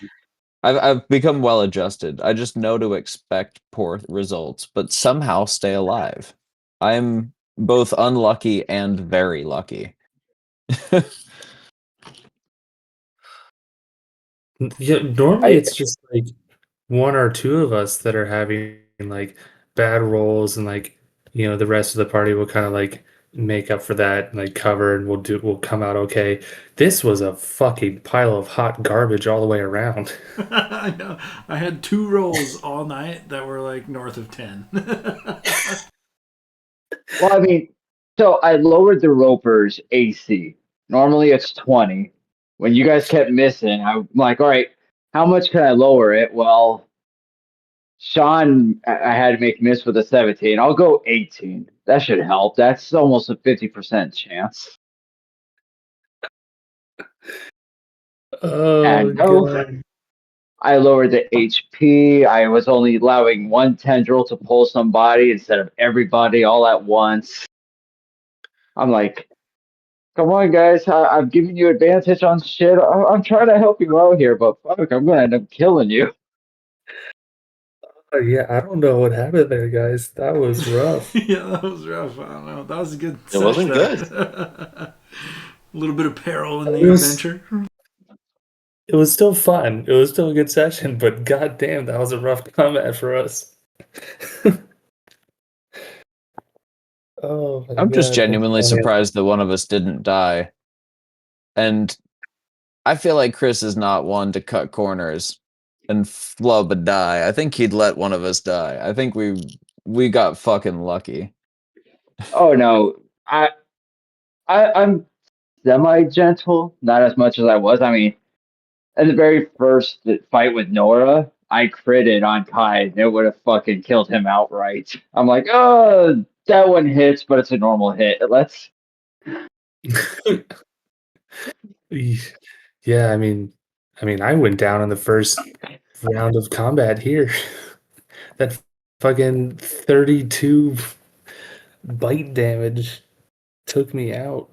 I've become well adjusted. I just know to expect poor results, but somehow stay alive. I'm both unlucky and very lucky. Yeah, normally I it's just like one or two of us that are having like bad rolls, and like the rest of the party will kind of like make up for that and like cover, and we'll come out okay. This was a fucking pile of hot garbage all the way around. I know. I had 2 rolls all night that were like north of 10. Well, I mean, so I lowered the roper's AC. Normally it's 20. When you guys kept missing, I'm like, all right, how much can I lower it? Well, Sean, I had to make miss with a 17. I'll go 18. That should help. That's almost a 50% chance. Oh And no, god. I lowered the HP. I was only allowing one tendril to pull somebody instead of everybody all at once. I'm like, come on, guys. I'm giving you advantage on shit. I'm trying to help you out here, but fuck, I'm going to end up killing you. Yeah, I don't know what happened there, guys. That was rough. Yeah, that was rough. I don't know. That was a good It wasn't session. good. A little bit of peril in It the was adventure. it was still fun. It was still a good session, but goddamn, that was a rough combat for us. Oh my I'm just god, that's genuinely funny. surprised that one of us didn't die. And I feel like Chris is not one to cut corners and flub a die. I think he'd let one of us die. I think we got fucking lucky. Oh no, I'm semi-gentle, not as much as I was. I mean, in the very first fight with Nora, I critted on Kai, and it would have fucking killed him outright. I'm like, oh, that one hits, but it's a normal hit. Let's. Yeah, I went down in the first round of combat here. That fucking 32 bite damage took me out.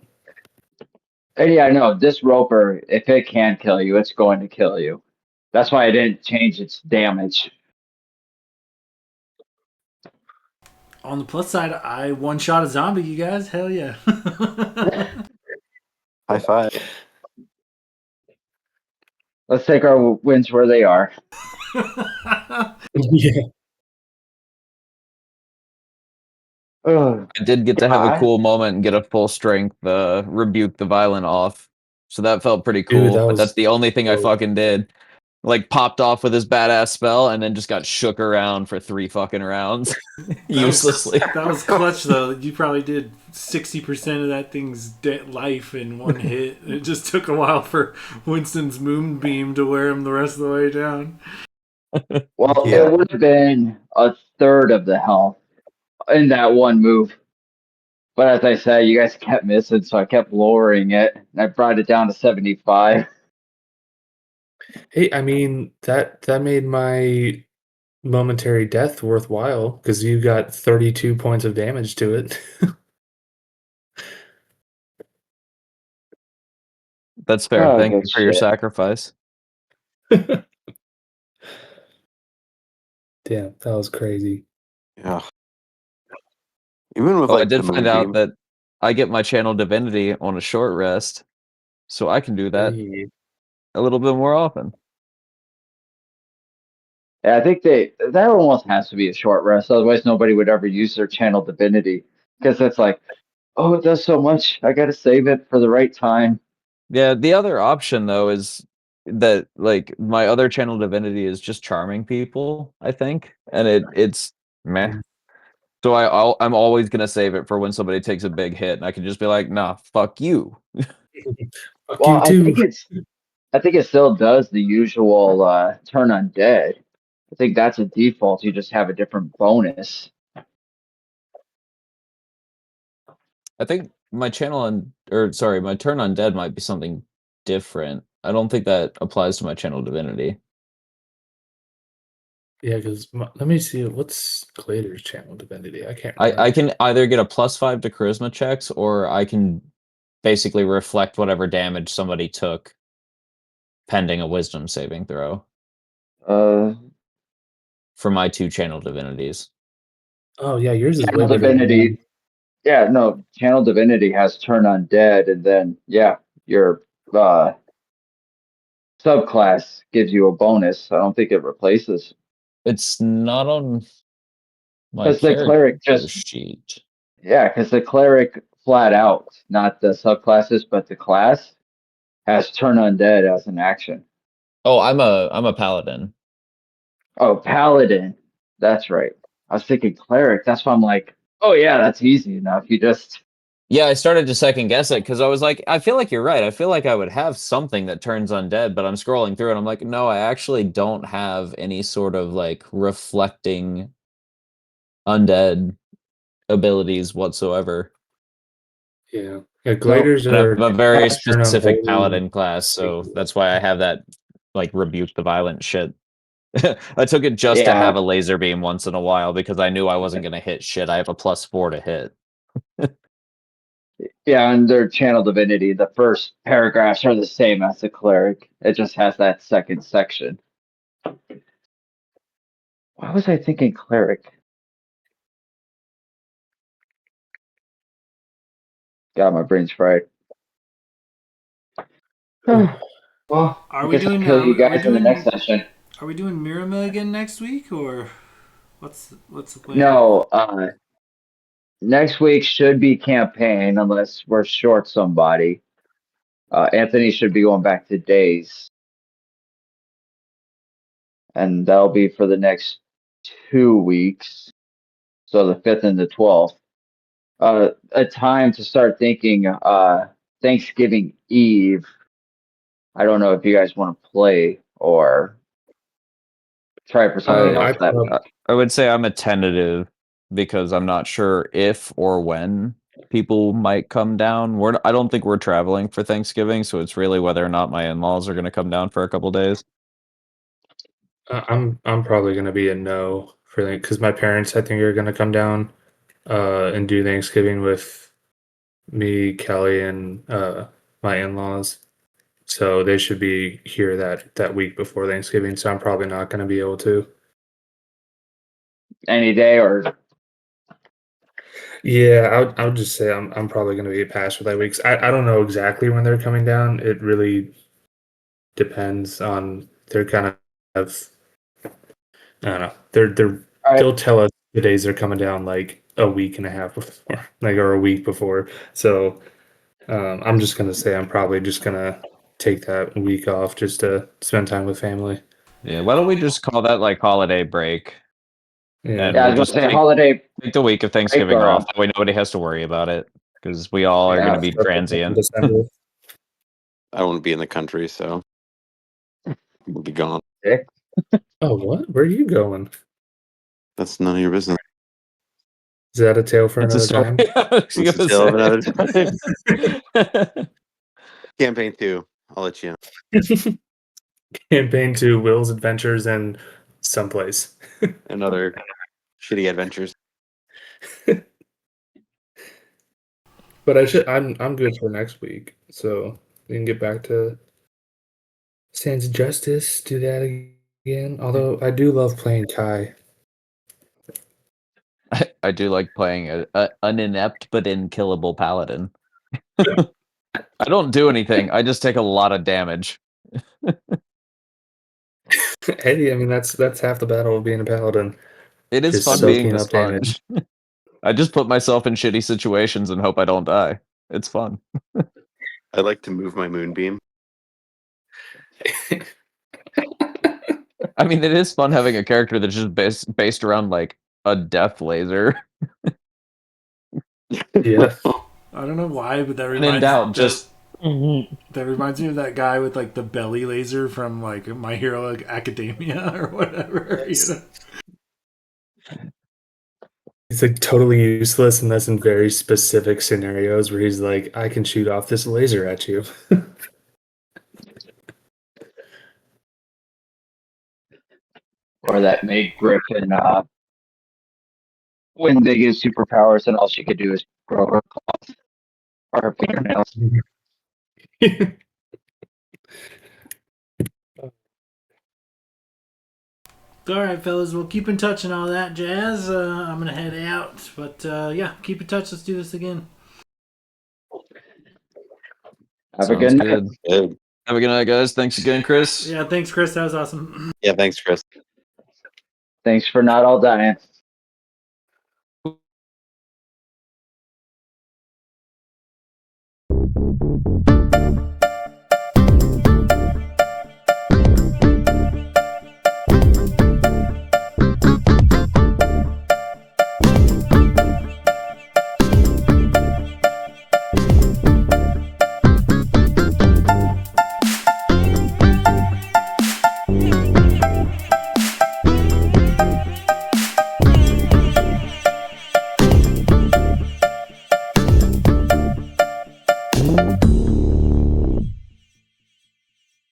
And yeah, no, this Roper, if it can kill you, it's going to kill you. That's why I didn't change its damage. On the plus side, I one shot a zombie. You guys, hell yeah! High five. Let's take our wins where they are. Yeah. Ugh. I did get to have a Yeah. cool moment and get a full strength rebuke the violent off. So that felt pretty Dude, cool. that But that's was the only thing I so fucking did. Like popped off with his badass spell and then just got shook around for 3 fucking rounds. Uselessly. That was clutch though. You probably did 60% of that thing's life in one hit. It just took a while for Winston's moonbeam to wear him the rest of the way down. Well, Yeah. it would have been a third of the health in that one move. But as I said, you guys kept missing, so I kept lowering it, and I brought it down to 75. Hey, that made my momentary death worthwhile because you got 32 points of damage to it. That's fair. Oh, Thank good you for your shit. sacrifice. Damn, that was crazy. Yeah. Even with Oh, I like the did find out moonbeam. that I get my channel divinity on a short rest. So I can do that Hey. a little bit more often. Yeah, I think that almost has to be a short rest, otherwise nobody would ever use their channel divinity. Because it's like, oh, it does so much. I gotta save it for the right time. Yeah, the other option though is that like my other channel divinity is just charming people, I think, and it's meh. So I'm always gonna save it for when somebody takes a big hit, and I can just be like, nah, fuck you. Fuck Well, you too. I think it still does the usual turn undead. I think that's a default. You just have a different bonus. I think my my turn undead might be something different. I don't think that applies to my channel divinity. Yeah, because let me see what's Glader's channel divinity. I can't I remember. can either get a +5 to charisma checks, or I can basically reflect whatever damage somebody took pending a wisdom saving throw Uh, for my 2 channel divinities. Oh yeah, yours is way channel better than mine. divinity. Yeah, no, channel divinity has turn undead, and then yeah, your subclass gives you a bonus. I don't think it replaces It's not on my because the character cleric just sheet. yeah, because the cleric flat out, not the subclasses, but the class has turn undead as an action. Oh, I'm a paladin. Oh, paladin. That's right. I was thinking cleric. That's why I'm like, oh yeah, that's easy enough. You just Yeah, I started to second guess it because I was like, I feel like you're right. I feel like I would have something that turns undead, but I'm scrolling through and I'm like, no, I actually don't have any sort of like reflecting undead abilities whatsoever. Yeah. Yeah, so Gladers And I have are a very turn on specific holy and paladin class, so sacred. that's why I have that like rebuke the violent shit. I took it just to yeah, have a laser beam once in a while because I knew I wasn't gonna hit shit. I have a +4 to hit. yeah. Under channel divinity, the first paragraphs are the same as the cleric. It just has that second section. Why was I thinking cleric? God, my brain's fried. Well, Are I we guess I'll doing? kill you Are we guys in the next doing? session. Are we doing Mirema again next week, or what's the plan? No, next week should be campaign unless we're short somebody. Anthony should be going back to days, and that'll be for the next 2 weeks. So the 5th and the 12th. A time to start thinking Thanksgiving Eve. I don't know if you guys want to play or try for something else I that thought- week. I would say I'm a tentative because I'm not sure if or when people might come down. I don't think we're traveling for Thanksgiving, so it's really whether or not my in-laws are going to come down for a couple days. I'm probably gonna be a no for that because my parents I think are gonna come down and do Thanksgiving with me, Kelly, and my in-laws. So they should be here that week before Thanksgiving. So I'm probably not gonna be able to. Any day or Yeah, I would just say I'm probably gonna be a pass for that week. 'Cause I don't know exactly when they're coming down. It really depends on their kind of I don't know. all right. They'll tell us the days they're coming down like a week and a half before, like or a week before. So I'm just gonna say I'm probably just gonna take that week off just to spend time with family. Yeah, why don't we just call that like holiday break? Yeah, And Yeah, I we'll was just gonna say holiday take the week of break Thanksgiving or off. That way nobody has to worry about it because we all are going to yeah. be stuff like that in transient. December. I won't be in the country, so we'll be gone. Oh, what? Where are you going? That's none of your business. Is that a tale for That's a another story. time? I was It's a gonna tale of say. another time. Campaign 2. I'll let you know. Campaign to Will's Adventures in someplace. Another shitty adventures. But I'm good for next week, so we can get back to Sands of Justice. Do that again. Although I do love playing Kai. I do like playing an inept but unkillable paladin. I don't do anything. I just take a lot of damage. Hey, I mean that's half the battle of being a paladin. It is Just fun being soaking the up damage. sponge. I just put myself in shitty situations and hope I don't die. It's fun. I like to move my moonbeam. I mean, it is fun having a character that's just based around like a death laser. Yeah. I don't know why, but that And in reminds doubt, just that reminds me of that guy with like the belly laser from like My Hero Academia or whatever. You know? He's like totally useless, and that's in very specific scenarios where he's like, I can shoot off this laser at you. Or that Meg Griffin when they get superpowers and all she could do is grow her claws or her fingernails. All right, fellas, we'll keep in touch and all that jazz. I'm gonna head out, but yeah, keep in touch. Let's do this again. Have a sounds good night. good. Good. Have a good night, guys. Thanks again, Chris. Yeah, thanks, Chris. That was awesome. Yeah, thanks, Chris. Thanks for not all dying.